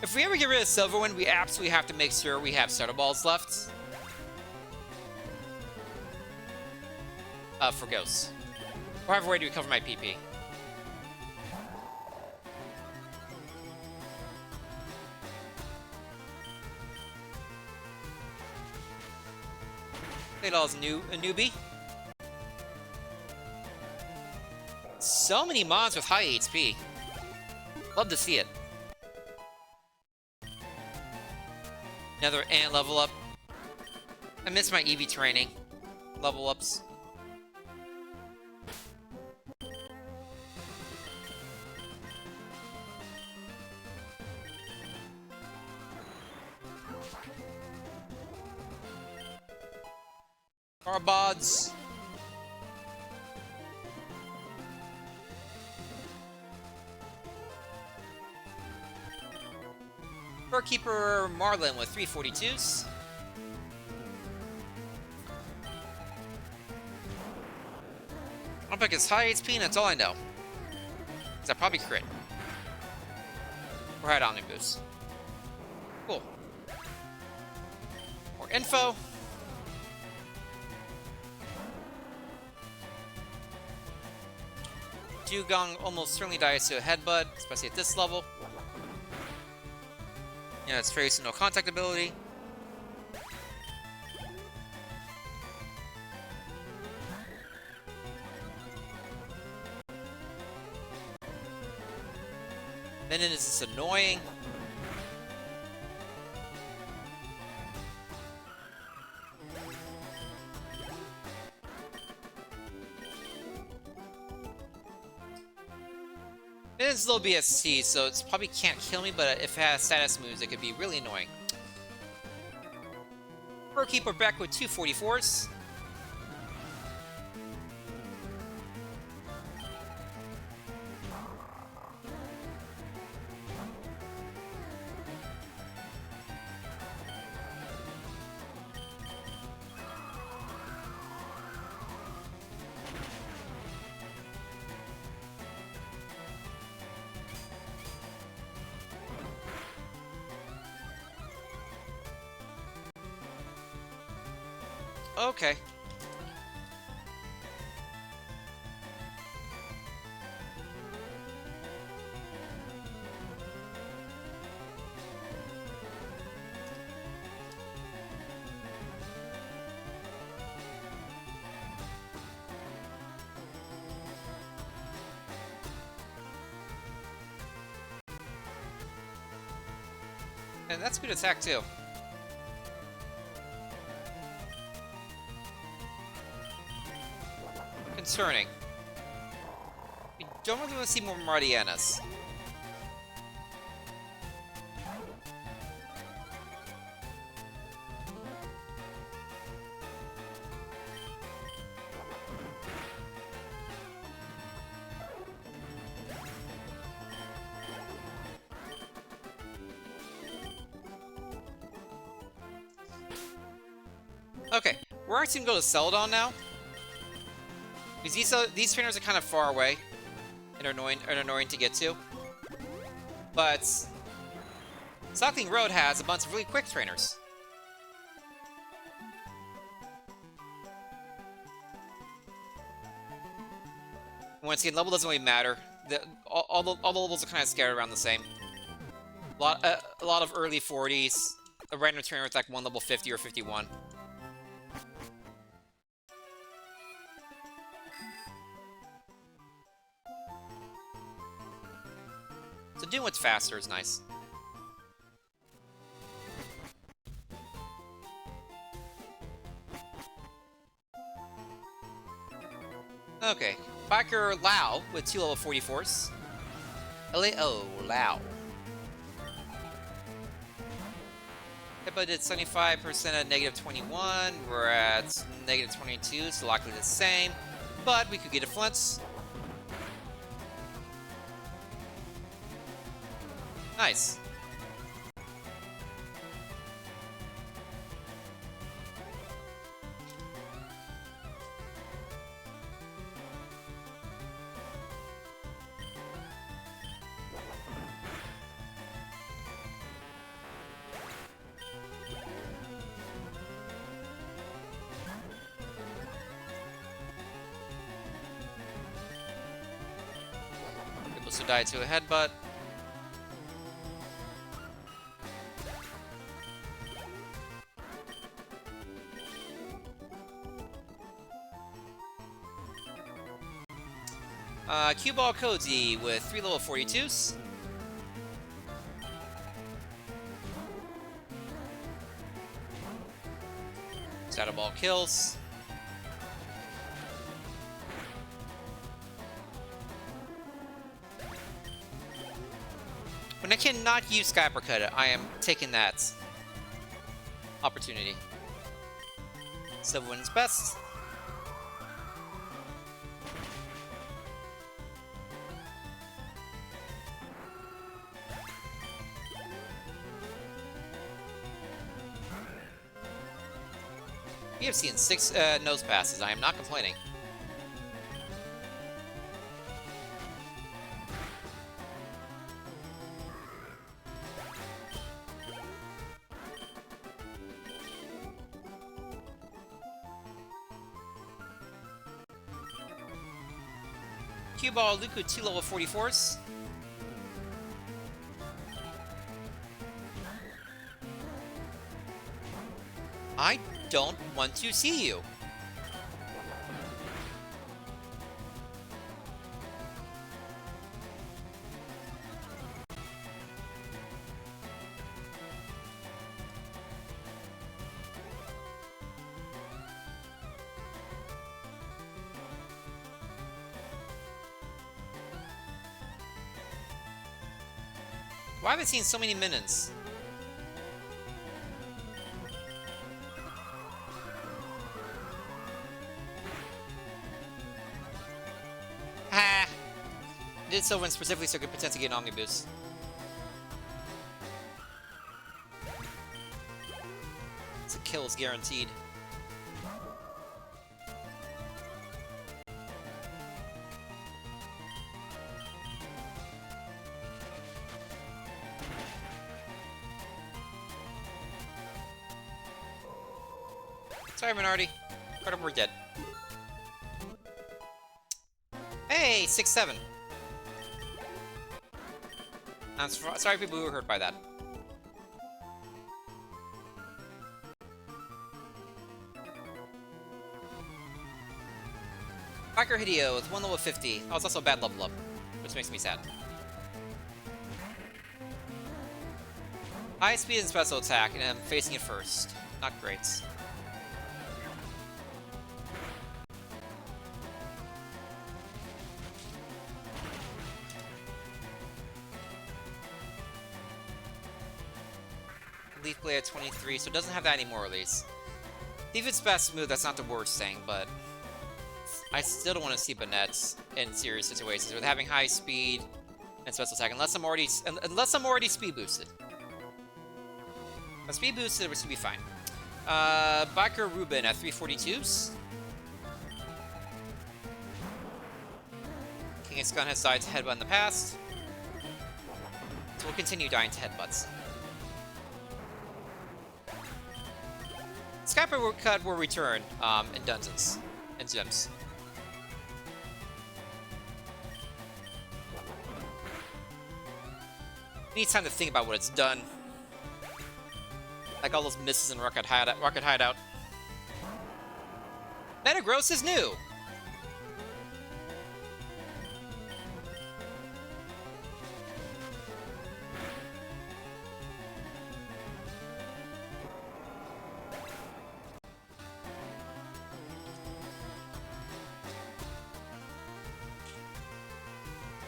If we ever get rid of Silverwind, we absolutely have to make sure we have Starter Balls left. For Ghosts. Or have a way to recover my PP. Fatal's a newbie. So many mons with high HP. Love to see it. Another ant level up. I miss my EV training. Level ups. Carbods. Keeper Marlin with 342s. I'll pick his high HP and that's all I know. Because I probably crit. Or had Omni Boost. Cool. More info. Dugong almost certainly dies to a headbutt, especially at this level. Yeah, it's face no contact ability. Venom is just annoying. Venom weapon's low BST, so it probably can't kill me, but if it has status moves, it could be really annoying. Keeper back with 244s. Okay. And that's a good attack too. Concerning. We don't really want to see more Martianas. Okay, we're actually gonna go to Celadon now. Because these trainers are kind of far away and are annoying to get to. But Cycling Road has a bunch of really quick trainers. Once again, level doesn't really matter. All the levels are kind of scattered around the same. A lot of early 40s. A random trainer with like one level 50 or 51. So doing what's faster is nice. Okay, Biker Lao with 2 level 44s. Lao. Hippo did 75% at negative 21. We're at negative 22, so likely the same. But we could get a flinch. Nice. Supposed to die to a headbutt. Cue Ball Koji with 3 level 42s. Shadow Ball kills. When I cannot use Sky Uppercut, I am taking that opportunity. Silver wins best. We have seen 6 nose passes. I am not complaining. Cue Ball Luku 2 level 44s. I don't want to see you. Why have I seen so many minions? Ha! I did so when specifically so I could potentially get an Omni Boost. It's a kill is guaranteed. Sorry, Minardi. Carter, we're dead. Hey, 6-7. I'm sorry people who were hurt by that. Biker Hideo with 1 level 50. Oh, it's also a bad level up, which makes me sad. High speed and special attack, and I'm facing it first. Not great. Leaf Blade at 23, so it doesn't have that anymore at least. If it's best move, that's not the worst thing, but I still don't want to see Banette in serious situations with having high speed and special attack, unless I'm already speed boosted. If speed boosted, which should be fine. Biker Ruben at 342s. King of Gun has died to headbutt in the past, so we'll continue dying to headbutts. Cassieper cut will return in dungeons and gyms. It needs time to think about what it's done. Like all those misses in Rocket Hideout. Metagross is new!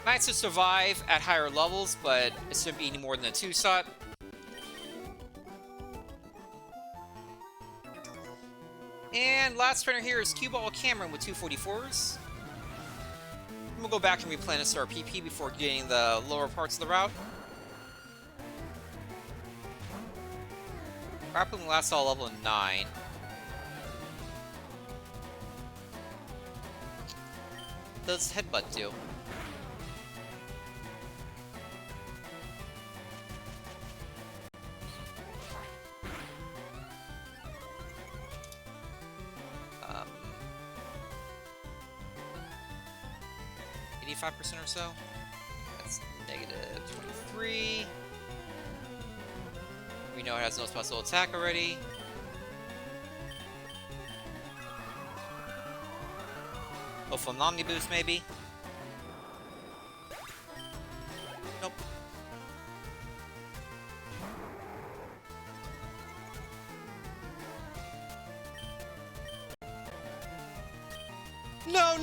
Nice to survive at higher levels, but it shouldn't be any more than a 2-shot. And last trainer here is Cue Ball Cameron with 244s. We'll go back and replenish our PP before getting the lower parts of the route. Grappling lasts all level 9. What does Headbutt do? %or so. That's negative 23. We know it has no special attack already. Hopeful Omni Boost, maybe. Nope.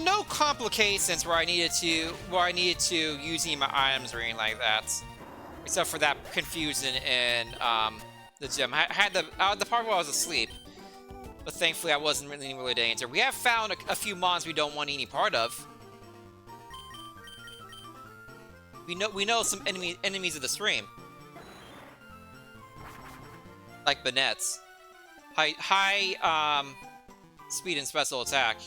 No complications where I needed to use any of my items or anything like that. Except for that confusion in the gym. I had the part where I was asleep, but thankfully I wasn't really in danger. We have found a few mons we don't want any part of. We know some enemies of the stream, like Banette's high speed and special attack.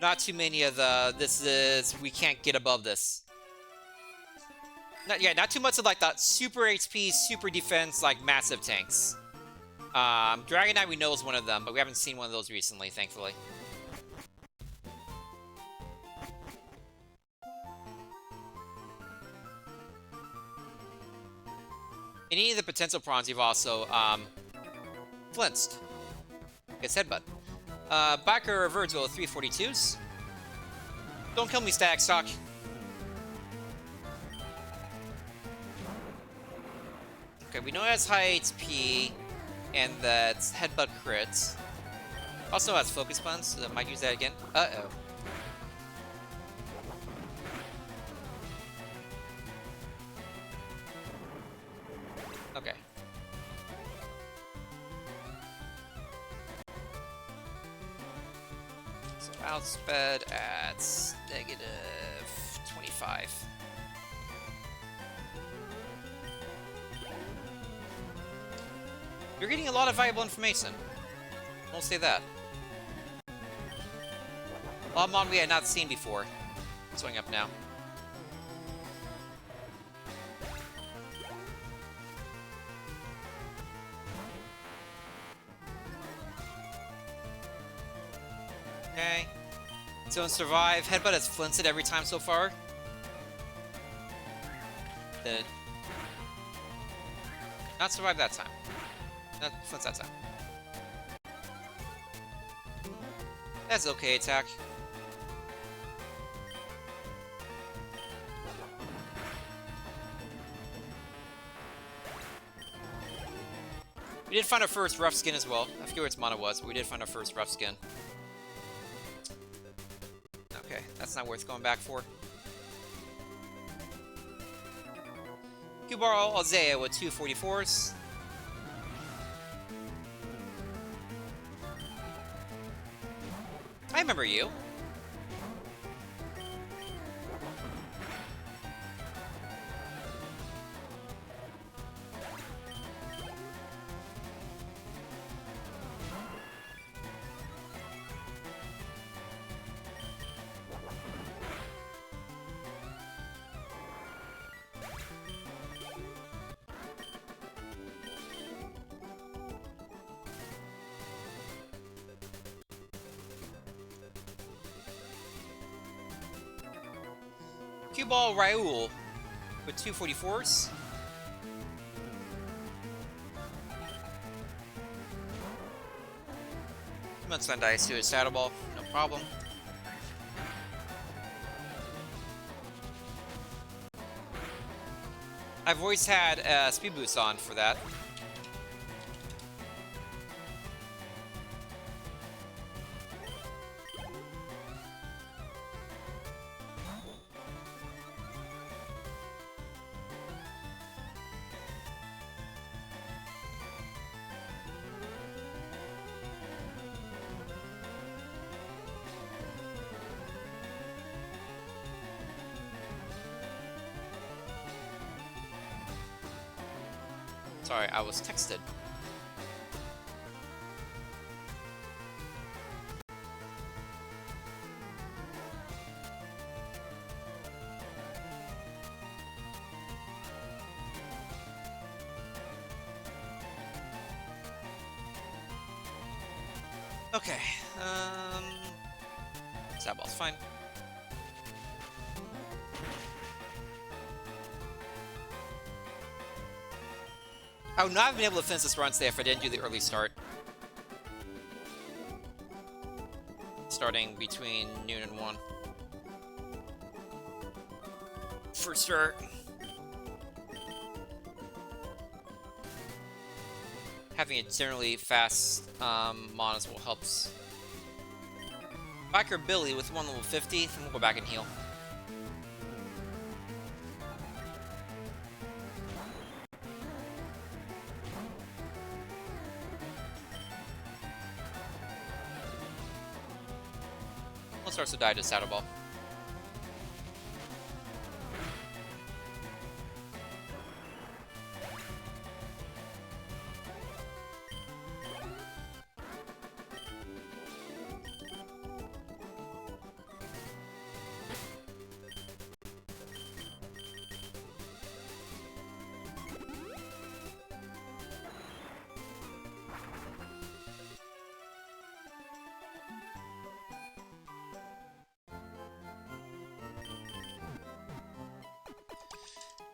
Not too many of we can't get above this. Not too much of like the super HP, super defense, like massive tanks. Dragon Knight we know is one of them, but we haven't seen one of those recently, thankfully. Any of the potential prawns you've also flinched. Gets Headbutt. Biker Virgil 342s. Don't kill me, Static Stock. Okay, we know it has high HP, and that's Headbutt crits. Also has Focus Punch, so I might use that again. Uh-oh. Okay. So outsped at -25. You're getting a lot of valuable information. I'll say that. A lot of mod we had not seen before. Showing up now. Okay. So in Survive, Headbutt has flinted every time so far. Did not survive that time. Not flints that time. That's okay attack. We did find our first rough skin as well. I forget where its mana was, but we did find our first rough skin. Okay, that's not worth going back for. Q-Ball Alzea with 244s. I remember you. Q-Ball Raoul with 244s. Let's send Dice to his Shadow Ball, no problem. I've always had Speed Boost on for that. Sorry, I was texted. Okay, that ball's fine. I would not have been able to finish this run today if I didn't do the early start. Starting between noon and 1. For sure. Having a generally fast mon as well helps. Biker Billy with 1 level 50, then we'll go back and heal. Starts to die to Shadow Ball.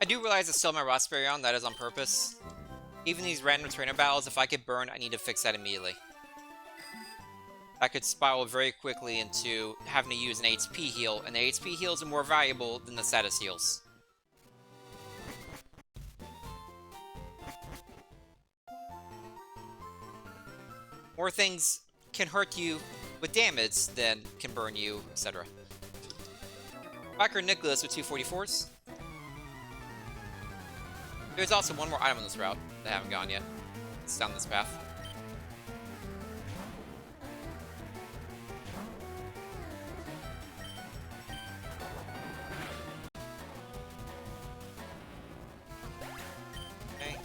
I do realize I still have my Raspberry on, that is on purpose. Even these random trainer battles, if I get burned, I need to fix that immediately. I could spiral very quickly into having to use an HP heal, and the HP heals are more valuable than the status heals. More things can hurt you with damage than can burn you, etc. Biker Nicholas with 244s. There's also one more item on this route that I haven't gone yet. It's down this path. Okay.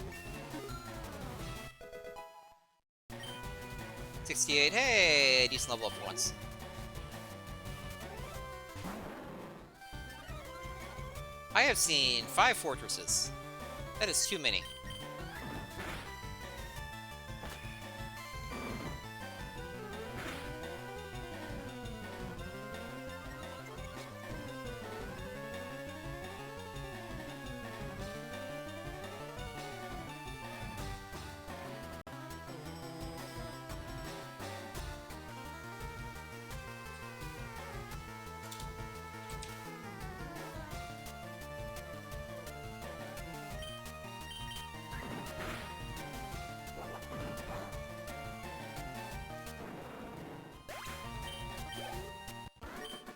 68. Hey, decent level up for once. I have seen 5 fortresses. That is too many.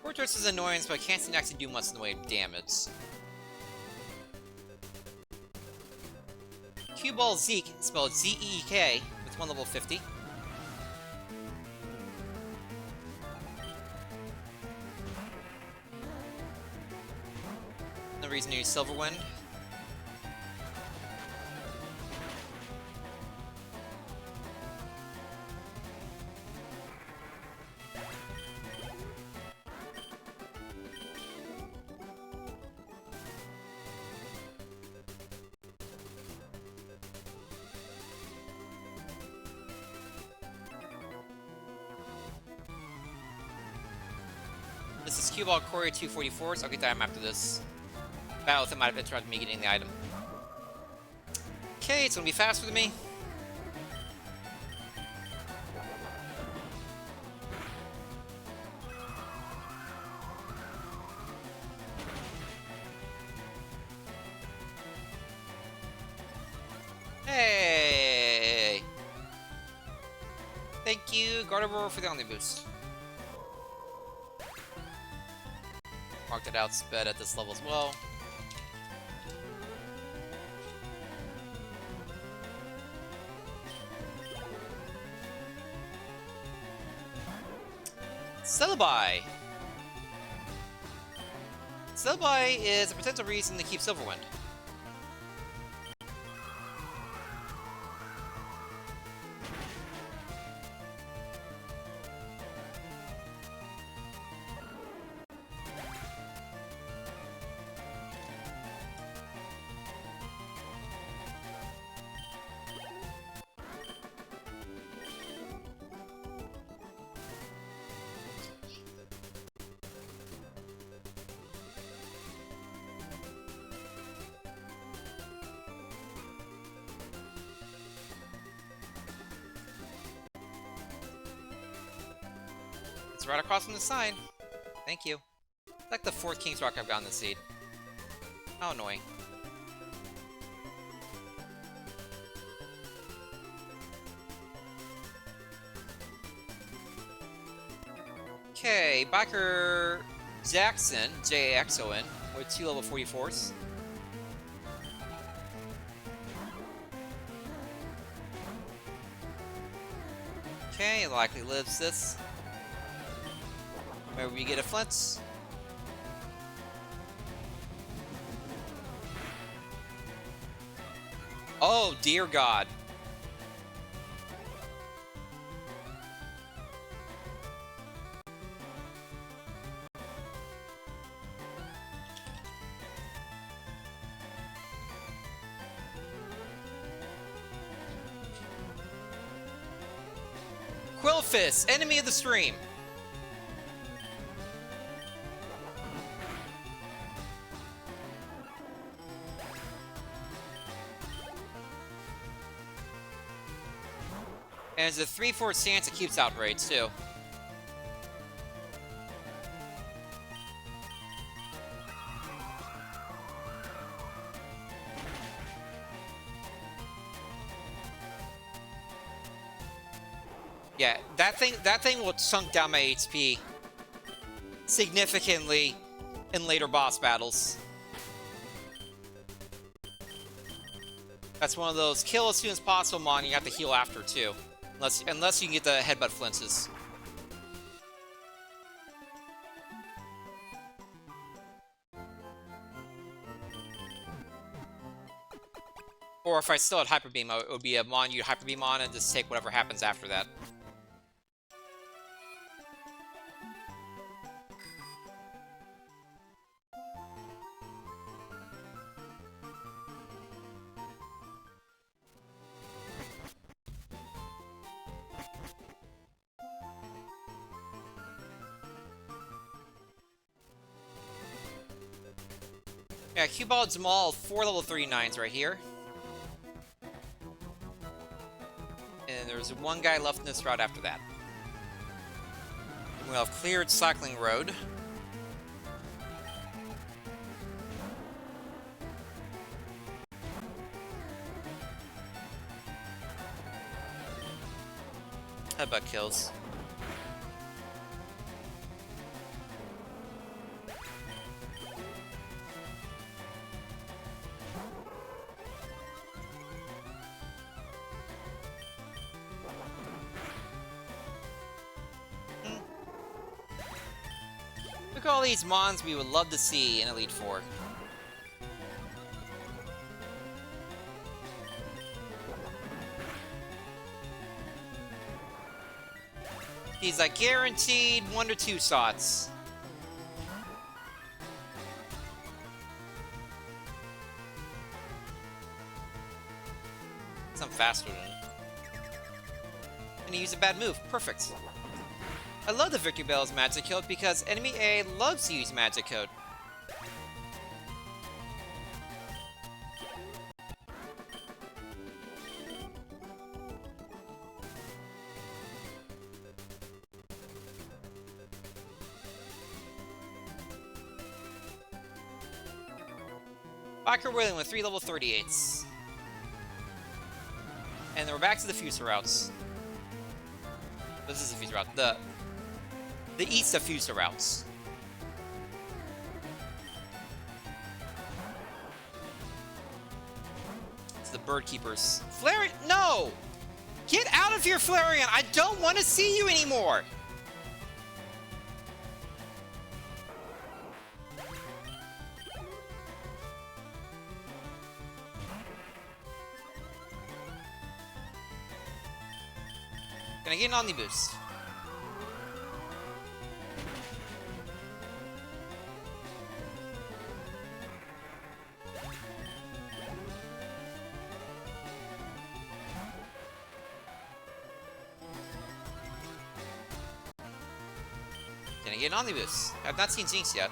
Fortress is annoying, but I can't seem to actually do much in the way of damage. Cue Ball Zeke, spelled Z-E-E-K, with 1 level 50. No reason to use Silverwind. This is Cue Ball Courier 244, so I'll get that item after this. Battle with him might have interrupted me getting the item. Okay, it's gonna be faster than me. Hey! Thank you, Gardevoir, for the only boost. Marked it out sped at this level as well. Celebi! Celebi is a potential reason to keep Silverwind. It's right across from the sign. Thank you. It's like the 4th King's Rock I've gotten this seed. How annoying. Okay, Biker Jackson, J-A-X-O-N, with 2 level 44s. Okay, likely lives this. Where we get a Flint. Oh, dear God. Quillfish, enemy of the stream. And there's a 3/4 chance it keeps outrage, too. Yeah, that thing will chunk down my HP significantly in later boss battles. That's one of those kill as soon as possible mon, you have to heal after too. Unless you can get the headbutt flinches. Or if I still had Hyper Beam, it would be a mon you Hyper Beam on and just take whatever happens after that. Yeah, Cue-Ball and Jamal, 4 level 39s right here. And there's one guy left in this route after that. We'll have cleared Slackling Road. Headbutt kills. Look at all these mons we would love to see in Elite Four. These like guaranteed 1 to 2 shots. I'm faster than him. And he used a bad move. Perfect. I love the Victory Bell's Magic Code because enemy A loves to use Magic Code. Biker Whaling with 3 level 38s. And then we're back to the Fuser routes. This is the Fuser route. The east of Fuser routes. It's the Bird Keepers. Flareon, no! Get out of here, Flareon! I don't want to see you anymore! Can I get an Omniboost? Can I get an Omniboost? I've not seen Jinx yet.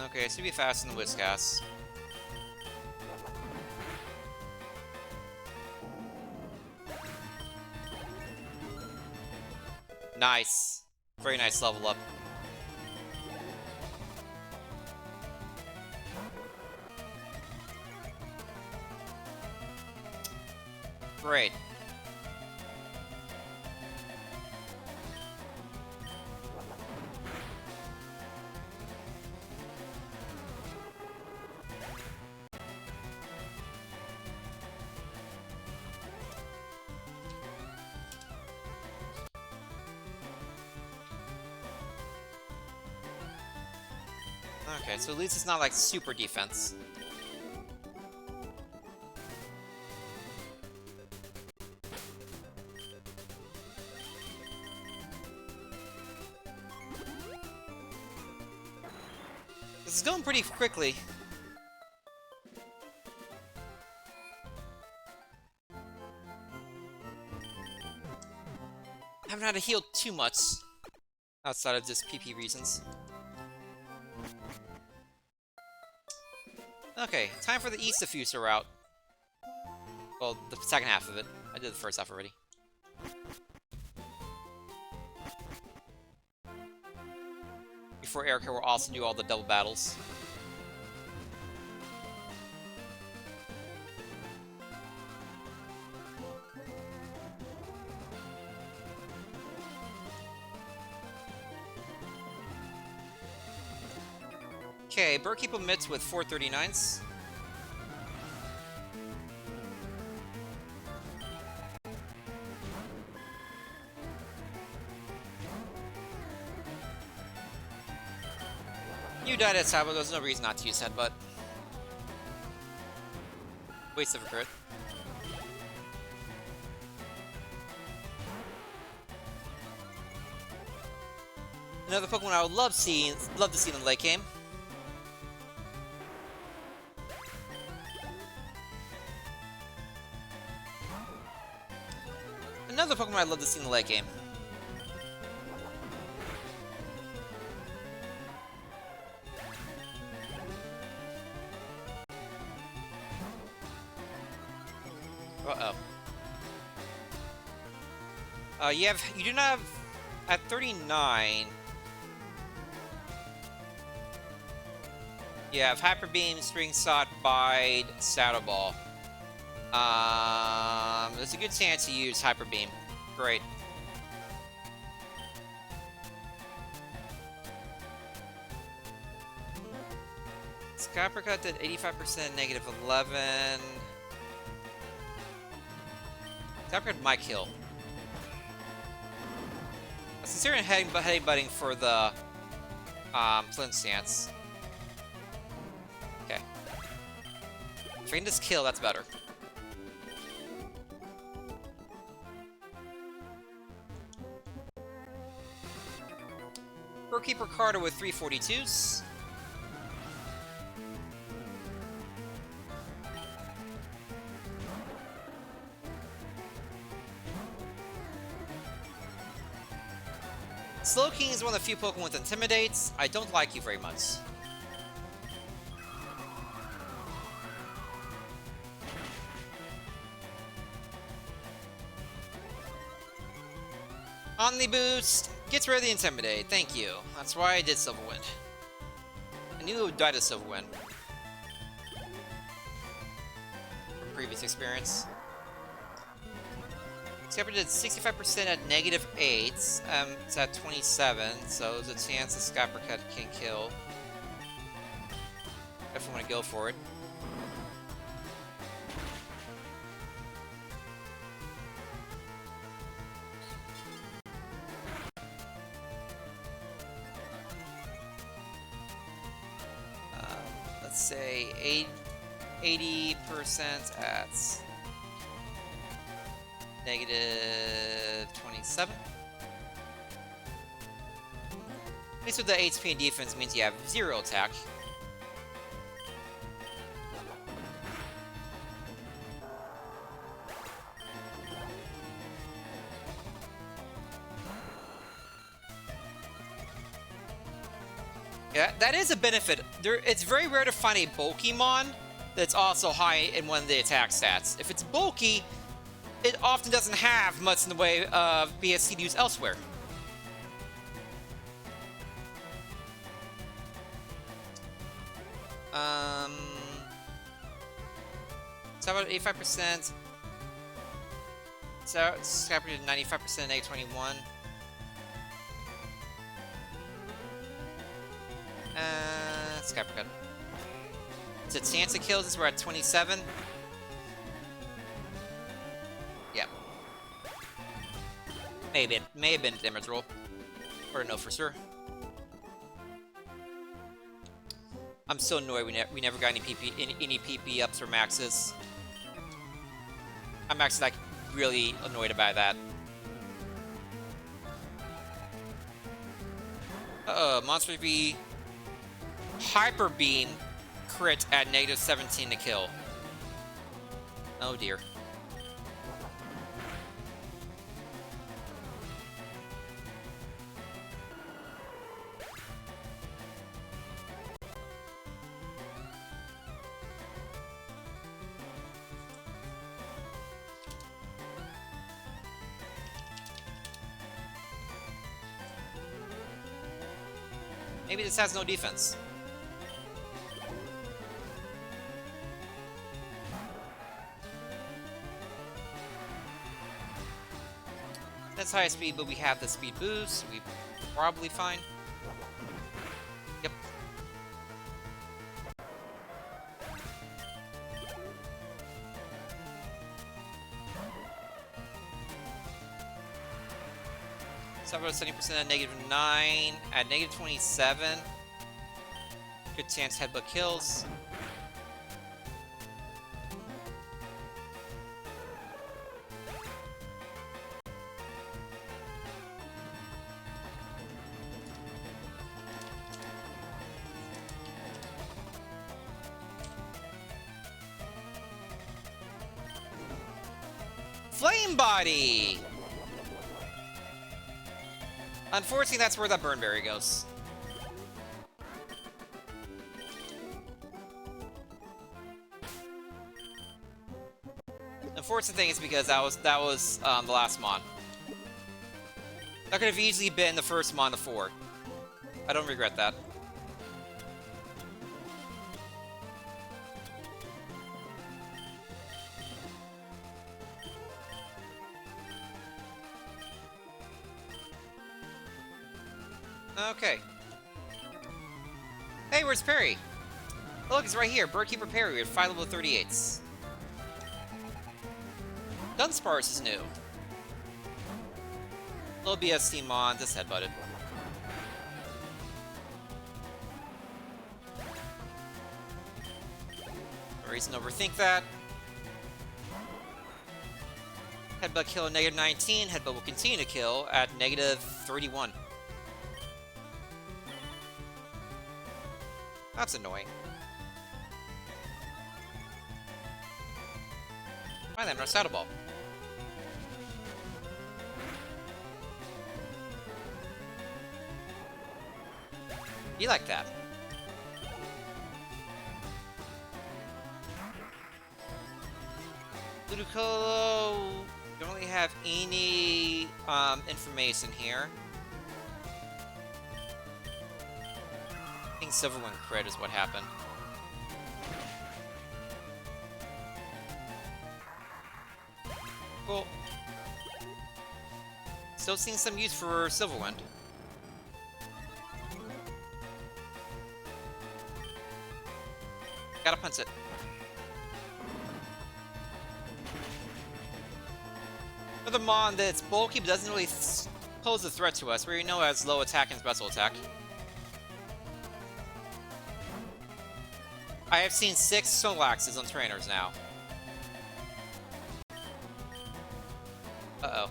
Okay, it should be fast in the Whiscash. Nice. Very nice level up. Great. Okay, so at least it's not like super defense. This is going pretty quickly. I haven't had to heal too much outside of just PP reasons. Okay, time for the East Diffuser route. Well, the second half of it. I did the first half already. Before Erica will also do all the double battles. Okay, Birdkeep emits with 439s. You died at Sabo, there's no reason not to use Headbutt. Waste of a crit. Another Pokemon I would love to see in the late game. Another Pokemon I'd love to see in the late game. You do not have at 39. You have Hyper Beam, String Shot, Bite, Saddle Ball. There's a good chance you use Hyper Beam. Great. Skypercut did 85%, negative 11. Skypercut might kill. Considering headbutting for the Flint stance. Okay. If I can just kill, that's better. Birdkeeper Carter with 342s. Slowking is one of the few Pokemon with Intimidates. I don't like you very much. Omni Boost gets rid of the Intimidate. Thank you. That's why I did Silver Wind. I knew it would die to Silver Wind. From previous experience. Cassieper did 65% at negative 8. It's at 27, so there's a chance the Skypercut can kill. Definitely want to go for it. Let's say 80% at negative 27. At least with the HP and defense means you have 0 attack. Yeah, that is a benefit. It's very rare to find a Pokemon that's also high in one of the attack stats. If it's bulky, it often doesn't have much in the way of BSC to use elsewhere. So about 85%. So Skyper did 95%, negative 21. Skyper cut. It's a chance to kill. This we're at 27. Yeah. Maybe it may have been a damage roll. Or no for sure. I'm so annoyed we never got any PP ups or maxes. I'm actually like really annoyed about that. Monster V Hyper Beam crit at negative 17 to kill. Oh dear. Maybe this has no defense. That's high speed, but we have the speed boost, so we're probably fine. Yep. Stop at 70% at -9. At -27. Good chance headbutt kills. Flame Body! Unfortunately, that's where that Burn Berry goes. Unfortunate thing is because that was the last Mon. That could have easily been the first Mon to 4. I don't regret that. Okay. Hey, where's Perry? Oh, look, it's right here. Birdkeeper Perry with 5 level 38s. Dunsparce is new. Little BSC Mon, just headbutted. No reason to overthink that. Headbutt kill at -19. Headbutt will continue to kill at -31. That's annoying. Fine then, Shadow Ball. You like that. Ludicolo, don't really have any information here. I think Silverwing crit is what happened. Cool. Still seeing some use for Silverwind. Gotta punch it. For the Mon that's bulky but doesn't really pose a threat to us, where you know it has low attack and special attack. I have seen 6 Solaxes on trainers now. Uh-oh.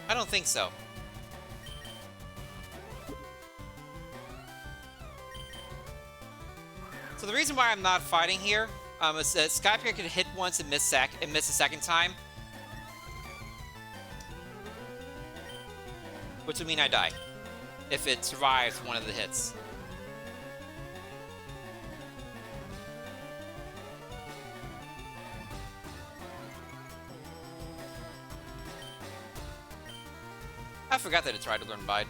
I don't think so. So the reason why I'm not fighting here is that Skypier could hit once and miss a second time. Which would mean I die. If it survives one of the hits. I forgot that it tried to learn Bide.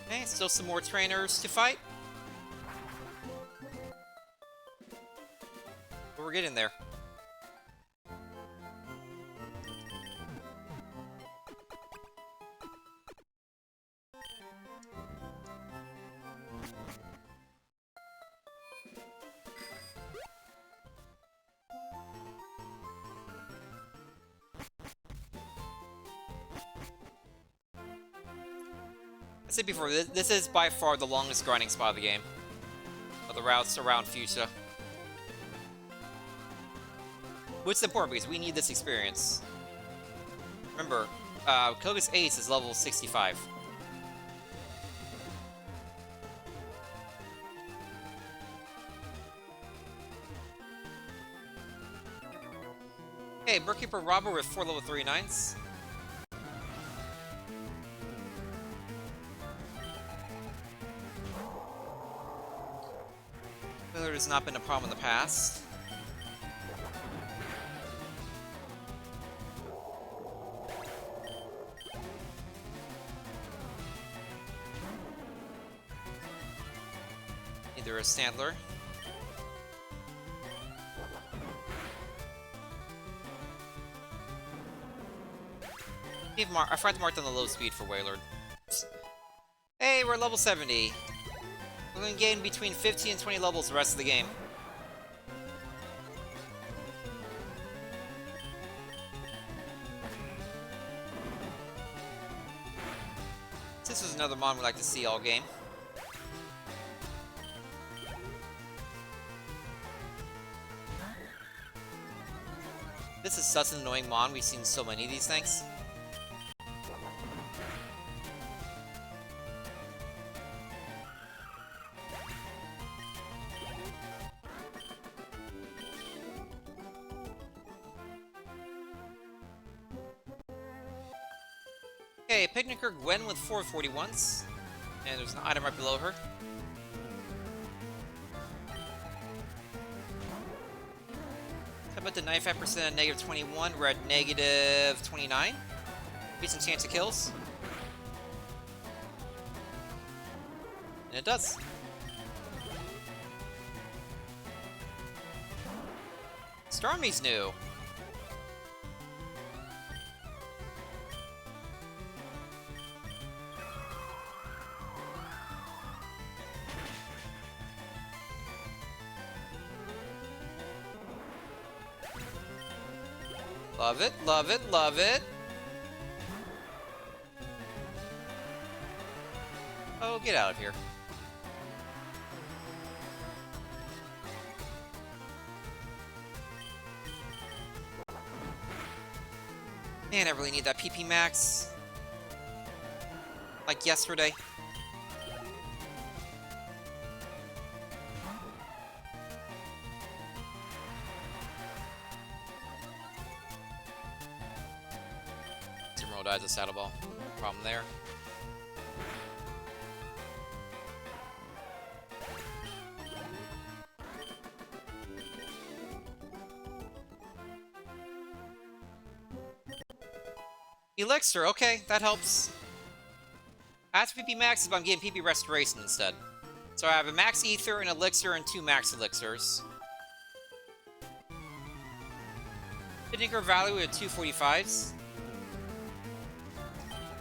Okay, still some more trainers to fight. But we're getting there. I said before, this is by far the longest grinding spot of the game. Of the routes around Fuchsia. Which is important because we need this experience. Remember, Koga's Ace is level 65. Okay, Birdkeeper Robber with 4 level 39s. Failure has not been a problem in the past. Thunderous Sandler. I forgot to mark down the low speed for Wailord. Hey, we're level 70. We're going to gain between 15 and 20 levels the rest of the game. This is another mon we like to see all game. This is such an annoying mon. We've seen so many of these things. Okay, Picnicker Gwen with 441s. And there's an item right below her. How about the 95% at negative 21? We're at negative 29. Decent chance of kills. And it does. Starmie's new. Love it, love it, love it. Oh, get out of here. Man, I really need that PP max. Like yesterday. Dies a saddle ball. Problem there. Elixir, okay, that helps. I have PP maxes, but I'm getting PP restoration instead. So I have a max ether, an elixir, and 2 max elixirs. Picnicker value at 245s.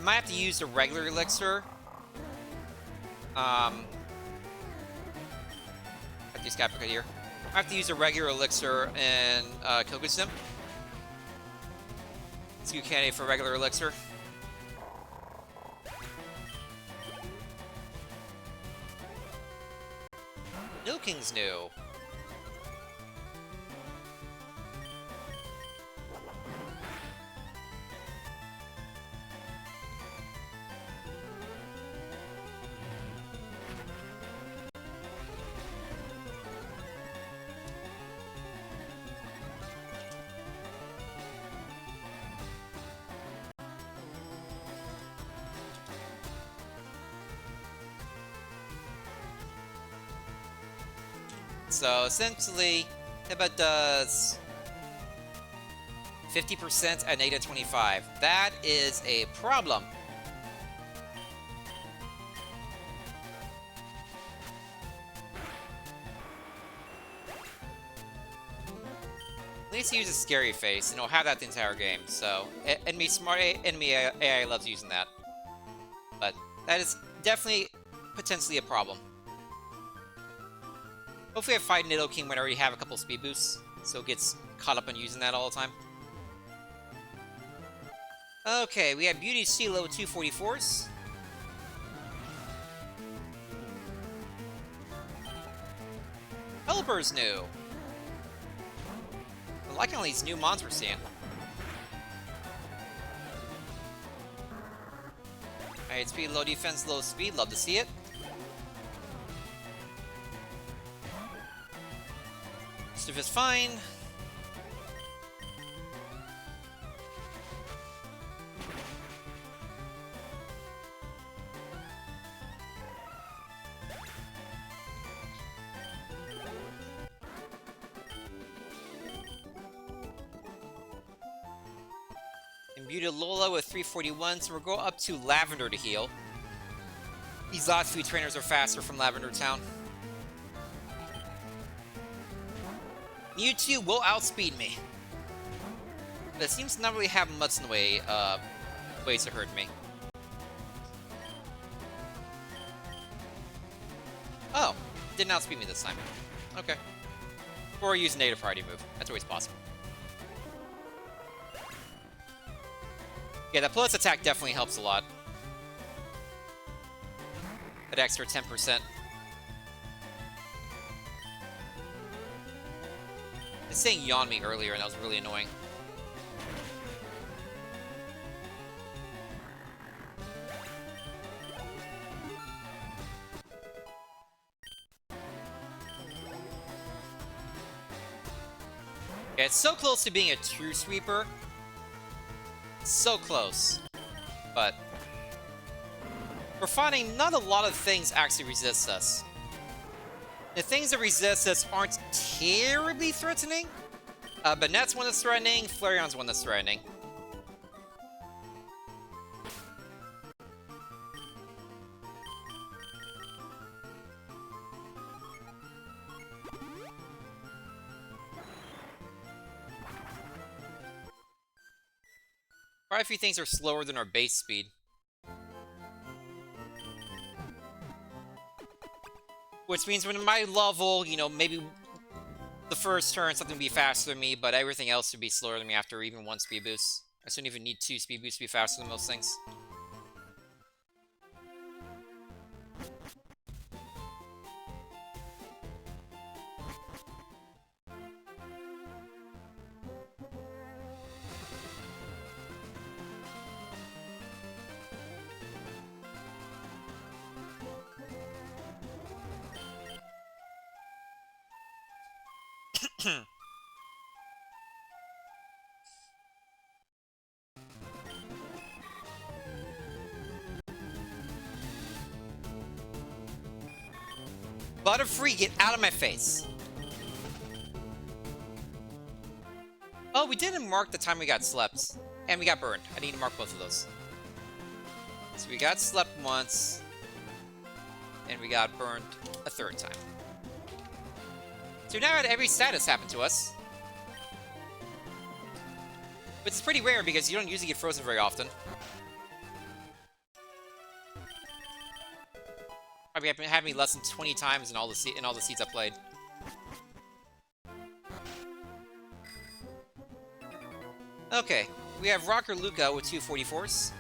Might have to use the regular elixir. Got this guy here. I have to use a regular elixir and kill good sim. Let's do candidate for regular elixir. Milking's new. So essentially, Tibet does 50% at negative 25. That is a problem. At least he uses Scary Face, and he'll have that the entire game. So, enemy smart enemy AI loves using that. But that is definitely potentially a problem. Hopefully I fight Nidoking when I already have a couple speed boosts, so it gets caught up on using that all the time. Okay, we have Beauty C level 244s. Helper's new. I'm liking all these new mons we're seeing. Alright, speed, low defense, low speed. Love to see it. Stuff is fine. Imbued Lola with 341, so we'll go up to Lavender to heal. These last few trainers are faster from Lavender Town. You two will outspeed me. But it seems to not really have much in the way, ways to hurt me. Oh, didn't outspeed me this time. Okay. Or use a negative priority move. That's always possible. Yeah, that plus attack definitely helps a lot. That extra 10%. It's saying yawn me earlier, and that was really annoying. Yeah, it's so close to being a true sweeper. So close. But we're finding not a lot of things actually resist us. The things that resist us aren't terribly threatening. Banette's one that's threatening, Flareon's one that's threatening. Quite a few things are slower than our base speed. Which means when my level, you know, maybe the first turn something would be faster than me, but everything else would be slower than me after even one speed boost. I shouldn't even need 2 speed boosts to be faster than most things. Butterfree, get out of my face! Oh, we didn't mark the time we got slept. And we got burned. I need to mark both of those. So we got slept once. And we got burned a third time. So now had every status happen to us. But it's pretty rare because you don't usually get frozen very often. Probably had me less than 20 times in all the seats I played. Okay, we have Rocker Luca with 2 44s.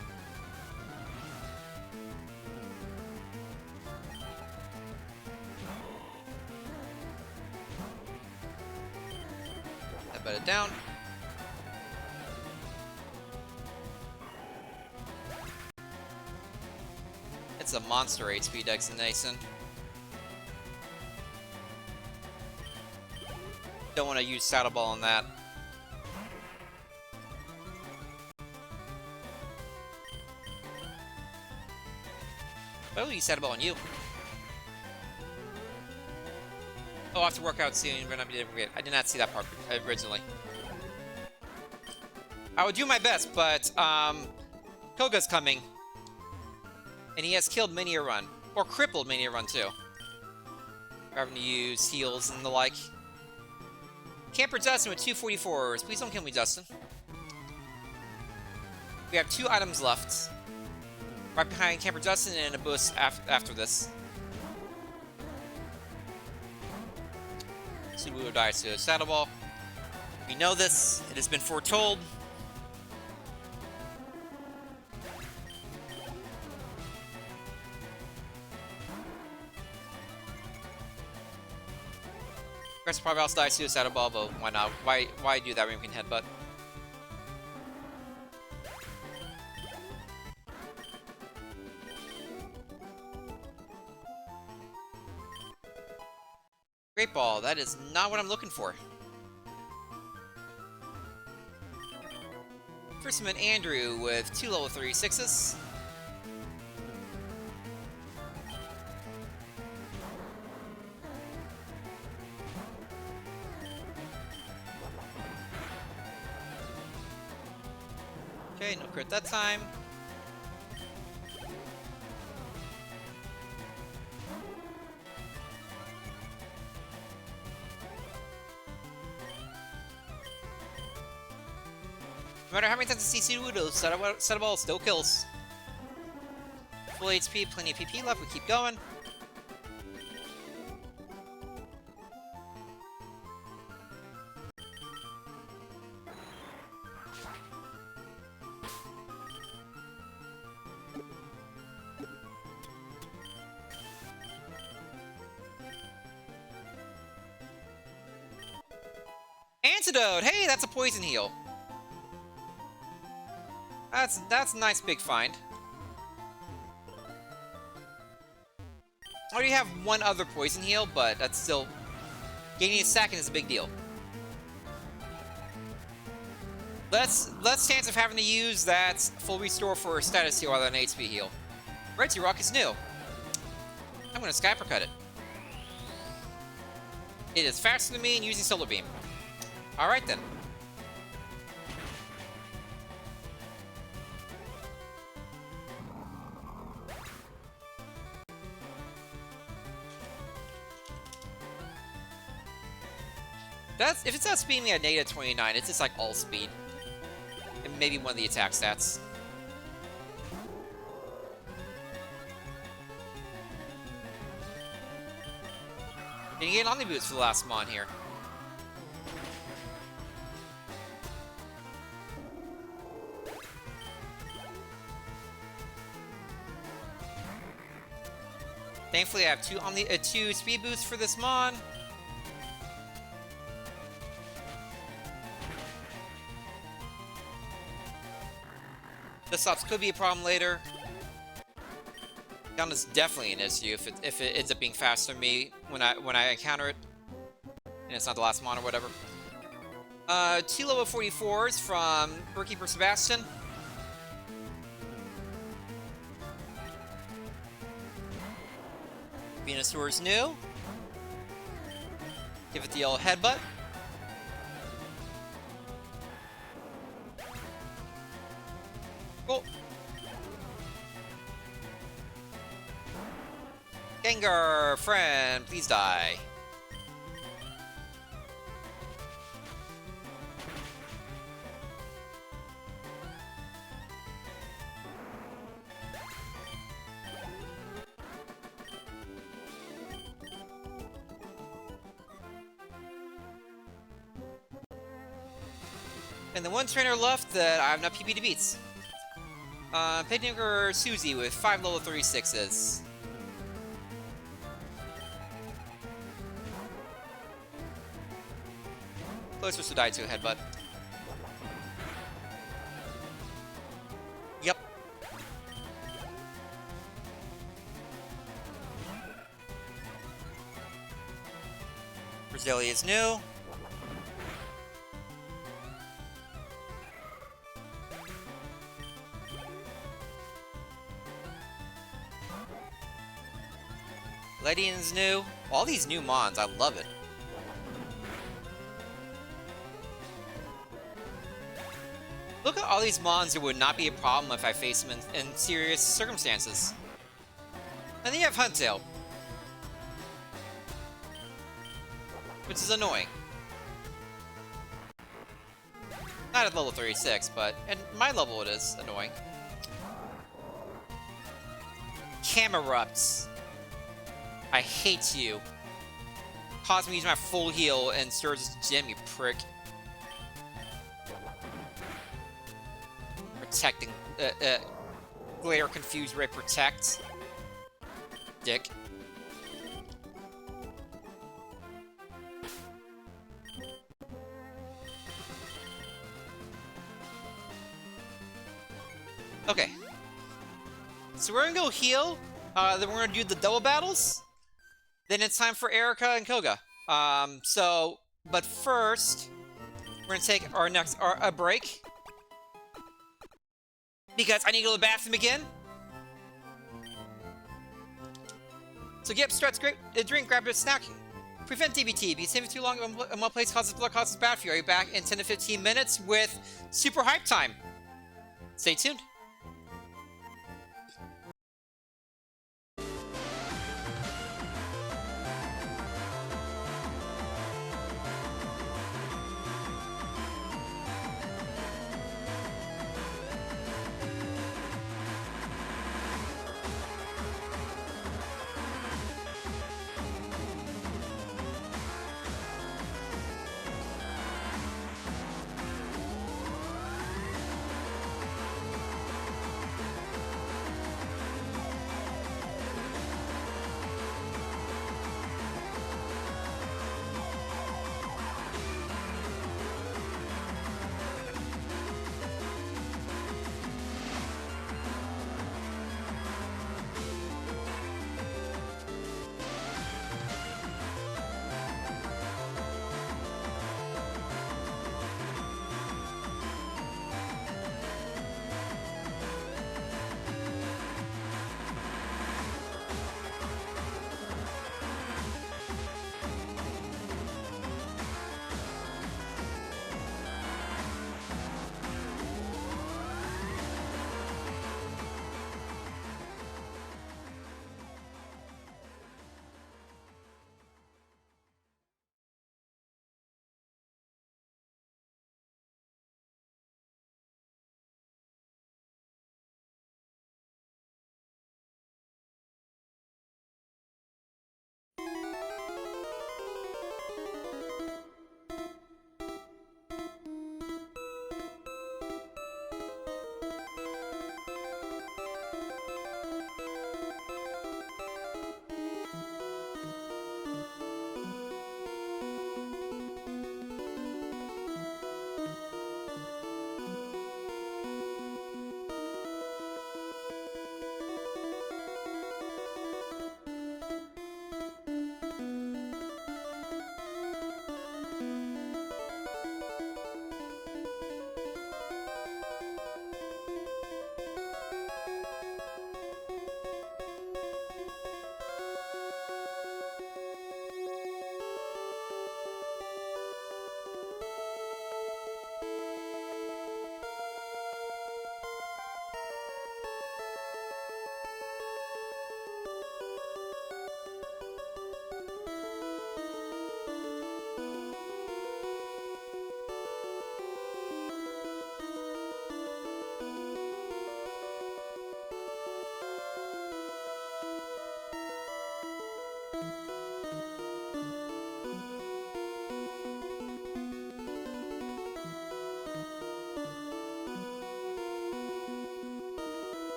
Headbutt it down. It's a monster HP designation. Don't want to use Saddle Ball on that. I will use Saddle Ball on you. Oh, I have to work out soon. I did not see that part originally. I would do my best, but Koga's coming. And he has killed many a run. Or crippled many a run, too. Having to use heals and the like. Camper Dustin with 2 44s. Please don't kill me, Dustin. We have 2 items left. Right behind Camper Dustin and a boost after this. Subaru dies to a Saddle Ball. We know this. It has been foretold. Probably also dies to a Saddle Ball, but why not? Why do that when we can headbutt? Great Ball, that is not what I'm looking for. First man Andrew with 2 level 3 6s. Okay, no crit that time. No matter how many times I see Sudowoodo, set a ball still kills. Full HP, plenty of PP left, we keep going. Antidote! Hey, that's a poison heal. That's a nice big find. I already have one other poison heal, but that's still... Gaining a second is a big deal. Less chance of having to use that full restore for a status heal rather than an HP heal. Red Rock is new. I'm gonna Skyper cut it. It is faster than me and using Solar Beam. Alright then. If it's outspeeding me at -29, it's just like all speed. And maybe one of the attack stats. Gonna get an Omni Boost for the last Mon here. Thankfully, I have two speed boosts for this Mon. The stops could be a problem later. Down is definitely an issue if it ends up being faster than me when I encounter it, and it's not the last Mon or whatever. 2 level 44s from Burkeeper Sebastian. Venusaur's new. Give it the old headbutt. Cool. Gengar, friend, please die. And the one trainer left that I have not PP to beats. Pignicker Susie with 5 level 36s. Closest to die to a headbutt. Yep. Brazili is new. Ledian's new. All these new Mons, I love it. Look at all these Mons that would not be a problem if I face them in serious circumstances. And then you have Huntail. Which is annoying. Not at level 36, but at my level it is annoying. Camerupts. I hate you. Caused me to use my full heal and Sturge's gem, you prick. Protecting, Glare Confused Ray Protect. Dick. Okay. So we're gonna go heal, then we're gonna do the double battles. Then it's time for Erica and Koga. But first, we're gonna take a break. Because I need to go to the bathroom again. So get up, stretch, drink, grab a snack. Prevent DBT. Be staying too long in one place causes blood, causes bad for you. I'll be back in 10 to 15 minutes with Super Hype Time. Stay tuned.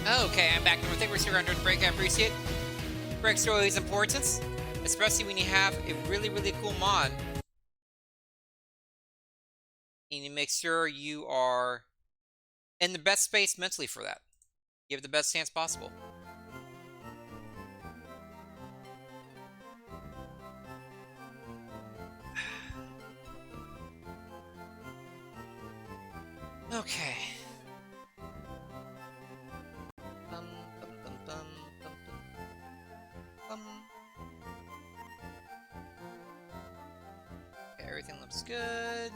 Okay, I'm back. Thank you for under the break. I appreciate it. Break story is important, especially when you have a really, really cool mod. You need to make sure you are in the best space mentally for that. Give the best chance possible. Okay. Okay, everything looks good.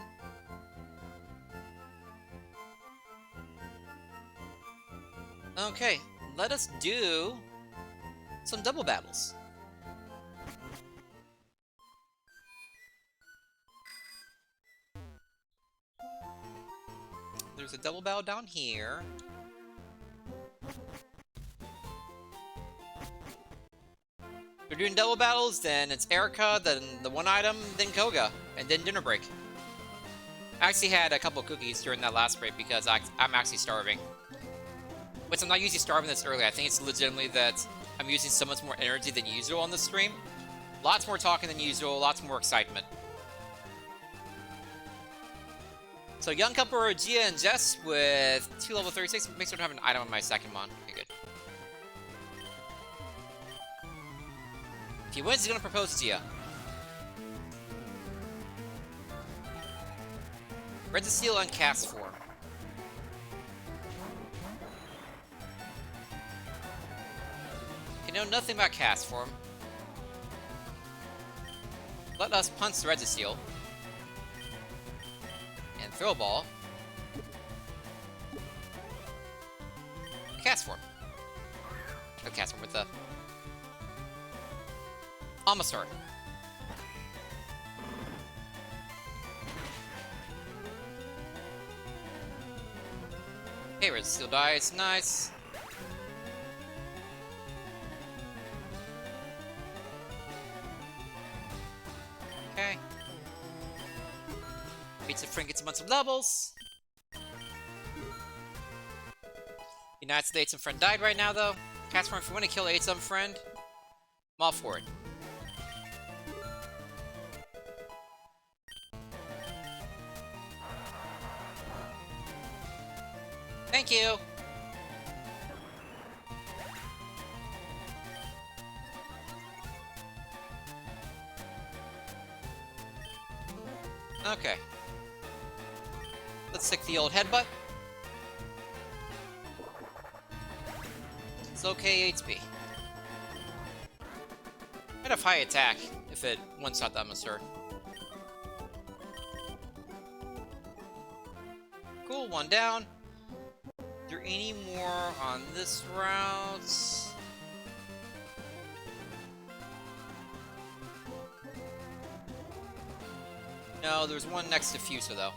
Okay, let us do some double battles. There's a double battle down here. If we're doing double battles, then it's Erica, then the one item, then Koga, and then dinner break. I actually had a couple cookies during that last break because I'm actually starving. Which I'm not usually starving this early. I think it's legitimately that I'm using so much more energy than usual on the stream. Lots more talking than usual, lots more excitement. So young couple are Gia and Jess with 2 level 36. Makes sure to have an item on my second mon. Okay, good. If he wins, he's gonna propose to Gia. Red to seal on cast form. You know nothing about cast form. Let us punch the red to seal. And throw a ball. Cast form. Oh, cast form with the Almasar. Okay, red steel dice, nice. Okay. Beats a friend, gets a bunch of levels. United States and friend died right now though. Cast form, if you want to kill some friend, I'm all for it. Thank you! Okay. Let's stick the old headbutt. It's okay HP. I'd have high attack if it one-shot that Monsieur. Cool, one down. Are there any more on this route? No, there's one next to Fusa though.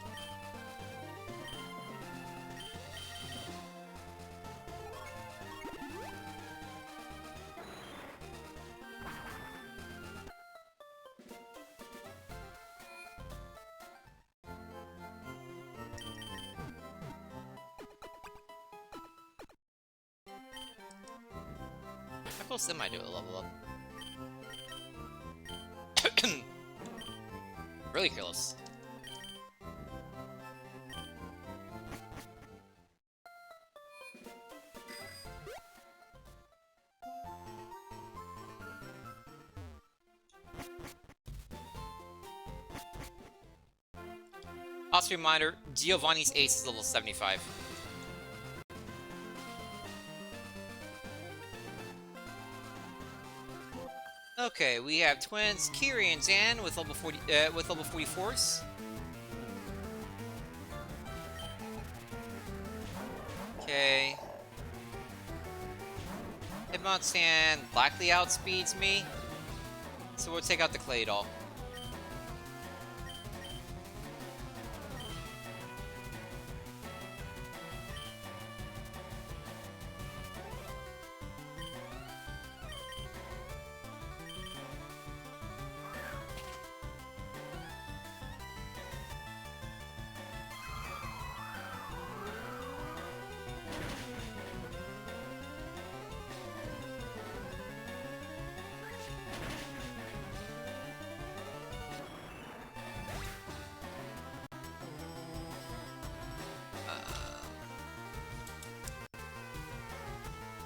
How close am I to a level up? Really close. Also, reminder: Giovanni's ace is level 75. Okay, we have twins Kiri and Jan with level 44s. Okay. Hitmonchan likely outspeeds me, so we'll take out the Clay Doll.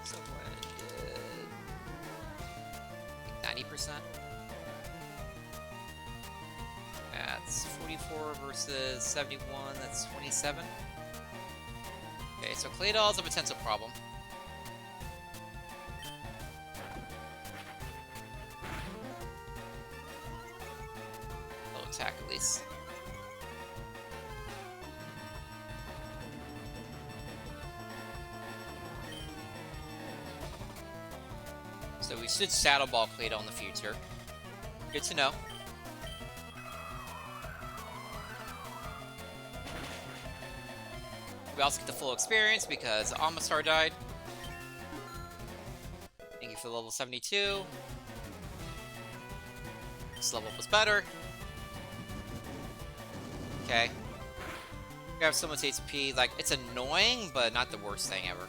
So when 90%. That's 44 versus 71. That's 27. Okay, so Claydol's a potential problem. Low attack at least. So we should Shadow Ball Claydol in the future. Good to know. We also get the full experience because Amistar died. Thank you for level 72. This level up was better. Okay. We have so much HP. Like, it's annoying, but not the worst thing ever.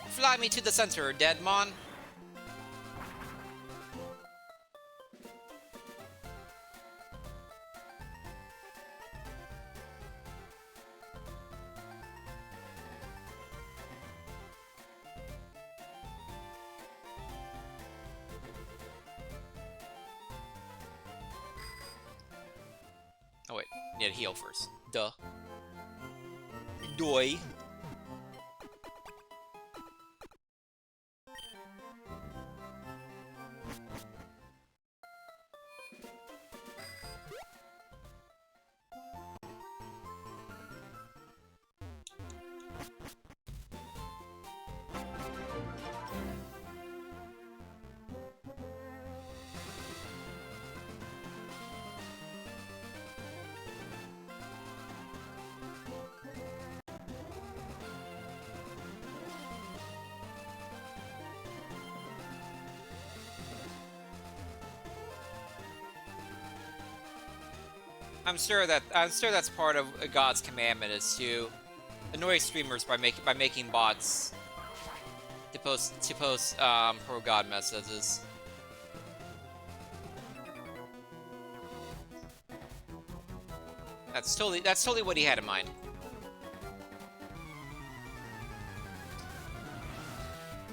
Fly me to the center, Deadmon. Oh wait, need to heal first. Duh. Doi. I'm sure that's part of a God's commandment is to annoy streamers by making bots to post pro God messages. That's totally what he had in mind.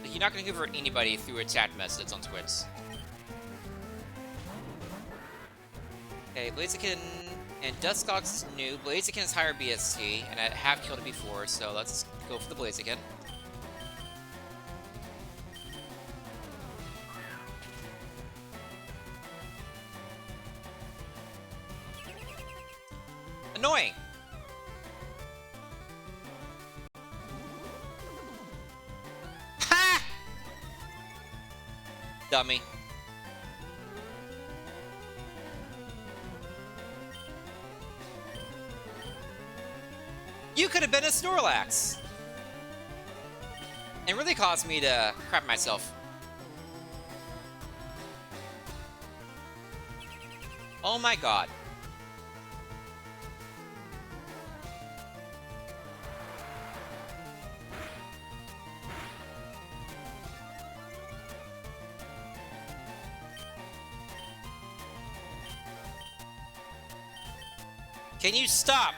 Like, you're not gonna convert anybody through a chat message on Twitch. Okay, Blaziken and Dusclox is new. Blaziken is higher BST, and I have killed it before, so let's go for the Blaziken. Annoying! Ha! Dummy. You could have been a Snorlax! It really caused me to crap myself. Oh my god. Can you stop?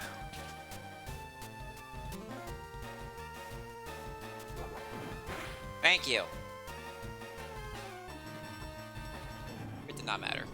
Thank you. It did not matter.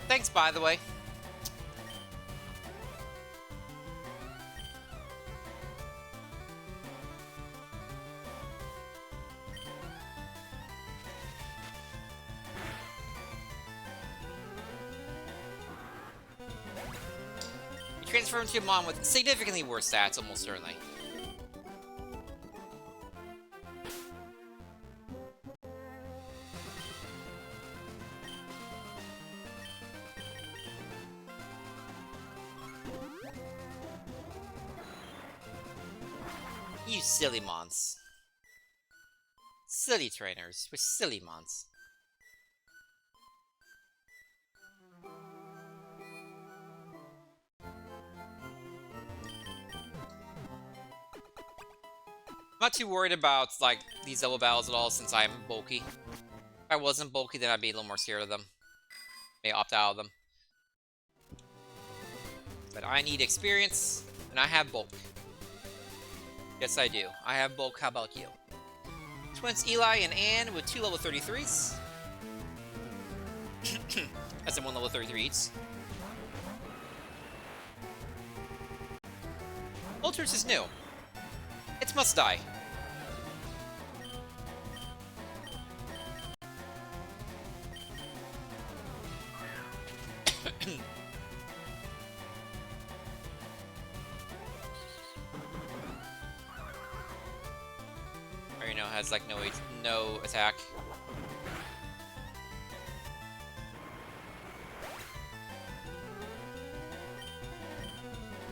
Thanks, by the way. You transfer him to a Mon with significantly worse stats, almost certainly. You silly mons. Silly trainers. We're silly mons. I'm not too worried about, like, these double battles at all since I'm bulky. If I wasn't bulky, then I'd be a little more scared of them. May opt out of them. But I need experience, and I have bulk. Yes, I do. I have bulk. How about you? Twins Eli and Anne with 2 level 33s. That's in 1 level 33 each. Ultras is new. It must die. Reno has like no attack.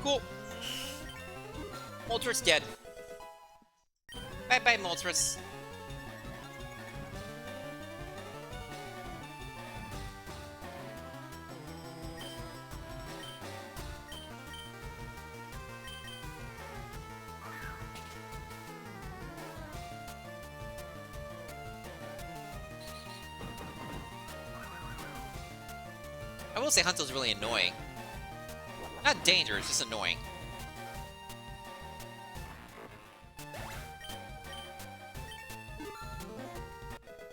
Cool. Moltres dead. Bye bye, Moltres. I will say Hunto's really annoying. Not dangerous, just annoying.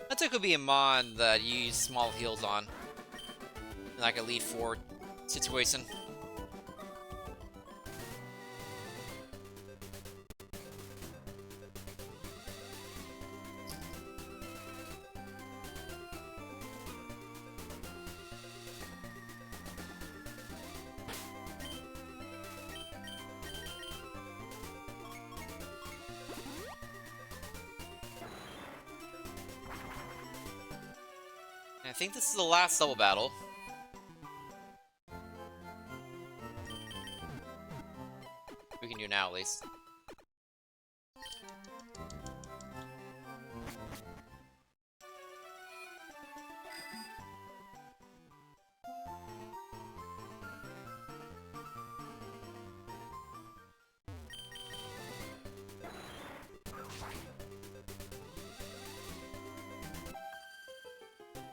Hunto could be a mon that you use small heals on. In like a lead 4 situation. I think this is the last double battle. We can do now, at least.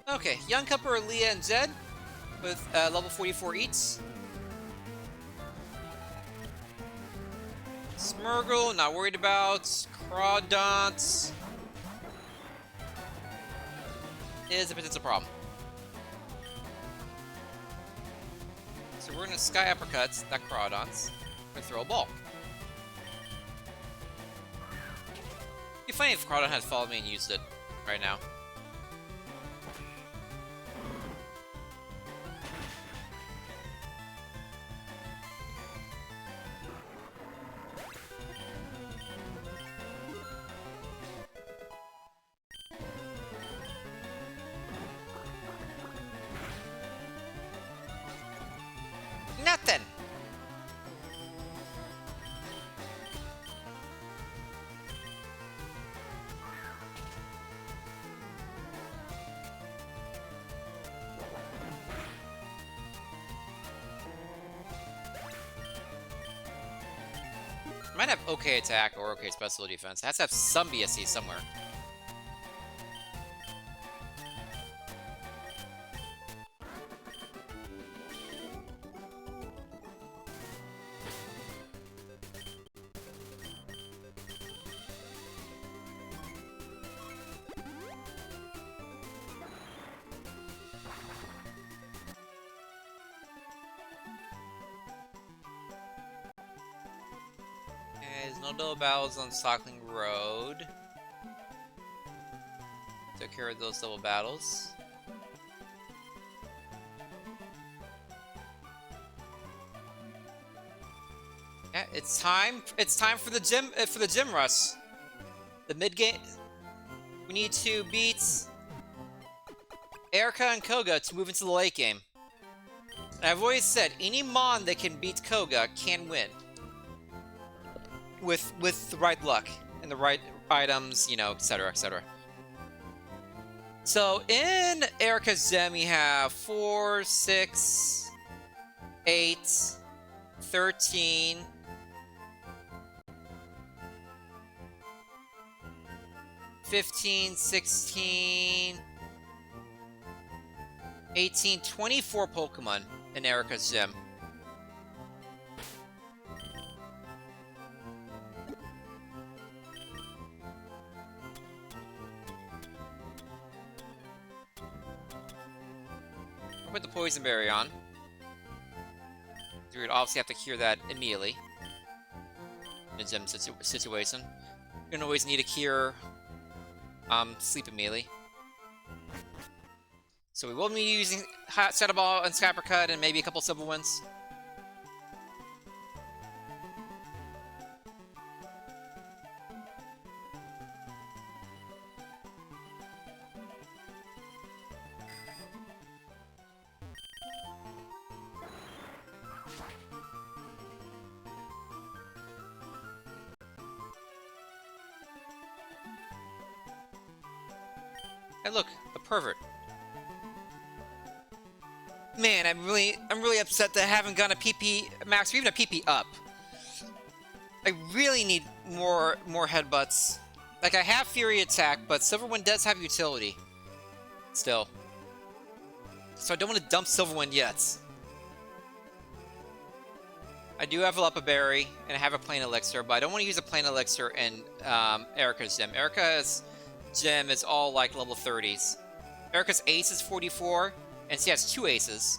Okay, Young Cupper, Leah, and Zed with level 44 each. Smurgle, not worried about. Crawdont is a potential problem. So we're gonna Sky Uppercuts that Crawdonts and throw a ball. It'd be funny if Crawdont had followed me and used it right now. Nothing! Might have okay attack or okay special defense. It has to have some BSC somewhere. There's no double battles on Sockling Road. Took care of those double battles. Yeah, it's time. It's time for the gym rush. The mid game. We need to beat Erica and Koga to move into the late game. And I've always said any mon that can beat Koga can win. with the right luck and the right items, you know, etc., etc. So in Erica's gem, we have 4, 6, 8, 13, 15, 16, 18, 24 Pokemon in Erica's gym. I'll put the Poison Berry on. You would obviously have to cure that immediately in a gym situation. You don't always need to cure Sleep immediately. So we will be using Hot Shadow Ball and Scapper Cut and maybe a couple Silver Winds. Hey look, a pervert. Man, I'm really upset that I haven't gotten a PP max or even a PP up. I really need more headbutts. Like, I have Fury Attack, but Silverwind does have utility. Still. So I don't want to dump Silverwind yet. I do have a Lepa Berry, and I have a Plain Elixir, but I don't want to use a Plain Elixir in Erica's gym. Erica's gym is all like level 30s. Erica's ace is 44, and she has 2 aces.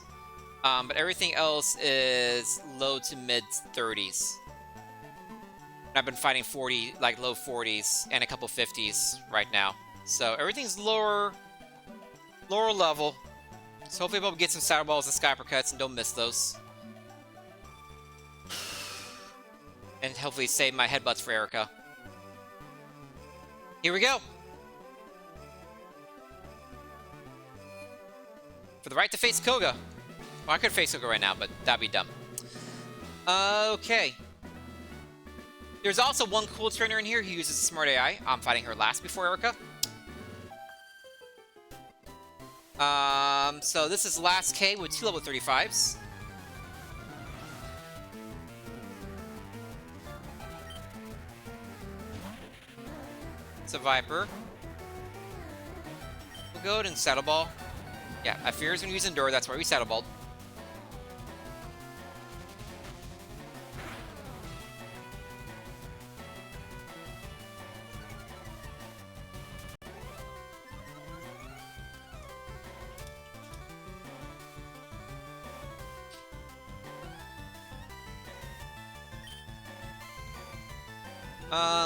But everything else is low to mid 30s. I've been fighting 40, like low 40s and a couple 50s right now. So everything's lower level. So hopefully we'll get some Shadow Balls and Skyper Cuts and don't miss those. And hopefully save my headbutts for Erica. Here we go. For the right to face Koga. Well, I could face Koga right now, but that'd be dumb. Okay. There's also one cool trainer in here who uses Smart AI. I'm fighting her last before Erica. So this is Last K with 2 level 35s. It's a Viper. We'll go ahead and Saddle Ball. Yeah, I fear he's going to use Endure, that's why we Saddle Balled.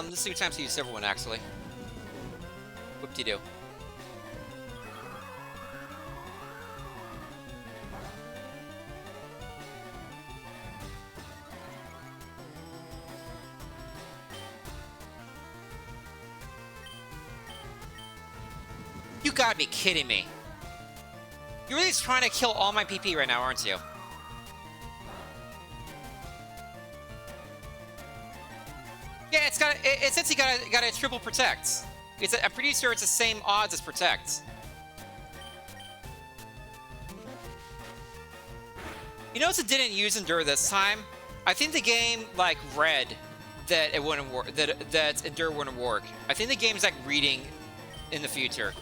This is a good time to use Silver One, actually. Whoop-de-doo. You gotta be kidding me. You're really just trying to kill all my PP right now, aren't you? Yeah, it's got. It says he got a triple protect. I'm pretty sure it's the same odds as protect. You notice it didn't use Endure this time? I think the game like read that it wouldn't work. That Endure wouldn't work. I think the game's like reading in the future.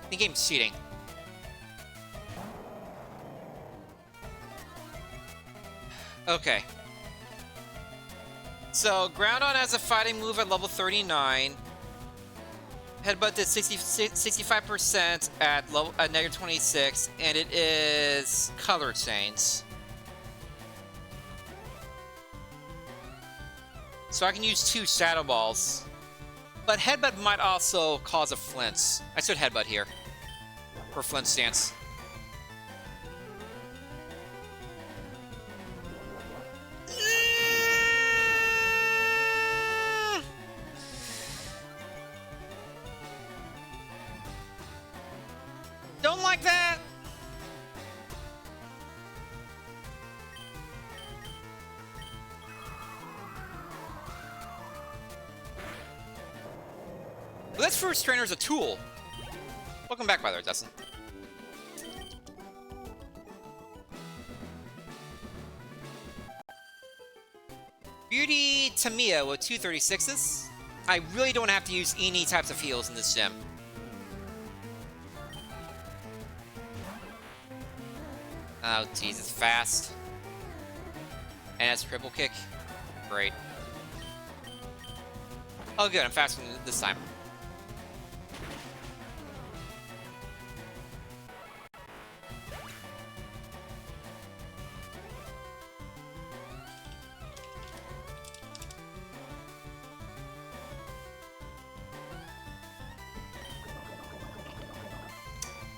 The game's cheating. Okay. So, Groudon has a fighting move at level 39. Headbutt did 65% at level at negative 26, and it is color change. So I can use 2 Shadow Balls. But Headbutt might also cause a flinch. I should Headbutt here. For flinch stance. Don't like that! Glitch Fruit Strainer's a tool. Welcome back, by the way, Dustin. Beauty Tamiya with 236s. I really don't have to use any types of heals in this gym. Oh, geez, it's fast. And it's triple kick. Great. Oh, good, I'm faster this time.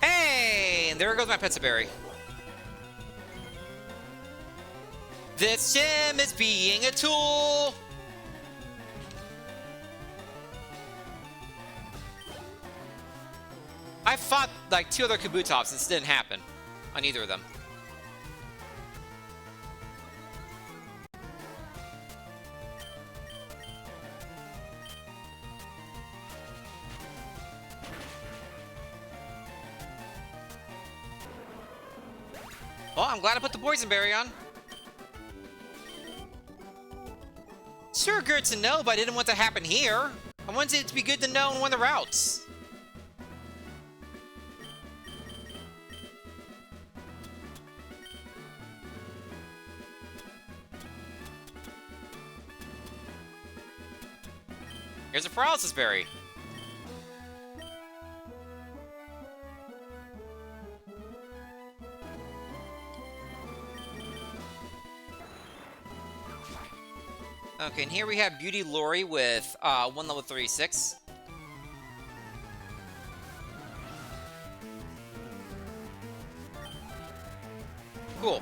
Hey! And there goes my Pizza Berry. This gym is being a tool! I fought like 2 other Kabutops and this didn't happen on either of them. Well, I'm glad I put the Boysenberry on. Sure, good to know, but I didn't want to happen here. I wanted it to be good to know in one of the routes. Here's a Paralysis Berry. Okay, and here we have Beauty Lori with 1 level 36. Cool.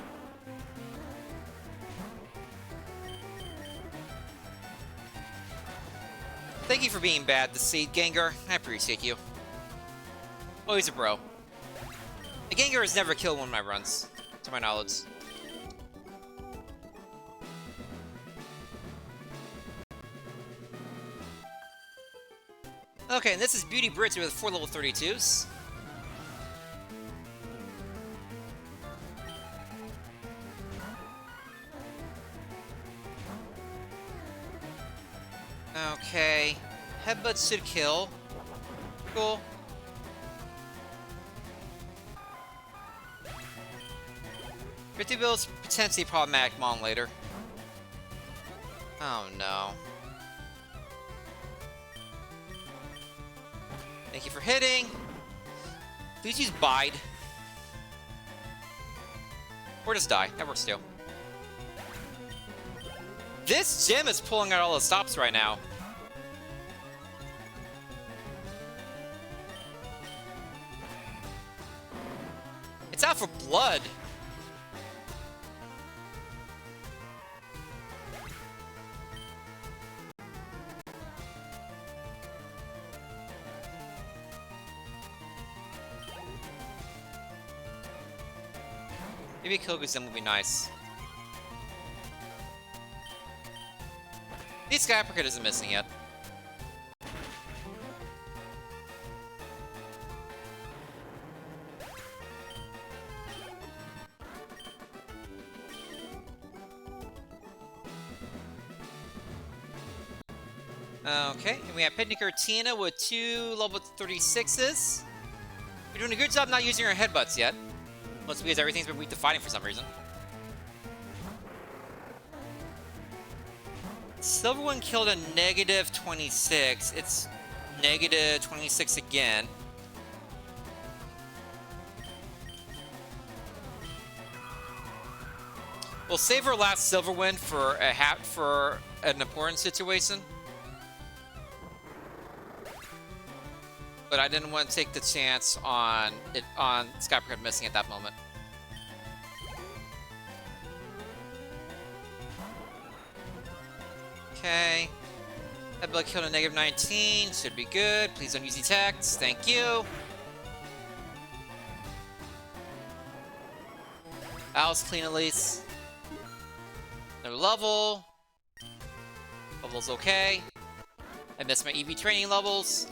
Thank you for being bad, the Seed Gengar. I appreciate you. Oh, he's a bro. The Gengar has never killed one of my runs, to my knowledge. Okay, and this is Beauty Britzy with 4 level 32s. Okay. Headbutt should kill. Cool. Pretty Bill's potentially problematic Mon later. Oh no. Thank you for hitting. Please use Bide. Or just die. That works too. This gym is pulling out all the stops right now. It's out for blood. Maybe Koguzin would be nice. This Cassieper isn't missing yet. Okay, and we have Pitniker Tina with 2 level 36s. You're doing a good job not using your headbutts yet. Mostly because everything's been weak to fighting for some reason. Silver one killed a negative 26. It's negative 26 again. We'll save our last silver win for an important situation. But I didn't want to take the chance on Skyper missing at that moment. Okay. Headbutt killed a negative 19. Should be good. Please don't use attacks. Thank you. Alice clean at least. No level. Level's okay. I missed my EV training levels.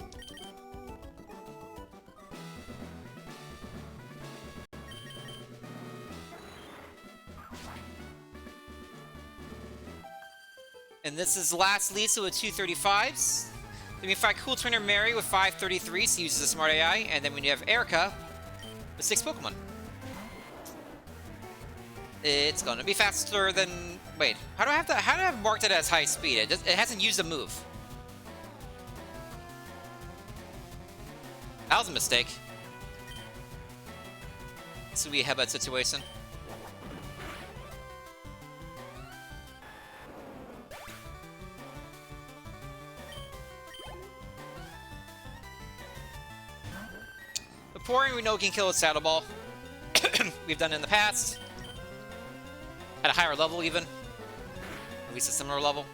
And this is last Lisa with 235s. Then we fight Cool Trainer Mary with 533s, uses a smart AI, and then we have Erica with 6 Pokemon. It's gonna be faster than... Wait, how do I have marked it as high speed? It hasn't used a move. That was a mistake. This will be a headbutt situation. The pouring we know can kill a Saddle Ball. We've done it in the past. At a higher level, even. At least a similar level.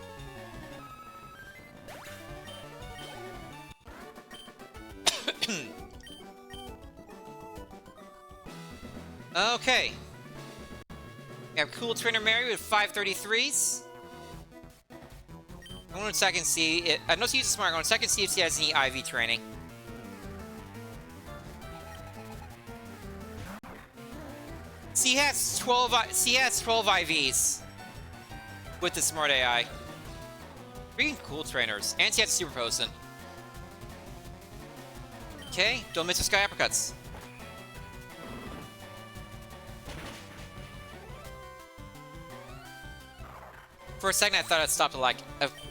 Okay. We have Cool Trainer Mary with 533s. I want to check and see it. I know she uses smart. I want to check and see if she has any IV training. She has 12 IVs with the smart AI. Freaking cool trainers. And she has super potent. Okay, don't miss your sky uppercuts. For a second, I thought I'd stopped at like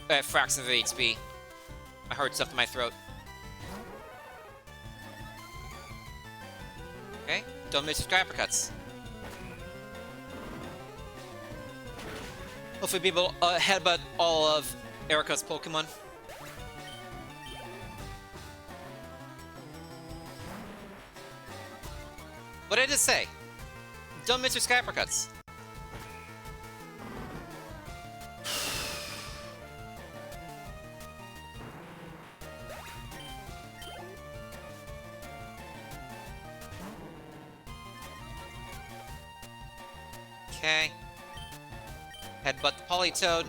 a fraction of HP. My heart stuck in my throat. Okay, don't miss your sky uppercuts. Hopefully be able to headbutt all of Erica's Pokemon. What did I just say? Don't miss your sky uppercuts. Okay. Headbutt the Politoed.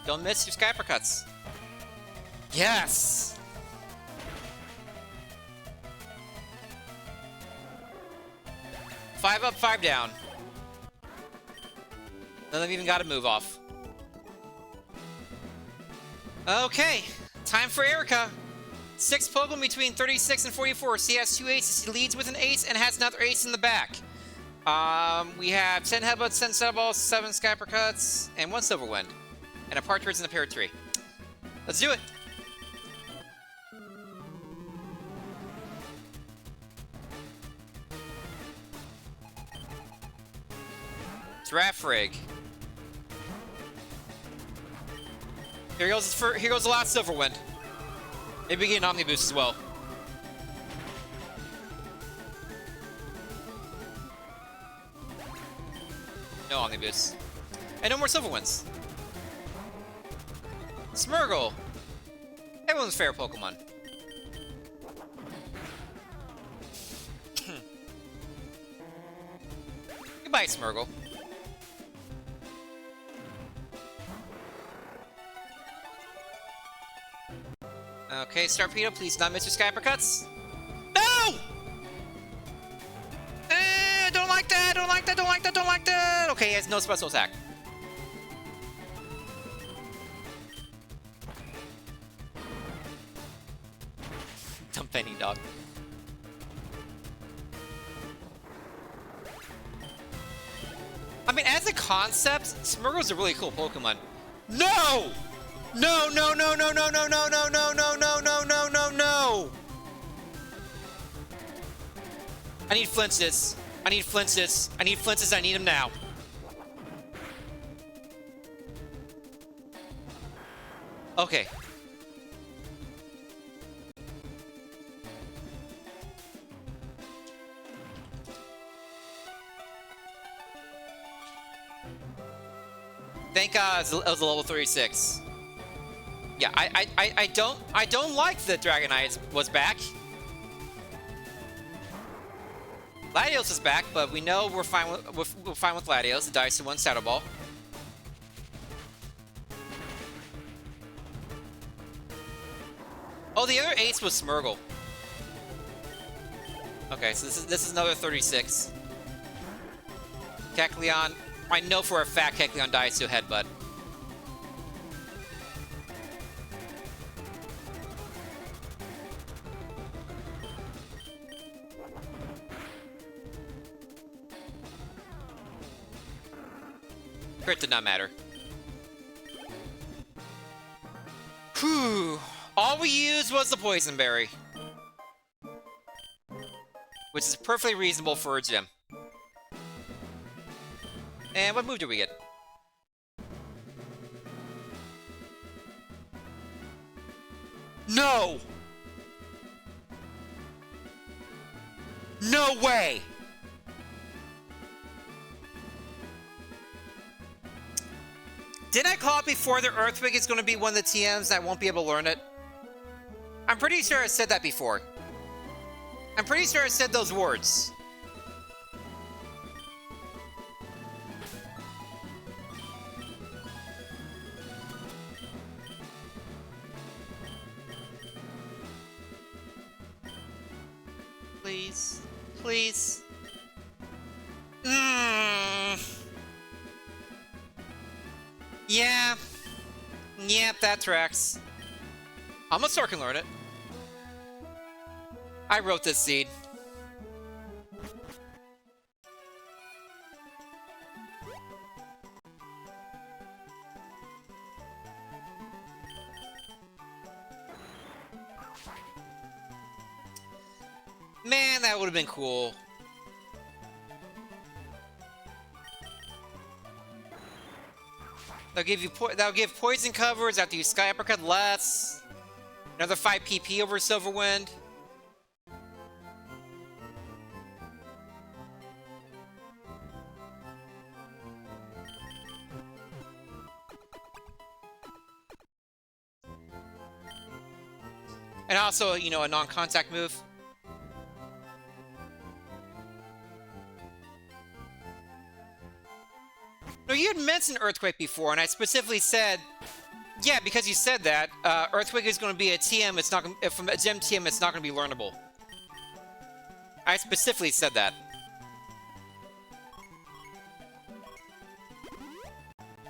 Don't miss your sky uppercuts. Yes! Five up, 5 down. None of them even got a move off. Okay, time for Erica. 6 Pokemon between 36 and 44. She has 2 aces. She leads with an ace and has another ace in the back. We have 10 Headbutts, 10 Saddle Balls, 7 Sky Uppercuts, and 1 Silver Wind. And a Partridge in the Pear Tree. Let's do it! Giraffe Rig. Here goes the last Silver Wind. Maybe we get an Omniboost as well. No Omniboost. And no more Silver Winds. Smeargle. Everyone's favorite Pokemon. Goodbye, Smeargle. Okay, Starpedo, please not miss your Sky Uppercuts. No! Don't like that, don't like that, don't like that, don't like that! Okay, he has no special attack. Dumb Penny Dog. I mean, as a concept, Smeargle's a really cool Pokemon. No! No, no, no, no, no, no, no, no, no, no, no, no, no, no, no! I need flinches. I need flinches. I need flinches. I need them now. Okay. Thank God it was a level 36. Yeah, I don't like that Dragonite was back. Latios is back, but we know we're fine with Latios. The Dice 1 Saddle Ball. Oh, the other ace was Smeargle. Okay, so this is another 36. Kecleon. I know for a fact Kecleon dies to Headbutt. Crit did not matter. Whew. All we used was the Poison Berry. Which is perfectly reasonable for a gym. And what move do we get? No! No way! Didn't I call it before that Earthquake is going to be one of the TMs and I won't be able to learn it? I'm pretty sure I said that before. I'm pretty sure I said those words. Please. Please. Yeah. Yep, that tracks. I'm gonna start and learn it. I wrote this seed. Man, that would have been cool. That'll give poison coverage after you Sky Uppercut less. Another 5 PP over Silverwind. And also, you know, a non-contact move. No, you had mentioned Earthquake before, and I specifically said, yeah, because you said that, Earthquake is going to be a TM, it's not gonna, from a gem TM, it's not going to be learnable. I specifically said that.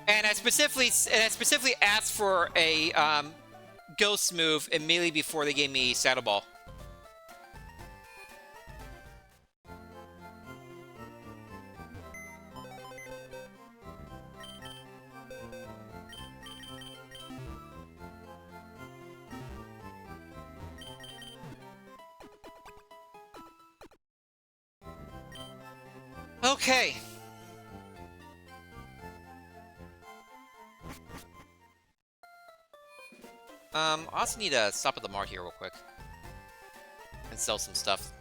And I specifically asked for a Ghost move immediately before they gave me Shadow Ball. Okay. I also need to stop at the mart here real quick. And sell some stuff.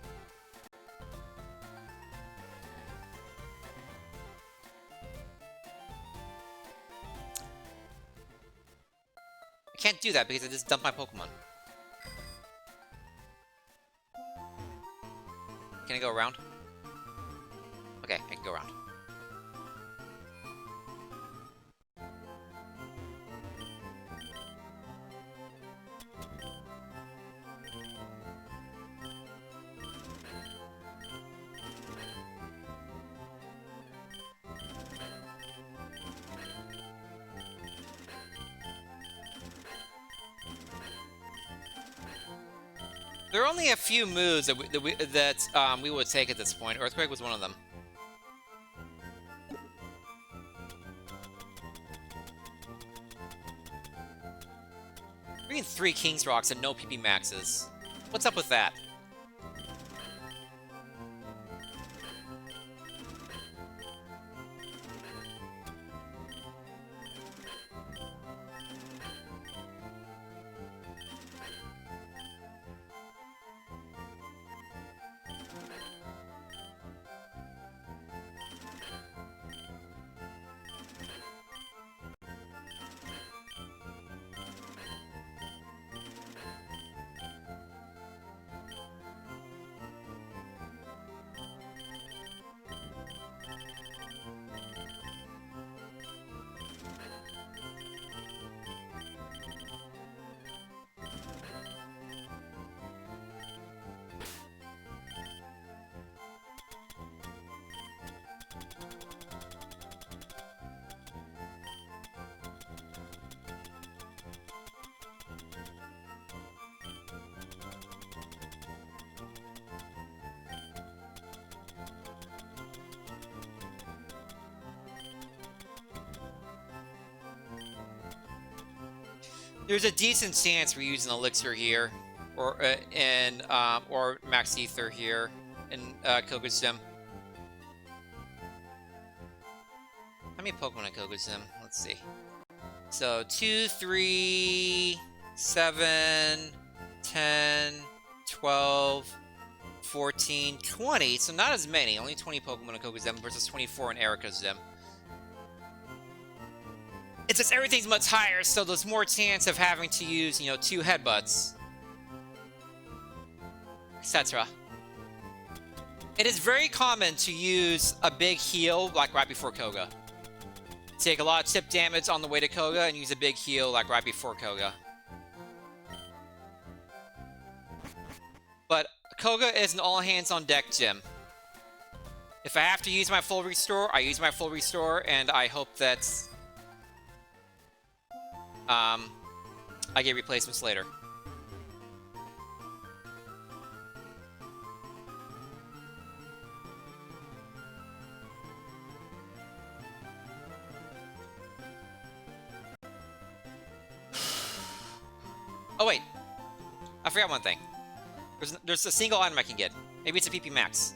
I can't do that because I just dumped my Pokemon. Can I go around? Okay, I can go around. There are only a few moves that we would take at this point. Earthquake was one of them. We're getting 3 King's Rocks and no PP Maxes. What's up with that? There's a decent chance we're using Elixir here, or or Max Ether here in Koga Sim. How many Pokemon in Koga Sim? Let's see. So 2, 3, 7, 10, 12, 14, 20. So not as many. Only 20 Pokemon in Koga Sim versus 24 in Erica Sim. It's just everything's much higher, so there's more chance of having to use, you know, 2 headbutts, etc. It is very common to use a big heal, like right before Koga. Take a lot of chip damage on the way to Koga and use a big heal, like right before Koga. But Koga is an all-hands-on-deck gym. If I have to use my full restore, I use my full restore, and I hope that I get replacements later. Oh wait, I forgot one thing. There's a single item I can get. Maybe it's a PP Max.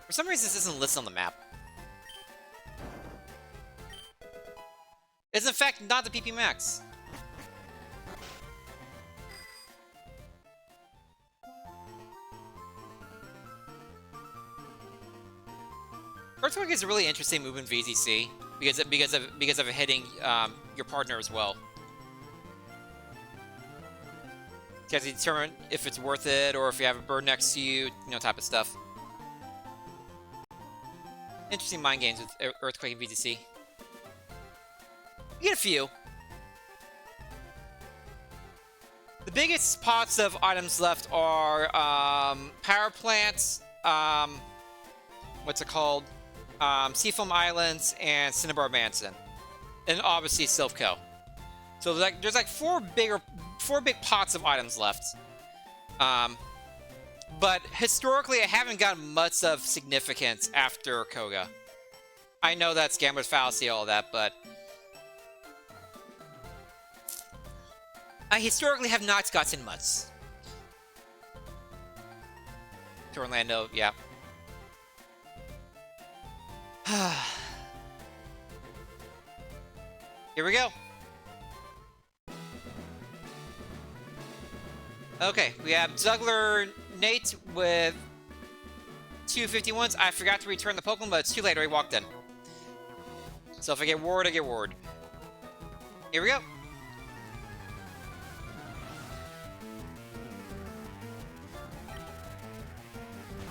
For some reason, this isn't listed on the map. It's in fact not the PP Max. Earthquake is a really interesting move in VZC because of hitting your partner as well. You have to determine if it's worth it or if you have a bird next to you, you know, type of stuff. Interesting mind games with Earthquake and VZC. You get a few. The biggest spots of items left are power plants, what's it called? Seafoam Islands and Cinnabar Mansion, and obviously Silphco. So there's like four big pots of items left. But historically, I haven't gotten much of significance after Koga. I know that's Gambler's Fallacy, all that, but I historically have not gotten much. To Orlando, yeah. Here we go. Okay, we have Juggler Nate with 251s. I forgot to return the Pokemon, but it's too late. I already walked in. So if I get ward, I get ward. Here we go.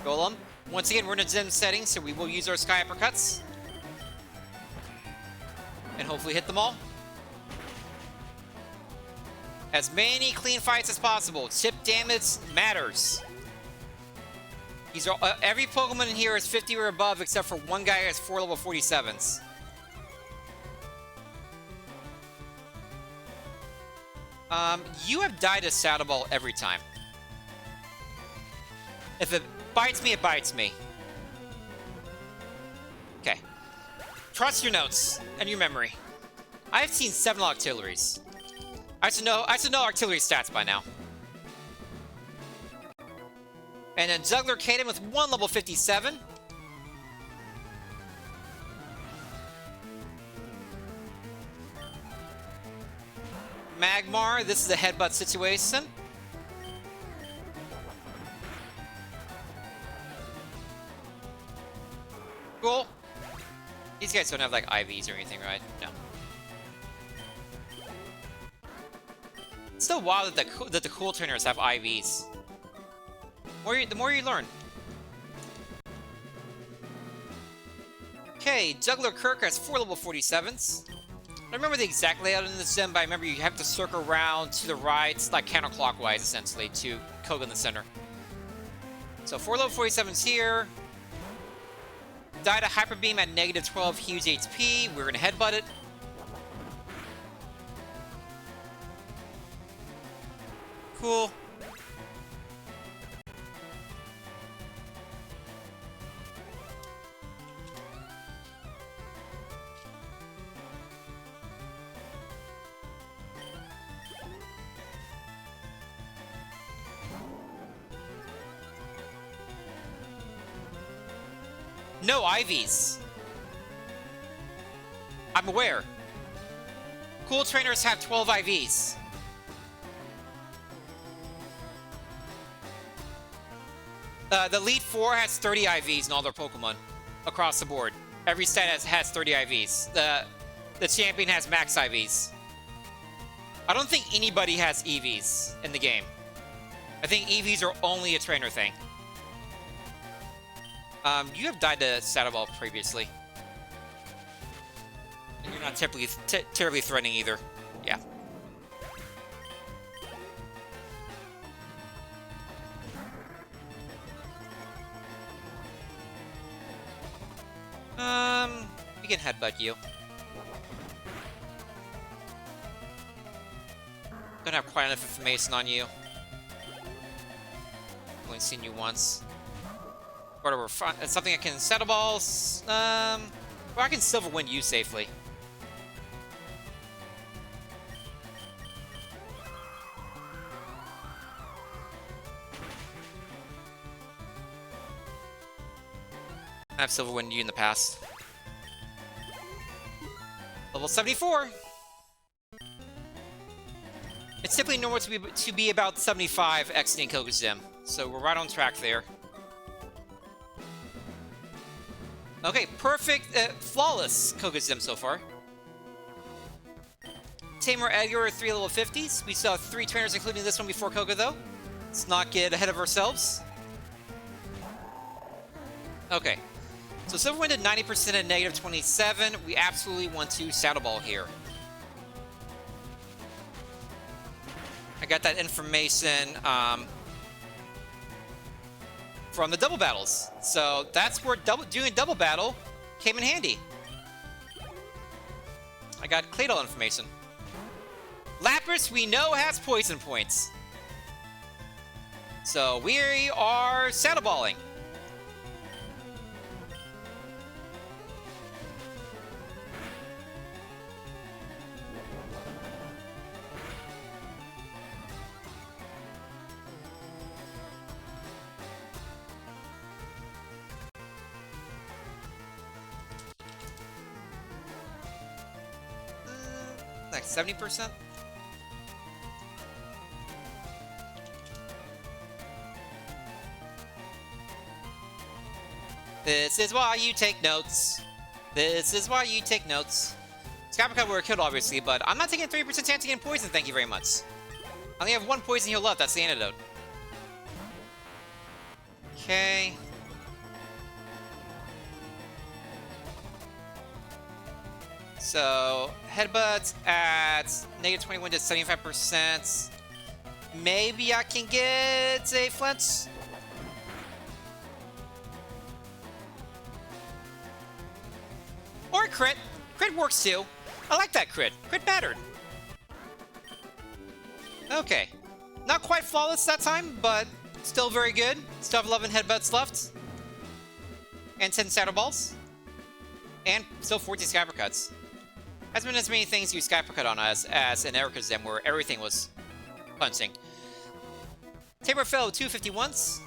Golem. Once again, we're in a gym setting, so we will use our Sky Uppercuts. And hopefully hit them all. As many clean fights as possible. Chip damage matters. These are every Pokemon in here is 50 or above, except for one guy who has 4 level 47s. You have died a Shadow Ball every time. If it bites me, it bites me. Okay. Trust your notes and your memory. I've seen 7 Octilleries. I should know artillery stats by now. And then Juggler Kaden with 1 level 57. Magmar, this is a headbutt situation. Cool. These guys don't have like IVs or anything, right? No. It's still wild that the cool trainers have IVs. The more you learn. Okay, Juggler Kirk has 4 level 47s. I don't remember the exact layout in this gym, but I remember you have to circle around to the right, like counterclockwise essentially, to Koga in the center. So 4 level 47s here. died a Hyper Beam at negative 12 huge HP. We're gonna headbutt it. Cool. No IVs. I'm aware. Cool trainers have 12 IVs. The Elite Four has 30 IVs in all their Pokemon across the board. Every stat has 30 IVs. The champion has max IVs. I don't think anybody has EVs in the game. I think EVs are only a trainer thing. You have died to Shadow Ball previously. And you're not terribly threatening either. Yeah. We can headbutt you. Don't have quite enough information on you. Only seen you once. Whatever, something I can Shadow Balls. Or I can Silver Wind you safely. I've Silver Wind you in the past. Level 74. It's typically normal to be about 75 exiting Koga's Gym, so we're right on track there. Okay, perfect, flawless Koga's Gym so far. Tamer Edgar, 3 level 50s. We saw 3 trainers, including this one before Koga, though. Let's not get ahead of ourselves. Okay. So Silver Wind did 90% at negative 27. We absolutely want to Shadow Ball here. I got that information from the double battles. So that's where doing double battle came in handy. I got Claydol information. Lapras, we know, has poison points. So we are Shadow Balling. Like 70%? This is why you take notes. This is why you take notes. Capricorn were killed, obviously, but I'm not taking a 3% chance to get poison, thank you very much. I only have 1 poison heal left, that's the antidote. Okay. So, headbutts at negative 21 to 75%. Maybe I can get a flinch. Or a crit. Crit works too. I like that crit. Crit battered. Okay. Not quite flawless that time, but still very good. Still have 11 headbutts left. And 10 Shadow Balls. And still 14 Skyper Cuts. Hasn't been as many things you Skyper Cut on us as in Erica's Gym, where everything was punching. Taper fell 251s.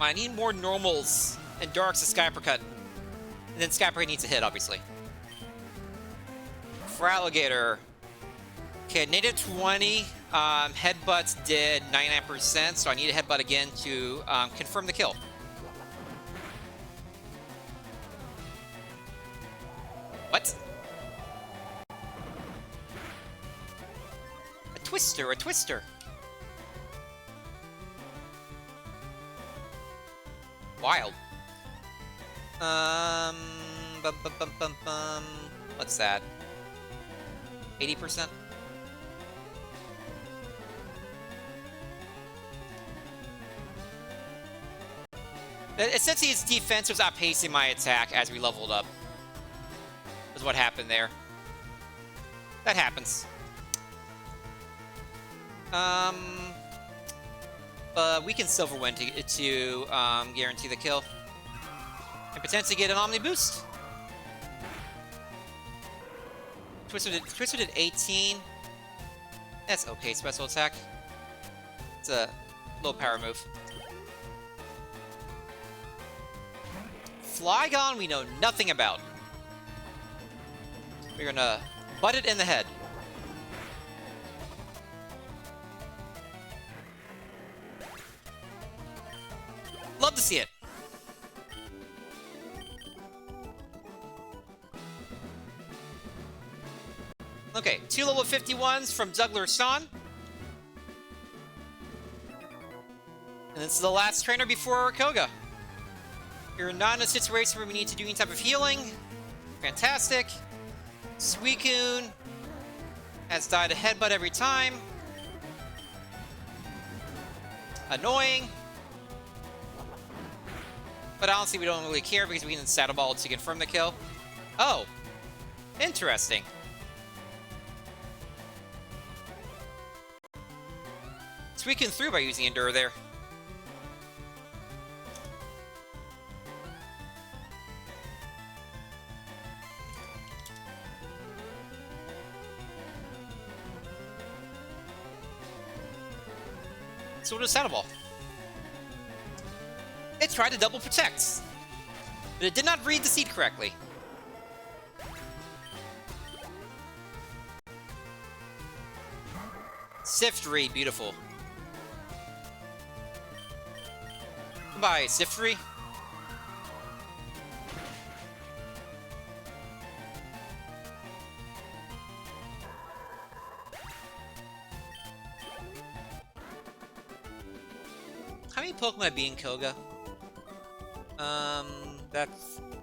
I need more normals and darks to Skyper Cut. And then Skyper needs a hit, obviously. For Alligator. Okay, native 20. Headbutts did 99%, so I need a headbutt again to confirm the kill. What? A twister, a twister. Wild. What's that? 80%? Essentially, his defense was outpacing my attack as we leveled up. Is what happened there. That happens. But we can Silver Win to guarantee the kill. And potentially get an Omni Boost. Twister did 18. That's okay, special attack. It's a low power move. Flygon we know nothing about. We're gonna butt it in the head. Love to see it. Okay, 2 level 51s from Juggler Sean. And this is the last trainer before Koga. You're not in a situation where we need to do any type of healing. Fantastic. Suicune has died a headbutt every time. Annoying. But honestly, we don't really care because we can Saddle Ball to confirm the kill. Oh. Interesting. Suicune through by using Endure there. So we'll just Saddle Ball. It tried to double protect, but it did not read the seed correctly. Siftry, beautiful. Goodbye, Siftry. How many Pokemon be in Koga?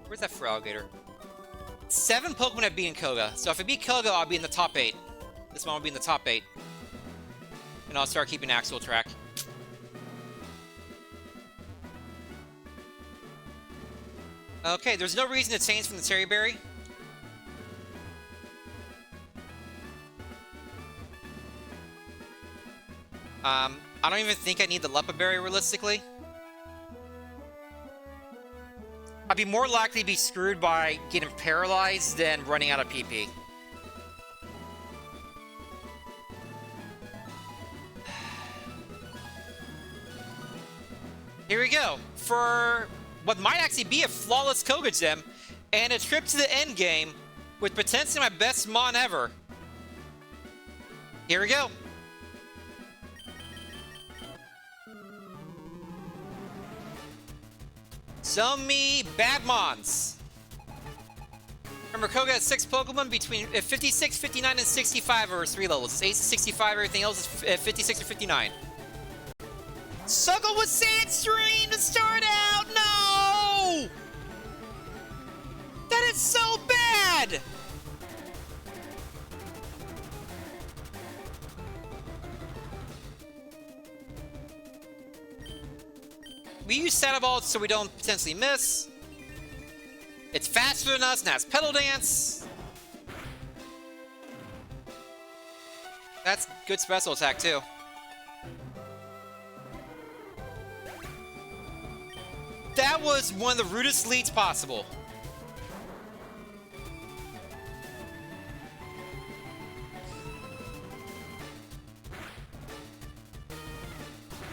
Where's that for Alligator? 7 Pokemon have been in Koga. So if I beat Koga, I'll be in the top 8. This one will be in the top 8. And I'll start keeping actual track. Okay, there's no reason to change from the Cherry Berry. I don't even think I need the Leppa Berry realistically. I'd be more likely to be screwed by getting paralyzed than running out of PP. Here we go. For what might actually be a flawless Koga gem and a trip to the end game with potentially my best Mon ever. Here we go. Show me bad Mons. Remember, Koga has 6 Pokemon between 56, 59, and 65 over 3 levels. It's 8 to 65, everything else is 56 or 59. Suckle with Sandstream to start out! No! That is so bad! We use Saddle Ball so we don't potentially miss. It's faster than us and has Pedal Dance. That's good special attack too. That was one of the rudest leads possible.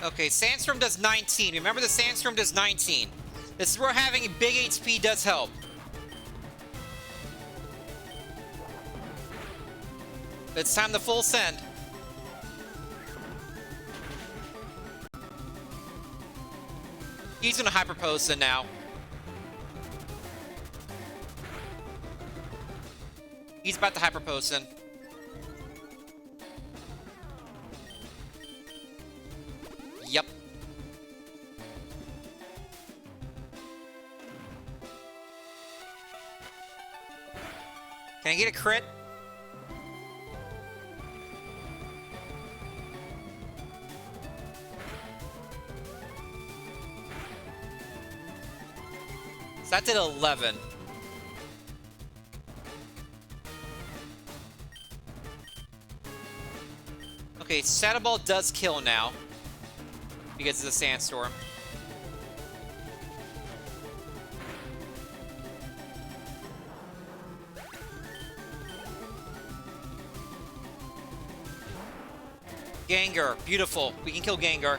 Okay, Sandstorm does 19. Remember, the Sandstorm does 19. This is where having a big HP does help. It's time to full send. He's gonna Hyper Potion now. He's about to Hyper Potion. Yep. Can I get a crit? that did 11. Okay, Shadow Ball does kill now. Because of the Sandstorm. Gengar, beautiful. We can kill Gengar.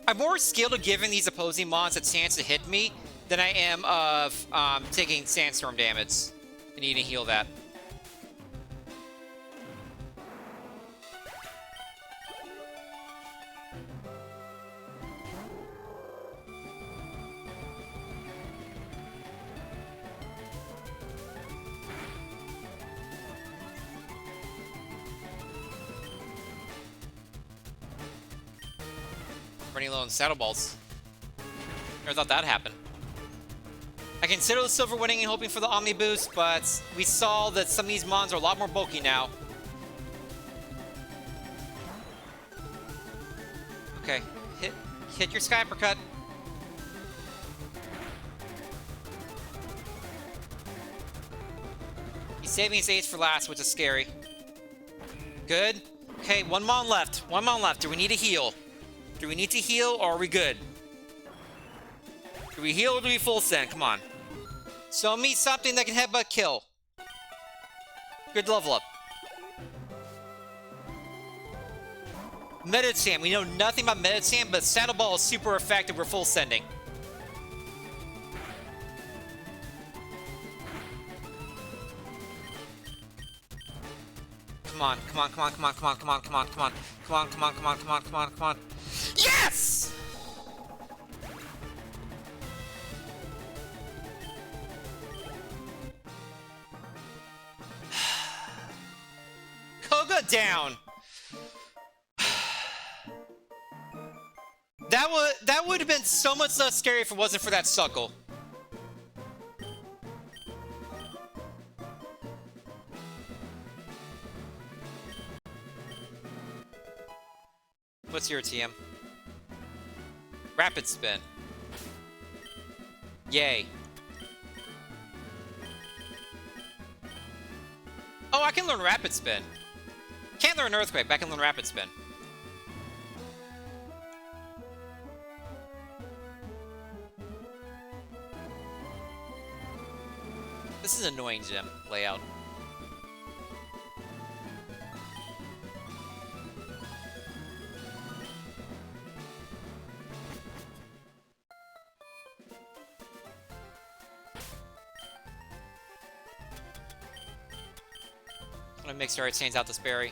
I'm more skilled at giving these opposing mons a chance to hit me than I am of taking Sandstorm damage. I need to heal that. Running low on Saddle Balls. Never thought that'd happen. I consider the Silver winning and hoping for the Omni boost, but we saw that some of these mons are a lot more bulky now. Okay, hit your Sky Uppercut. He's saving his Ace for last, which is scary. Good. Okay, one mon left. One mon left. Do we need to heal? Do we need to heal, or are we good? Do we heal, or do we full send? Come on. Show me something that can headbutt kill. Good level up. Medicham. We know nothing about Medicham, but Saddle Ball is super effective. We're full sending. Come on, come on, come on, come on, come on, come on, come on, come on, come on, come on, come on, come on, come on, come on. Yes! Koga down. That would have been so much less scary if it wasn't for that suckle. What's your TM? Rapid Spin. Yay. Oh, I can learn Rapid Spin. Can't learn Earthquake, but I can learn Rapid Spin. This is an annoying gym layout. I'm gonna make sure it changes out this berry.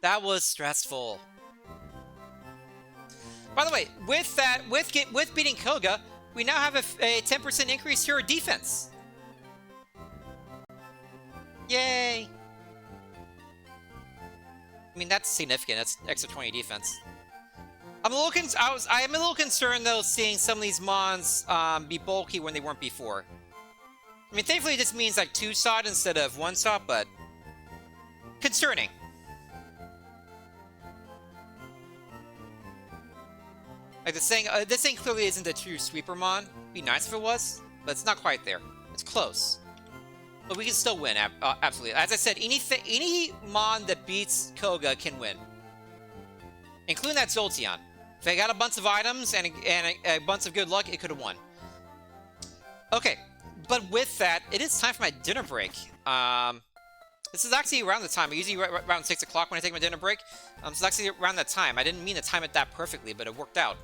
That was stressful. By the way, with beating Koga, we now have a 10% increase to our defense. Yay! I mean, that's significant. That's extra 20 defense. I am a little concerned though, seeing some of these mons be bulky when they weren't before. I mean, thankfully, it just means like 2-shot instead of 1-shot, but concerning. Like this thing clearly isn't a true sweeper mon. It'd be nice if it was, but it's not quite there. It's close. But we can still win, absolutely. As I said, any mon that beats Koga can win. Including that Jolteon. If they got a bunch of items and a bunch of good luck, it could have won. Okay, but with that, it is time for my dinner break. This is actually around the time. I usually around 6 o'clock when I take my dinner break. So it's actually around that time. I didn't mean to time it that perfectly, but it worked out.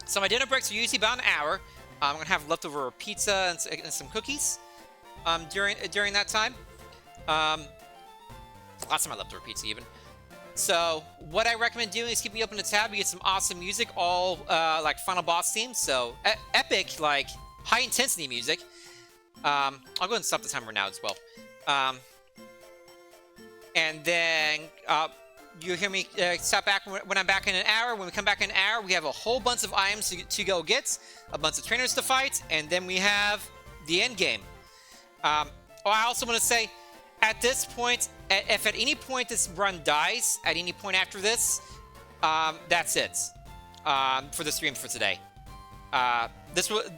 So my dinner breaks are usually about an hour. I'm going to have leftover pizza and some cookies. During that time. Last time I left over pizza even. So what I recommend doing is keeping open a tab. You get some awesome music, all like final boss themes. So epic, like high intensity music. I'll go ahead and stop the timer now as well. And then you hear me stop back when I'm back in an hour. When we come back in an hour, we have a whole bunch of items to go get, a bunch of trainers to fight, and then we have the end game. I also want to say, at this point, if at any point this run dies, at any point after this, that's it for the stream for today. This was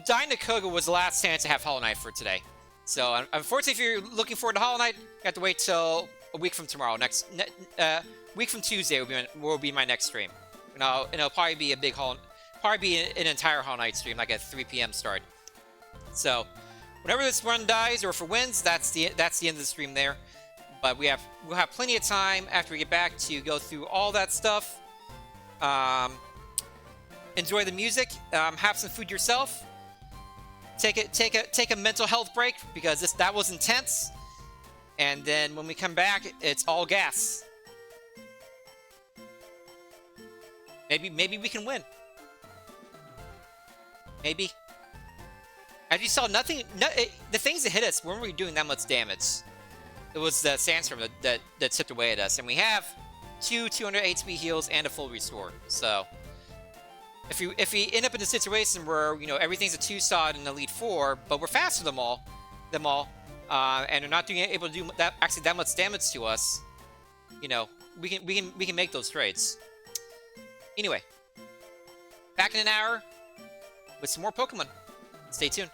dying to Koga was the last chance to have Hollow Knight for today. So unfortunately, if you're looking forward to Hollow Knight, you have to wait till a week from tomorrow. Week from Tuesday will be my next stream. And it'll probably be a big an entire Hollow Knight stream, like a 3 p.m. start. So whenever this run dies, or if it wins, that's the end of the stream there. But we'll have plenty of time after we get back to go through all that stuff. Enjoy the music. Have some food yourself. Take a mental health break, because that was intense. And then when we come back, it's all gas. Maybe we can win. Maybe. As you saw, the things that hit us weren't really doing that much damage. It was the sandstorm that chipped away at us, and we have 200 HP heals and a full restore. So if we end up in a situation where everything's a 2-sod in Elite 4, but we're faster than them all, and they're not able to do that much damage to us, we can make those trades. Anyway, back in an hour with some more Pokemon. Stay tuned.